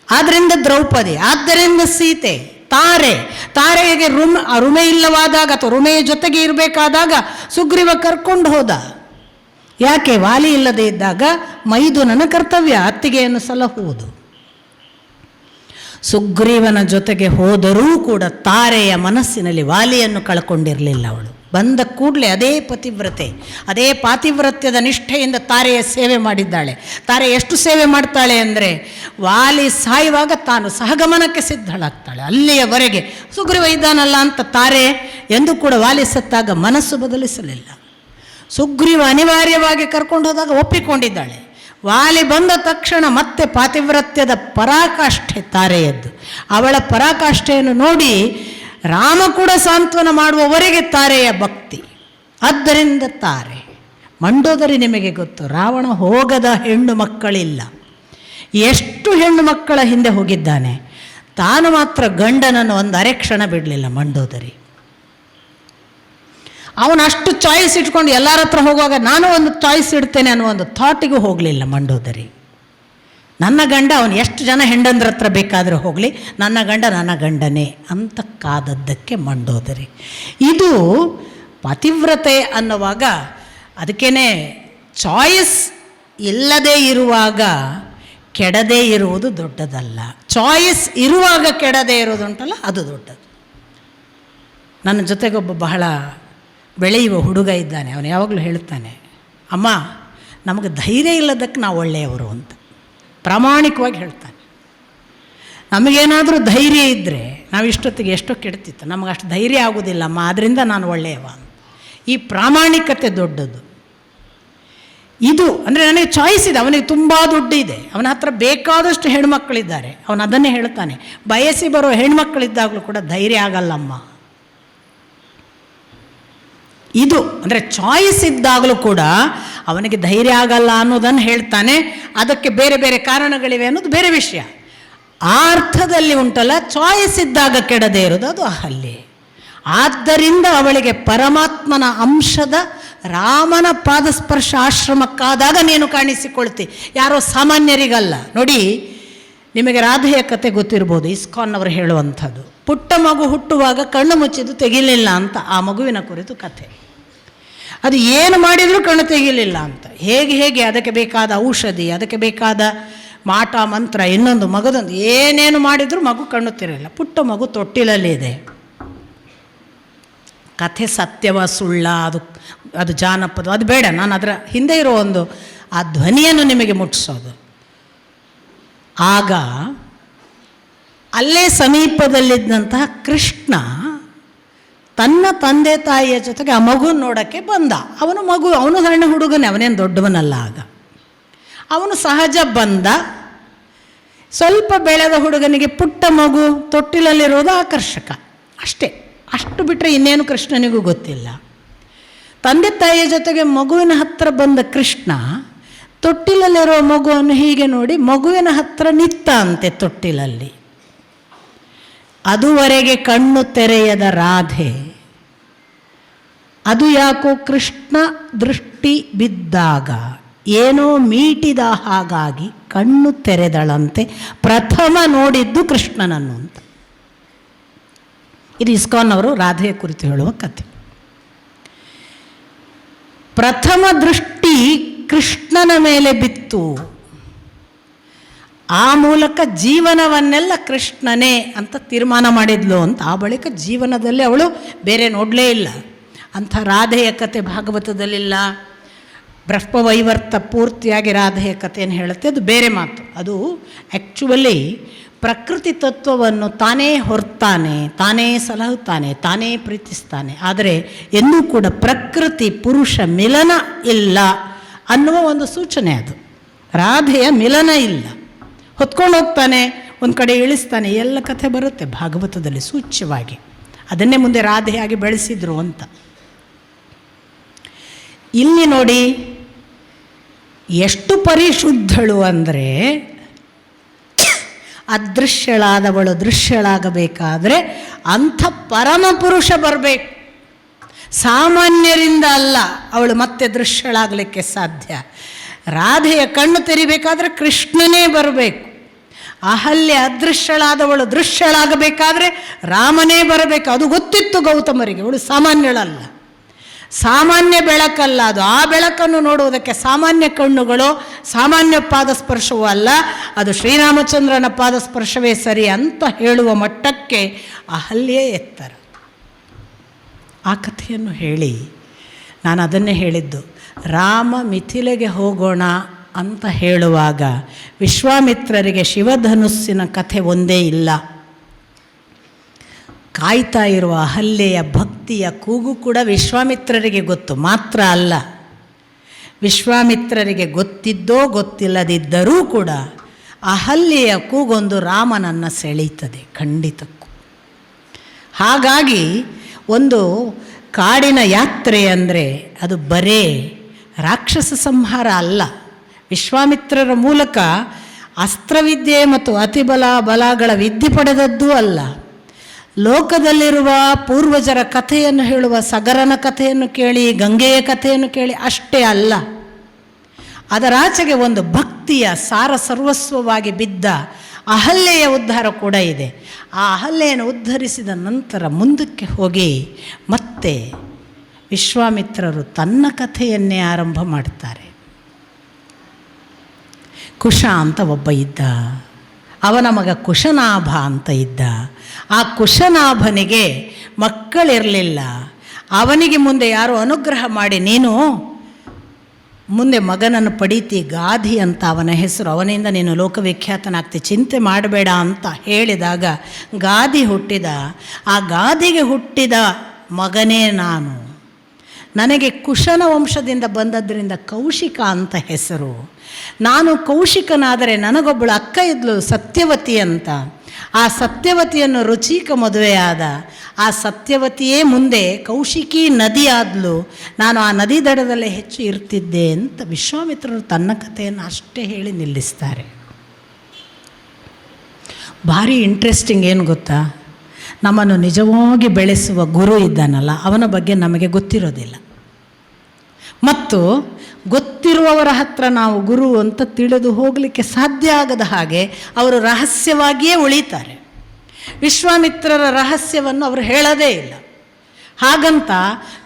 ಆದ್ದರಿಂದ ದ್ರೌಪದಿ, ಆದ್ದರಿಂದ ಸೀತೆ, ತಾರೆಗೆ ರುಮೆ ಇಲ್ಲವಾದಾಗ ಅಥವಾ ರುಮೆಯ ಜೊತೆಗೆ ಇರಬೇಕಾದಾಗ ಸುಗ್ರೀವ ಕರ್ಕೊಂಡು ಹೋದ. ಯಾಕೆ? ವಾಲಿ ಇಲ್ಲದೆ ಇದ್ದಾಗ ಮೈದುನನ ಕರ್ತವ್ಯ ಅತ್ತಿಗೆಯನ್ನು ಸಲಹುವುದು. ಸುಗ್ರೀವನ ಜೊತೆಗೆ ಹೋದರೂ ಕೂಡ ತಾರೆಯ ಮನಸ್ಸಿನಲ್ಲಿ ವಾಲಿಯನ್ನು ಕಳ್ಕೊಂಡಿರಲಿಲ್ಲ. ಅವಳು ಬಂದ ಕೂಡಲೇ ಅದೇ ಪತಿವ್ರತೆ, ಅದೇ ಪಾತಿವ್ರತ್ಯದ ನಿಷ್ಠೆಯಿಂದ ತಾರೆಯ ಸೇವೆ ಮಾಡಿದ್ದಾಳೆ. ತಾರೆ ಎಷ್ಟು ಸೇವೆ ಮಾಡ್ತಾಳೆ ಅಂದರೆ, ವಾಲಿ ಸಾಯುವಾಗ ತಾನು ಸಹಗಮನಕ್ಕೆ ಸಿದ್ಧಳಾಗ್ತಾಳೆ. ಅಲ್ಲಿಯವರೆಗೆ ಸುಗ್ರೀವ ಇದ್ದಾನಲ್ಲ ಅಂತ ತಾರೆ ಎಂದು ಕೂಡ ವಾಲಿ ಸತ್ತಾಗ ಮನಸ್ಸು ಬದಲಿಸಲಿಲ್ಲ. ಸುಗ್ರೀವ ಅನಿವಾರ್ಯವಾಗಿ ಕರ್ಕೊಂಡು ಹೋದಾಗ ಒಪ್ಪಿಕೊಂಡಿದ್ದಾಳೆ. ವಾಲಿ ಬಂದ ತಕ್ಷಣ ಮತ್ತೆ ಪಾತಿವ್ರತ್ಯದ ಪರಾಕಾಷ್ಠೆ ತಾರೆಯದ್ದು. ಅವಳ ಪರಾಕಾಷ್ಠೆಯನ್ನು ನೋಡಿ ರಾಮ ಕೂಡ ಸಾಂತ್ವನ ಮಾಡುವವರೆಗೆ ತಾರೆಯ ಭಕ್ತಿ. ಆದ್ದರಿಂದ ತಾರೆ. ಮಂಡೋದರಿ ನಿಮಗೆ ಗೊತ್ತು, ರಾವಣ ಹೋಗದ ಹೆಣ್ಣು ಮಕ್ಕಳಿಲ್ಲ. ಎಷ್ಟು ಹೆಣ್ಣು ಮಕ್ಕಳ ಹಿಂದೆ ಹೋಗಿದ್ದಾನೆ, ತಾನು ಮಾತ್ರ ಗಂಡನನ್ನು ಒಂದು ಅರೆಕ್ಷಣ ಬಿಡಲಿಲ್ಲ ಮಂಡೋದರಿ. ಅವನು ಅಷ್ಟು ಚಾಯ್ಸ್ ಇಟ್ಕೊಂಡು ಎಲ್ಲರ ಹತ್ರ ಹೋಗುವಾಗ ನಾನು ಒಂದು ಚಾಯ್ಸ್ ಇಡ್ತೇನೆ ಅನ್ನೋ ಒಂದು ಥಾಟಿಗೂ ಹೋಗಲಿಲ್ಲ ಮಂಡೋದರಿ. ನನ್ನ ಗಂಡ ಅವನು ಎಷ್ಟು ಜನ ಹೆಂಡಂದ್ರ ಹತ್ರ ಬೇಕಾದರೂ ಹೋಗಲಿ, ನನ್ನ ಗಂಡ ನನ್ನ ಗಂಡನೇ ಅಂತ ಕಾದದ್ದಕ್ಕೆ ಮಂಡೋದರಿ. ಇದು ಪತಿವ್ರತೆ ಅನ್ನುವಾಗ ಅದಕ್ಕೇ ಚಾಯ್ಸ್ ಇಲ್ಲದೇ ಇರುವಾಗ ಕೆಡದೇ ಇರುವುದು ದೊಡ್ಡದಲ್ಲ, ಚಾಯ್ಸ್ ಇರುವಾಗ ಕೆಡದೇ ಇರೋದುಂಟಲ್ಲ ಅದು ದೊಡ್ಡದು. ನನ್ನ ಜೊತೆಗೊಬ್ಬ ಬಹಳ ಬೆಳೆಯುವ ಹುಡುಗ ಇದ್ದಾನೆ. ಅವನು ಯಾವಾಗಲೂ ಹೇಳ್ತಾನೆ, ಅಮ್ಮ ನಮಗೆ ಧೈರ್ಯ ಇಲ್ಲದಕ್ಕೆ ನಾವು ಒಳ್ಳೆಯವರು ಅಂತ ಪ್ರಾಮಾಣಿಕವಾಗಿ ಹೇಳ್ತಾನೆ. ನಮಗೇನಾದರೂ ಧೈರ್ಯ ಇದ್ದರೆ ನಾವು ಇಷ್ಟೊತ್ತಿಗೆ ಎಷ್ಟೋ ಕೆಡ್ತಿತ್ತು, ನಮಗೆ ಅಷ್ಟು ಧೈರ್ಯ ಆಗೋದಿಲ್ಲ ಅಮ್ಮ, ಆದ್ದರಿಂದ ನಾನು ಒಳ್ಳೆಯವ ಅಂತ. ಈ ಪ್ರಾಮಾಣಿಕತೆ ದೊಡ್ಡದು. ಇದು ಅಂದರೆ ನನಗೆ ಚಾಯ್ಸ್ ಇದೆ, ಅವನಿಗೆ ತುಂಬ ದುಡ್ಡು ಇದೆ, ಅವನ ಹತ್ರ ಬೇಕಾದಷ್ಟು ಹೆಣ್ಮಕ್ಳಿದ್ದಾರೆ, ಅವನು ಅದನ್ನೇ ಹೇಳ್ತಾನೆ, ಬಯಸಿ ಬರೋ ಹೆಣ್ಮಕ್ಳಿದ್ದಾಗಲೂ ಕೂಡ ಧೈರ್ಯ ಆಗಲ್ಲಮ್ಮ. ಇದು ಅಂದರೆ ಚಾಯ್ಸ್ ಇದ್ದಾಗಲೂ ಕೂಡ ಅವನಿಗೆ ಧೈರ್ಯ ಆಗಲ್ಲ ಅನ್ನೋದನ್ನು ಹೇಳ್ತಾನೆ. ಅದಕ್ಕೆ ಬೇರೆ ಬೇರೆ ಕಾರಣಗಳಿವೆ ಅನ್ನೋದು ಬೇರೆ ವಿಷಯ. ಆ ಅರ್ಥದಲ್ಲಿ ಉಂಟಲ್ಲ, ಚಾಯ್ಸ್ ಇದ್ದಾಗ ಕೆಡದೇ ಇರೋದು ಅದು ಅಹಲ್ಯೆ. ಆದ್ದರಿಂದ ಅವಳಿಗೆ ಪರಮಾತ್ಮನ ಅಂಶದ ರಾಮನ ಪಾದಸ್ಪರ್ಶ ಆಶ್ರಮಕ್ಕಾದಾಗ ನೀನು ಕಾಣಿಸಿಕೊಳ್ತಿ, ಯಾರೋ ಸಾಮಾನ್ಯರಿಗಲ್ಲ. ನೋಡಿ, ನಿಮಗೆ ರಾಧೆಯ ಕತೆ ಗೊತ್ತಿರ್ಬೋದು, ಇಸ್ಕಾನ್ ಅವರು ಹೇಳುವಂಥದ್ದು. ಪುಟ್ಟ ಮಗು ಹುಟ್ಟುವಾಗ ಕಣ್ಣು ಮುಚ್ಚಿದ್ದು ತೆಗಿಲಿಲ್ಲ ಅಂತ ಆ ಮಗುವಿನ ಕುರಿತು ಕಥೆ. ಅದು ಏನು ಮಾಡಿದರೂ ಕಣ್ಣು ತೆಗಿಲಿಲ್ಲ ಅಂತ. ಹೇಗೆ ಅದಕ್ಕೆ ಬೇಕಾದ ಔಷಧಿ, ಅದಕ್ಕೆ ಬೇಕಾದ ಮಾಟ ಮಂತ್ರ, ಇನ್ನೊಂದು ಮಗದೊಂದು ಏನೇನು ಮಾಡಿದರೂ ಮಗು ಕಣ್ಣು ತೆರೆಯಲ್ಲ. ಪುಟ್ಟ ಮಗು ತೊಟ್ಟಿಲಲ್ಲಿದೆ. ಕಥೆ ಸತ್ಯವ ಸುಳ್ಳ, ಅದು ಜಾನಪದ, ಅದು ಬೇಡ. ನಾನು ಅದರ ಹಿಂದೆ ಇರೋ ಆ ಧ್ವನಿಯನ್ನು ನಿಮಗೆ ಮುಟ್ಟಿಸೋದು. ಆಗ ಅಲ್ಲೇ ಸಮೀಪದಲ್ಲಿದ್ದಂತಹ ಕೃಷ್ಣ ತನ್ನ ತಂದೆ ತಾಯಿಯ ಜೊತೆಗೆ ಆ ಮಗು ನೋಡೋಕ್ಕೆ ಬಂದ. ಅವನು ಸಣ್ಣ ಹುಡುಗನೇ, ಅವನೇನು ದೊಡ್ಡವನಲ್ಲ. ಆಗ ಅವನು ಸಹಜ ಬಂದ. ಸ್ವಲ್ಪ ಬೆಳೆದ ಹುಡುಗನಿಗೆ ಪುಟ್ಟ ಮಗು ತೊಟ್ಟಿಲಲ್ಲಿರೋದು ಆಕರ್ಷಕ ಅಷ್ಟೇ. ಅಷ್ಟು ಬಿಟ್ಟರೆ ಇನ್ನೇನು ಕೃಷ್ಣನಿಗೂ ಗೊತ್ತಿಲ್ಲ. ತಂದೆ ತಾಯಿಯ ಜೊತೆಗೆ ಮಗುವಿನ ಹತ್ರ ಬಂದ ಕೃಷ್ಣ ತೊಟ್ಟಿಲಲ್ಲಿರೋ ಮಗುವನ್ನು ಹೀಗೆ ನೋಡಿ ಮಗುವಿನ ಹತ್ರ ನಿಂತ ಅಂತೆ ತೊಟ್ಟಿಲಲ್ಲಿ. ಅದುವರೆಗೆ ಕಣ್ಣು ತೆರೆಯದ ರಾಧೆ ಅದು ಯಾಕೋ ಕೃಷ್ಣ ದೃಷ್ಟಿ ಬಿದ್ದಾಗ ಏನೋ ಮೀಟಿದ ಹಾಗಾಗಿ ಕಣ್ಣು ತೆರೆದಳಂತೆ. ಪ್ರಥಮ ನೋಡಿದ್ದು ಕೃಷ್ಣನನ್ನು ಅಂತ. ಇದು ಇಸ್ಕಾನ್ ಅವರು ರಾಧೆಯ ಕುರಿತು ಹೇಳುವ ಕಥೆ. ಪ್ರಥಮ ದೃಷ್ಟಿ ಕೃಷ್ಣನ ಮೇಲೆ ಬಿತ್ತು. ಆ ಮೂಲಕ ಜೀವನವನ್ನೆಲ್ಲ ಕೃಷ್ಣನೇ ಅಂತ ತೀರ್ಮಾನ ಮಾಡಿದ್ಲು ಅಂತ. ಆ ಬಳಿಕ ಜೀವನದಲ್ಲಿ ಅವಳು ಬೇರೆ ನೋಡಲೇ ಇಲ್ಲ. ಅಂಥ ರಾಧೆಯ ಕತೆ ಭಾಗವತದಲ್ಲಿಲ್ಲ. ಬ್ರಹ್ಮವೈವರ್ತ ಪೂರ್ತಿಯಾಗಿ ರಾಧೆಯ ಕಥೆಯನ್ನು ಹೇಳುತ್ತೆ, ಅದು ಬೇರೆ ಮಾತು. ಅದು ಆ್ಯಕ್ಚುವಲಿ ಪ್ರಕೃತಿ ತತ್ವವನ್ನು ತಾನೇ ಹೊರ್ತಾನೆ, ತಾನೇ ಸಲಹುತ್ತಾನೆ, ತಾನೇ ಪ್ರೀತಿಸ್ತಾನೆ. ಆದರೆ ಎಂದೂ ಕೂಡ ಪ್ರಕೃತಿ ಪುರುಷ ಮಿಲನ ಇಲ್ಲ ಅನ್ನುವ ಒಂದು ಸೂಚನೆ ಅದು. ರಾಧೆಯ ಮಿಲನ ಇಲ್ಲ. ಹೊತ್ಕೊಂಡು ಹೋಗ್ತಾನೆ, ಒಂದು ಕಡೆ ಇಳಿಸ್ತಾನೆ, ಎಲ್ಲ ಕಥೆ ಬರುತ್ತೆ ಭಾಗವತದಲ್ಲಿ ಸೂಚ್ಯವಾಗಿ. ಅದನ್ನೇ ಮುಂದೆ ರಾಧೆಯಾಗಿ ಬೆಳೆಸಿದ್ರು ಅಂತ. ಇಲ್ಲಿ ನೋಡಿ ಎಷ್ಟು ಪರಿಶುದ್ಧಳು ಅಂದರೆ, ಅದೃಶ್ಯಳಾದವಳು ದೃಶ್ಯಳಾಗಬೇಕಾದ್ರೆ ಅಂಥ ಪರಮಪುರುಷ ಬರಬೇಕು. ಸಾಮಾನ್ಯರಿಂದ ಅಲ್ಲ ಅವಳು ಮತ್ತೆ ದೃಶ್ಯಳಾಗಲಿಕ್ಕೆ ಸಾಧ್ಯ. ರಾಧೆಯ ಕಣ್ಣು ತೆರಿಬೇಕಾದ್ರೆ ಕೃಷ್ಣನೇ ಬರಬೇಕು. ಅಹಲ್ಯ ಅದೃಶ್ಯಳಾದವಳು ದೃಶ್ಯಳಾಗಬೇಕಾದ್ರೆ ರಾಮನೇ ಬರಬೇಕು. ಅದು ಗೊತ್ತಿತ್ತು ಗೌತಮರಿಗೆ. ಅವಳು ಸಾಮಾನ್ಯಳಲ್ಲ, ಸಾಮಾನ್ಯ ಬೆಳಕಲ್ಲ ಅದು. ಆ ಬೆಳಕನ್ನು ನೋಡುವುದಕ್ಕೆ ಸಾಮಾನ್ಯ ಕಣ್ಣುಗಳು, ಸಾಮಾನ್ಯ ಪಾದಸ್ಪರ್ಶವೂ ಅಲ್ಲ, ಅದು ಶ್ರೀರಾಮಚಂದ್ರನ ಪಾದಸ್ಪರ್ಶವೇ ಸರಿ ಅಂತ ಹೇಳುವ ಮಟ್ಟಕ್ಕೆ ಅಹಲ್ಯೇ ಎತ್ತರ. ಆ ಕಥೆಯನ್ನು ಹೇಳಿ ನಾನು ಅದನ್ನೇ ಹೇಳಿದ್ದು. ರಾಮ ಮಿಥಿಲೆಗೆ ಹೋಗೋಣ ಅಂತ ಹೇಳುವಾಗ ವಿಶ್ವಾಮಿತ್ರರಿಗೆ ಶಿವಧನುಸ್ಸಿನ ಕಥೆ ಒಂದೇ ಇಲ್ಲ. ಕಾಯ್ತಾ ಇರುವ ಅಹಲ್ಯೆಯ ಭಕ್ತಿಯ ಕೂಗು ಕೂಡ ವಿಶ್ವಾಮಿತ್ರರಿಗೆ ಗೊತ್ತು. ಮಾತ್ರ ಅಲ್ಲ, ವಿಶ್ವಾಮಿತ್ರರಿಗೆ ಗೊತ್ತಿದ್ದೋ ಗೊತ್ತಿಲ್ಲದಿದ್ದರೂ ಕೂಡ ಅಹಲ್ಯೆಯ ಕೂಗೊಂದು ರಾಮನನ್ನು ಸೆಳೀತದೆ ಖಂಡಿತಕ್ಕೂ. ಹಾಗಾಗಿ ಒಂದು ಕಾಡಿನ ಯಾತ್ರೆ ಅಂದರೆ ಅದು ಬರೇ ರಾಕ್ಷಸ ಸಂಹಾರ ಅಲ್ಲ. ವಿಶ್ವಾಮಿತ್ರರ ಮೂಲಕ ಅಸ್ತ್ರವಿದ್ಯೆ ಮತ್ತು ಅತಿಬಲ ಬಲಗಳ ವಿದ್ಯೆ ಪಡೆದದ್ದೂ ಅಲ್ಲ. ಲೋಕದಲ್ಲಿರುವ ಪೂರ್ವಜರ ಕಥೆಯನ್ನು ಹೇಳುವ ಸಗರನ ಕಥೆಯನ್ನು ಕೇಳಿ, ಗಂಗೆಯ ಕಥೆಯನ್ನು ಕೇಳಿ ಅಷ್ಟೇ ಅಲ್ಲ, ಅದರಾಚೆಗೆ ಒಂದು ಭಕ್ತಿಯ ಸಾರ ಸರ್ವಸ್ವವಾಗಿ ಬಿದ್ದ ಅಹಲ್ಯೆಯ ಉದ್ಧಾರ ಕೂಡ ಇದೆ. ಆ ಅಹಲ್ಯೆಯನ್ನು ಉದ್ಧರಿಸಿದ ನಂತರ ಮುಂದಕ್ಕೆ ಹೋಗಿ ಮತ್ತೆ ವಿಶ್ವಾಮಿತ್ರರು ತನ್ನ ಕಥೆಯನ್ನೇ ಆರಂಭ ಮಾಡ್ತಾರೆ. ಕುಶ ಅಂತ ಒಬ್ಬ ಇದ್ದ, ಅವನ ಮಗ ಕುಶನಾಭ ಅಂತ ಇದ್ದ. ಆ ಕುಶನಾಭನಿಗೆ ಮಕ್ಕಳಿರಲಿಲ್ಲ. ಅವನಿಗೆ ಮುಂದೆ ಯಾರೋ ಅನುಗ್ರಹ ಮಾಡಿ, ನೀನು ಮುಂದೆ ಮಗನನ್ನು ಪಡೀತಿ, ಗಾಧಿ ಅಂತ ಅವನ ಹೆಸರು, ಅವನಿಂದ ನೀನು ಲೋಕವಿಖ್ಯಾತನಾಗ್ತಿ, ಚಿಂತೆ ಮಾಡಬೇಡ ಅಂತ ಹೇಳಿದಾಗ ಗಾಧಿ ಹುಟ್ಟಿದ. ಆ ಗಾಧಿಗೆ ಹುಟ್ಟಿದ ಮಗನೇ ನಾನು. ನನಗೆ ಕುಶನ ವಂಶದಿಂದ ಬಂದದ್ದರಿಂದ ಕೌಶಿಕ ಅಂತ ಹೆಸರು. ನಾನು ಕೌಶಿಕನಾದರೆ ನನಗೊಬ್ಬಳು ಅಕ್ಕ ಇದ್ಲು ಸತ್ಯವತಿ ಅಂತ. ಆ ಸತ್ಯವತಿಯನ್ನು ರುಚಿಕ ಮದುವೆಯಾದ. ಆ ಸತ್ಯವತಿಯೇ ಮುಂದೆ ಕೌಶಿಕಿ ನದಿ ಆದ್ಲು. ನಾನು ಆ ನದಿ ದಡದಲ್ಲೇ ಹೆಚ್ಚು ಇರ್ತಿದ್ದೆ ಅಂತ ವಿಶ್ವಾಮಿತ್ರರು ತನ್ನ ಕಥೆಯನ್ನು ಅಷ್ಟೇ ಹೇಳಿ ನಿಲ್ಲಿಸ್ತಾರೆ. ಭಾರಿ ಇಂಟ್ರೆಸ್ಟಿಂಗ್ ಏನು ಗೊತ್ತಾ, ನಮ್ಮನ್ನು ನಿಜವಾಗಿ ಬೆಳೆಸುವ ಗುರು ಇದ್ದಾನಲ್ಲ, ಅವನ ಬಗ್ಗೆ ನಮಗೆ ಗೊತ್ತಿರೋದಿಲ್ಲ. ಮತ್ತು ಗೊತ್ತಿರುವವರ ಹತ್ರ ನಾವು ಗುರು ಅಂತ ತಿಳಿದು ಹೋಗಲಿಕ್ಕೆ ಸಾಧ್ಯ ಆಗದ ಹಾಗೆ ಅವರು ರಹಸ್ಯವಾಗಿಯೇ ಉಳಿತಾರೆ. ವಿಶ್ವಾಮಿತ್ರರ ರಹಸ್ಯವನ್ನು ಅವರು ಹೇಳೋದೇ ಇಲ್ಲ. ಹಾಗಂತ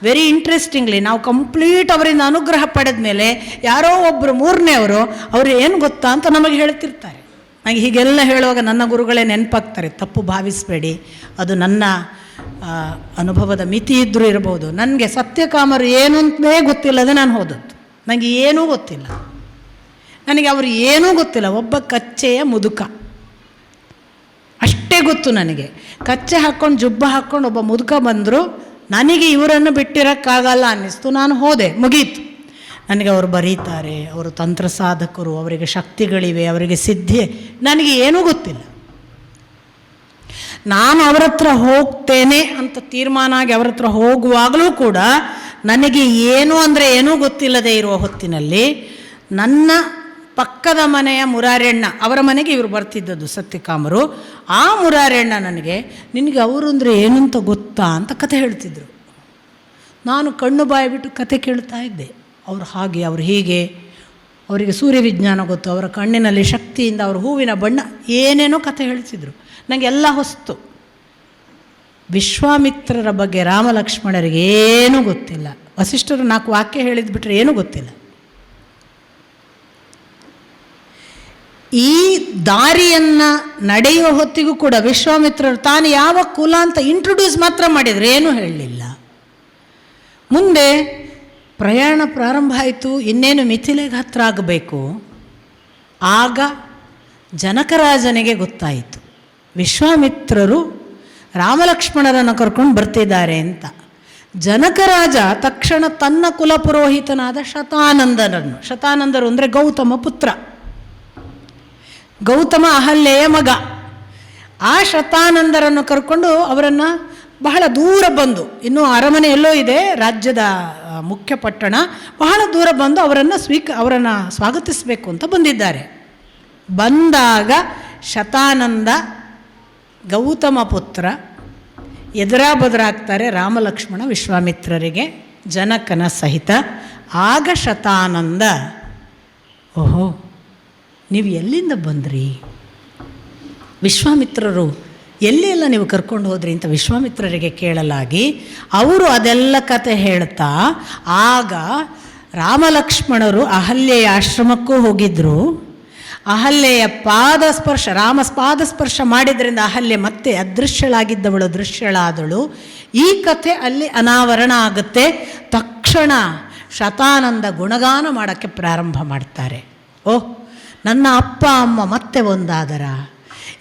ವೆರಿ ಇಂಟ್ರೆಸ್ಟಿಂಗ್ಲಿ ನಾವು ಕಂಪ್ಲೀಟ್ ಅವರಿಂದ ಅನುಗ್ರಹ ಪಡೆದ ಮೇಲೆ ಯಾರೋ ಒಬ್ಬರು ಮೂರನೇವರು ಅವರು ಏನು ಗೊತ್ತಾ ಅಂತ ನಮಗೆ ಹೇಳ್ತಿರ್ತಾರೆ. ನನಗೆ ಹೀಗೆಲ್ಲ ಹೇಳುವಾಗ ನನ್ನ ಗುರುಗಳೇ ನೆನಪಾಗ್ತಾರೆ. ತಪ್ಪು ಭಾವಿಸಬೇಡಿ, ಅದು ನನ್ನ ಅನುಭವದ ಮಿತಿ ಇದ್ದರೂ ಇರ್ಬೋದು. ನನಗೆ ಸತ್ಯಕಾಮರು ಏನು ಅಂತಲೇ ಗೊತ್ತಿಲ್ಲದೆ ನಾನು ಹೋದದ್ದು. ನನಗೆ ಏನೂ ಗೊತ್ತಿಲ್ಲ, ನನಗೆ ಅವರು ಏನೂ ಗೊತ್ತಿಲ್ಲ. ಒಬ್ಬ ಕಚ್ಚೆಯ ಮುದುಕ ಅಷ್ಟೇ ಗೊತ್ತು ನನಗೆ. ಕಚ್ಚೆ ಹಾಕ್ಕೊಂಡು ಜುಬ್ಬ ಹಾಕ್ಕೊಂಡು ಒಬ್ಬ ಮುದುಕ ಬಂದರು. ನನಗೆ ಇವರನ್ನು ಬಿಟ್ಟಿರೋಕ್ಕಾಗಲ್ಲ ಅನ್ನಿಸ್ತು. ನಾನು ಹೋದೆ, ಮುಗೀತು. ನನಗೆ ಅವರು ಬರೀತಾರೆ, ಅವರು ತಂತ್ರ ಸಾಧಕರು, ಅವರಿಗೆ ಶಕ್ತಿಗಳಿವೆ, ಅವರಿಗೆ ಸಿದ್ಧಿ, ನನಗೆ ಏನೂ ಗೊತ್ತಿಲ್ಲ. ನಾನು ಅವರ ಹತ್ರ ಹೋಗ್ತೇನೆ ಅಂತ ತೀರ್ಮಾನ ಆಗಿ ಅವರ ಹತ್ರ ಹೋಗುವಾಗಲೂ ಕೂಡ ನನಗೆ ಏನು ಅಂದರೆ ಏನೂ ಗೊತ್ತಿಲ್ಲದೆ ಇರುವ ಹೊತ್ತಿನಲ್ಲಿ ನನ್ನ ಪಕ್ಕದ ಮನೆಯ ಮುರಾರೆಣ್ಣ, ಅವರ ಮನೆಗೆ ಇವರು ಬರ್ತಿದ್ದದ್ದು ಸತ್ಯಕಾಮರು. ಆ ಮುರಾರೆಣ್ಣ ನನಗೆ, ನಿನಗೆ ಅವರು ಅಂದರೆ ಏನು ಅಂತ ಗೊತ್ತಾ ಅಂತ ಕತೆ ಹೇಳ್ತಿದ್ರು. ನಾನು ಕಣ್ಣು ಬಾಯಿ ಬಿಟ್ಟು ಕತೆ ಕೇಳ್ತಾ ಇದ್ದೆ. ಅವರು ಹಾಗೆ, ಅವರು ಹೀಗೆ, ಅವರಿಗೆ ಸೂರ್ಯ ವಿಜ್ಞಾನ ಗೊತ್ತು, ಅವರ ಕಣ್ಣಿನಲ್ಲಿ ಶಕ್ತಿಯಿಂದ, ಅವರ ಹೂವಿನ ಬಣ್ಣ, ಏನೇನೋ ಕತೆ ಹೇಳ್ತಿದ್ರು. ನನಗೆಲ್ಲ ಹೊಸ್ತು. ವಿಶ್ವಾಮಿತ್ರರ ಬಗ್ಗೆ ರಾಮಲಕ್ಷ್ಮಣರಿಗೆ ಏನೂ ಗೊತ್ತಿಲ್ಲ. ವಸಿಷ್ಠರು 4 ವಾಕ್ಯ ಹೇಳಿದ್ಬಿಟ್ರೆ ಏನೂ ಗೊತ್ತಿಲ್ಲ. ಈ ದಾರಿಯನ್ನು ನಡೆಯುವ ಹೊತ್ತಿಗೂ ಕೂಡ ವಿಶ್ವಾಮಿತ್ರರು ತಾನು ಯಾವ ಕುಲ ಅಂತ ಇಂಟ್ರೊಡ್ಯೂಸ್ ಮಾತ್ರ ಮಾಡಿದರೆ ಏನೂ ಹೇಳಲಿಲ್ಲ. ಮುಂದೆ ಪ್ರಯಾಣ ಪ್ರಾರಂಭ ಆಯಿತು. ಇನ್ನೇನು ಮಿಥಿಲೆಗೆ ಹತ್ರ ಆಗಬೇಕು. ಆಗ ಜನಕರಾಜನಿಗೆ ಗೊತ್ತಾಯಿತು ವಿಶ್ವಾಮಿತ್ರರು ರಾಮಲಕ್ಷ್ಮಣರನ್ನು ಕರ್ಕೊಂಡು ಬರ್ತಿದ್ದಾರೆ ಅಂತ. ಜನಕರಾಜ ತಕ್ಷಣ ತನ್ನ ಕುಲಪುರೋಹಿತನಾದ ಶತಾನಂದನನ್ನು, ಶತಾನಂದರು ಅಂದರೆ ಗೌತಮ ಪುತ್ರ, ಗೌತಮ ಅಹಲ್ಯೆಯ ಮಗ, ಆ ಶತಾನಂದರನ್ನು ಕರ್ಕೊಂಡು ಅವರನ್ನು ಬಹಳ ದೂರ ಬಂದು, ಇನ್ನೂ ಅರಮನೆ ಎಲ್ಲೋ ಇದೆ, ರಾಜ್ಯದ ಮುಖ್ಯ ಪಟ್ಟಣ, ಬಹಳ ದೂರ ಬಂದು ಅವರನ್ನು ಸ್ವಾಗತಿಸಬೇಕು ಅಂತ ಬಂದಿದ್ದಾರೆ. ಬಂದಾಗ ಶತಾನಂದ ಗೌತಮ ಪುತ್ರ ಎದುರಾಬದುರಾಗ್ತಾರೆ ರಾಮಲಕ್ಷ್ಮಣ ವಿಶ್ವಾಮಿತ್ರರಿಗೆ ಜನಕನ ಸಹಿತ. ಆಗ ಶತಾನಂದ, ಓಹೋ ನೀವು ಎಲ್ಲಿಂದ ಬಂದ್ರಿ, ವಿಶ್ವಾಮಿತ್ರರು ಎಲ್ಲಿ ಎಲ್ಲ ನೀವು ಕರ್ಕೊಂಡು ಹೋದ್ರಿ ಅಂತ ವಿಶ್ವಾಮಿತ್ರರಿಗೆ ಕೇಳಲಾಗಿ ಅವರು ಅದೆಲ್ಲ ಕತೆ ಹೇಳ್ತಾ, ಆಗ ರಾಮಲಕ್ಷ್ಮಣರು ಅಹಲ್ಯೆಯ ಆಶ್ರಮಕ್ಕೂ ಹೋಗಿದ್ದರು. ಅಹಲ್ಯೆಯ ಪಾದಸ್ಪರ್ಶ, ರಾಮ ಪಾದಸ್ಪರ್ಶ ಮಾಡಿದ್ರಿಂದ ಅಹಲ್ಯೆ ಮತ್ತೆ ಅದೃಶ್ಯಳಾಗಿದ್ದವಳು ದೃಶ್ಯಳಾದಳು. ಈ ಕಥೆ ಅಲ್ಲಿ ಅನಾವರಣ ಆಗುತ್ತೆ. ತಕ್ಷಣ ಶತಾನಂದ ಗುಣಗಾನ ಮಾಡೋಕ್ಕೆ ಪ್ರಾರಂಭ ಮಾಡ್ತಾರೆ. ಓಹ್, ನನ್ನ ಅಪ್ಪ ಅಮ್ಮ ಮತ್ತೆ ಒಂದಾದರ,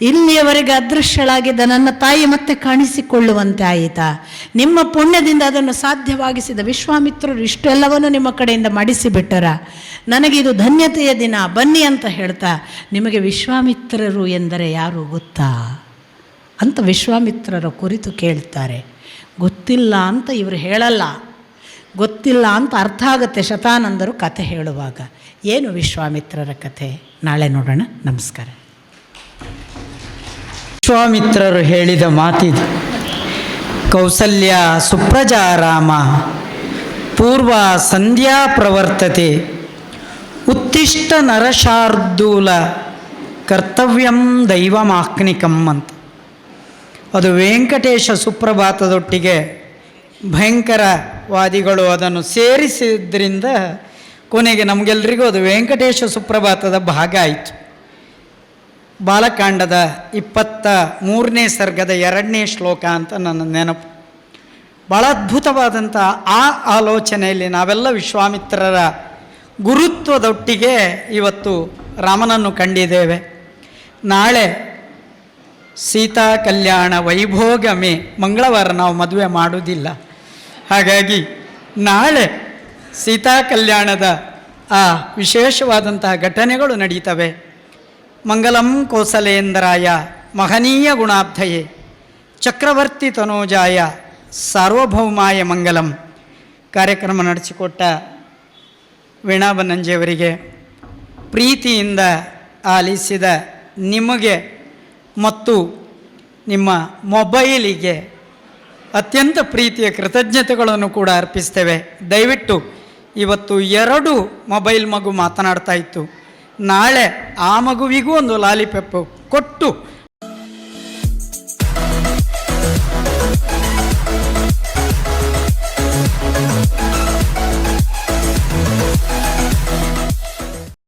ಇಲ್ಲಿಯವರೆಗೆ ಅದೃಶ್ಯಳಾಗಿದ್ದ ನನ್ನ ತಾಯಿ ಮತ್ತೆ ಕಾಣಿಸಿಕೊಳ್ಳುವಂತೆ ಆಯಿತಾ, ನಿಮ್ಮ ಪುಣ್ಯದಿಂದ ಅದನ್ನು ಸಾಧ್ಯವಾಗಿಸಿದ ವಿಶ್ವಾಮಿತ್ರರು ಇಷ್ಟೆಲ್ಲವನ್ನು ನಿಮ್ಮ ಕಡೆಯಿಂದ ಮಾಡಿಸಿಬಿಟ್ಟರ, ನನಗಿದು ಧನ್ಯತೆಯ ದಿನ, ಬನ್ನಿ ಅಂತ ಹೇಳ್ತಾ, ನಿಮಗೆ ವಿಶ್ವಾಮಿತ್ರರು ಎಂದರೆ ಯಾರು ಗೊತ್ತಾ ಅಂತ ವಿಶ್ವಾಮಿತ್ರರ ಕುರಿತು ಕೇಳ್ತಾರೆ. ಗೊತ್ತಿಲ್ಲ ಅಂತ ಇವರು ಹೇಳಲ್ಲ, ಗೊತ್ತಿಲ್ಲ ಅಂತ ಅರ್ಥ ಆಗುತ್ತೆ ಶತಾನಂದರು ಕಥೆ ಹೇಳುವಾಗ. ಏನು ವಿಶ್ವಾಮಿತ್ರರ ಕಥೆ ನಾಳೆ ನೋಡೋಣ. ನಮಸ್ಕಾರ. ವಿಶ್ವಾಮಿತ್ರರು ಹೇಳಿದ ಮಾತಿದು. ಕೌಸಲ್ಯ ಸುಪ್ರಜಾರಾಮ ಪೂರ್ವ ಸಂಧ್ಯಾ ಪ್ರವರ್ತತೆ ಉತ್ತಿಷ್ಟ ನರಶಾರ್ದೂಲ ಕರ್ತವ್ಯಂ ದೈವಮಾಕ್ನಿಕಂ ಅಂತ. ಅದು ವೆಂಕಟೇಶ ಸುಪ್ರಭಾತದೊಟ್ಟಿಗೆ ಭಯಂಕರವಾದಿಗಳು ಅದನ್ನು ಸೇರಿಸಿದ್ರಿಂದ ಕೊನೆಗೆ ನಮಗೆಲ್ಲರಿಗೂ ಅದು ವೆಂಕಟೇಶ ಸುಪ್ರಭಾತದ ಭಾಗ ಆಯಿತು. ಬಾಲಕಾಂಡದ 23ನೇ ಸರ್ಗದ 2ನೇ ಶ್ಲೋಕ ಅಂತ ನನ್ನ ನೆನಪು. ಭಾಳ ಅದ್ಭುತವಾದಂಥ ಆ ಆಲೋಚನೆಯಲ್ಲಿ ನಾವೆಲ್ಲ ವಿಶ್ವಾಮಿತ್ರರ ಗುರುತ್ವದೊಟ್ಟಿಗೆ ಇವತ್ತು ರಾಮನನ್ನು ಕಂಡಿದ್ದೇವೆ. ನಾಳೆ ಸೀತಾ ಕಲ್ಯಾಣ ವೈಭೋಗಮೆ, ಮಂಗಳವಾರ ನಾವು ಮದುವೆ ಮಾಡುವುದಿಲ್ಲ, ಹಾಗಾಗಿ ನಾಳೆ ಸೀತಾ ಕಲ್ಯಾಣದ ಆ ವಿಶೇಷವಾದಂತಹ ಘಟನೆಗಳು ನಡೀತವೆ. ಮಂಗಲಂ ಕೋಸಲೇಂದ್ರಾಯ ಮಹನೀಯ ಗುಣಾಬ್ಧಯೇ ಚಕ್ರವರ್ತಿ ತನೋಜಾಯ ಸಾರ್ವಭೌಮಾಯ ಮಂಗಲಂ. ಕಾರ್ಯಕ್ರಮ ನಡೆಸಿಕೊಟ್ಟ ವೀಣಾ ಬನ್ನಂಜಿಯವರಿಗೆ, ಪ್ರೀತಿಯಿಂದ ಆಲಿಸಿದ ನಿಮಗೆ ಮತ್ತು ನಿಮ್ಮ ಮೊಬೈಲಿಗೆ ಅತ್ಯಂತ ಪ್ರೀತಿಯ ಕೃತಜ್ಞತೆಗಳನ್ನು ಕೂಡ ಅರ್ಪಿಸ್ತೇವೆ. ದಯವಿಟ್ಟು ಇವತ್ತು 2 ಮೊಬೈಲ್ ಮಗು ಮಾತನಾಡ್ತಾ ಇತ್ತು, ನಾಳೆ ಆ ಮಗುವಿಗೂ ಒಂದು ಲಾಲಿಪೆಪ್ಪು ಕೊಟ್ಟು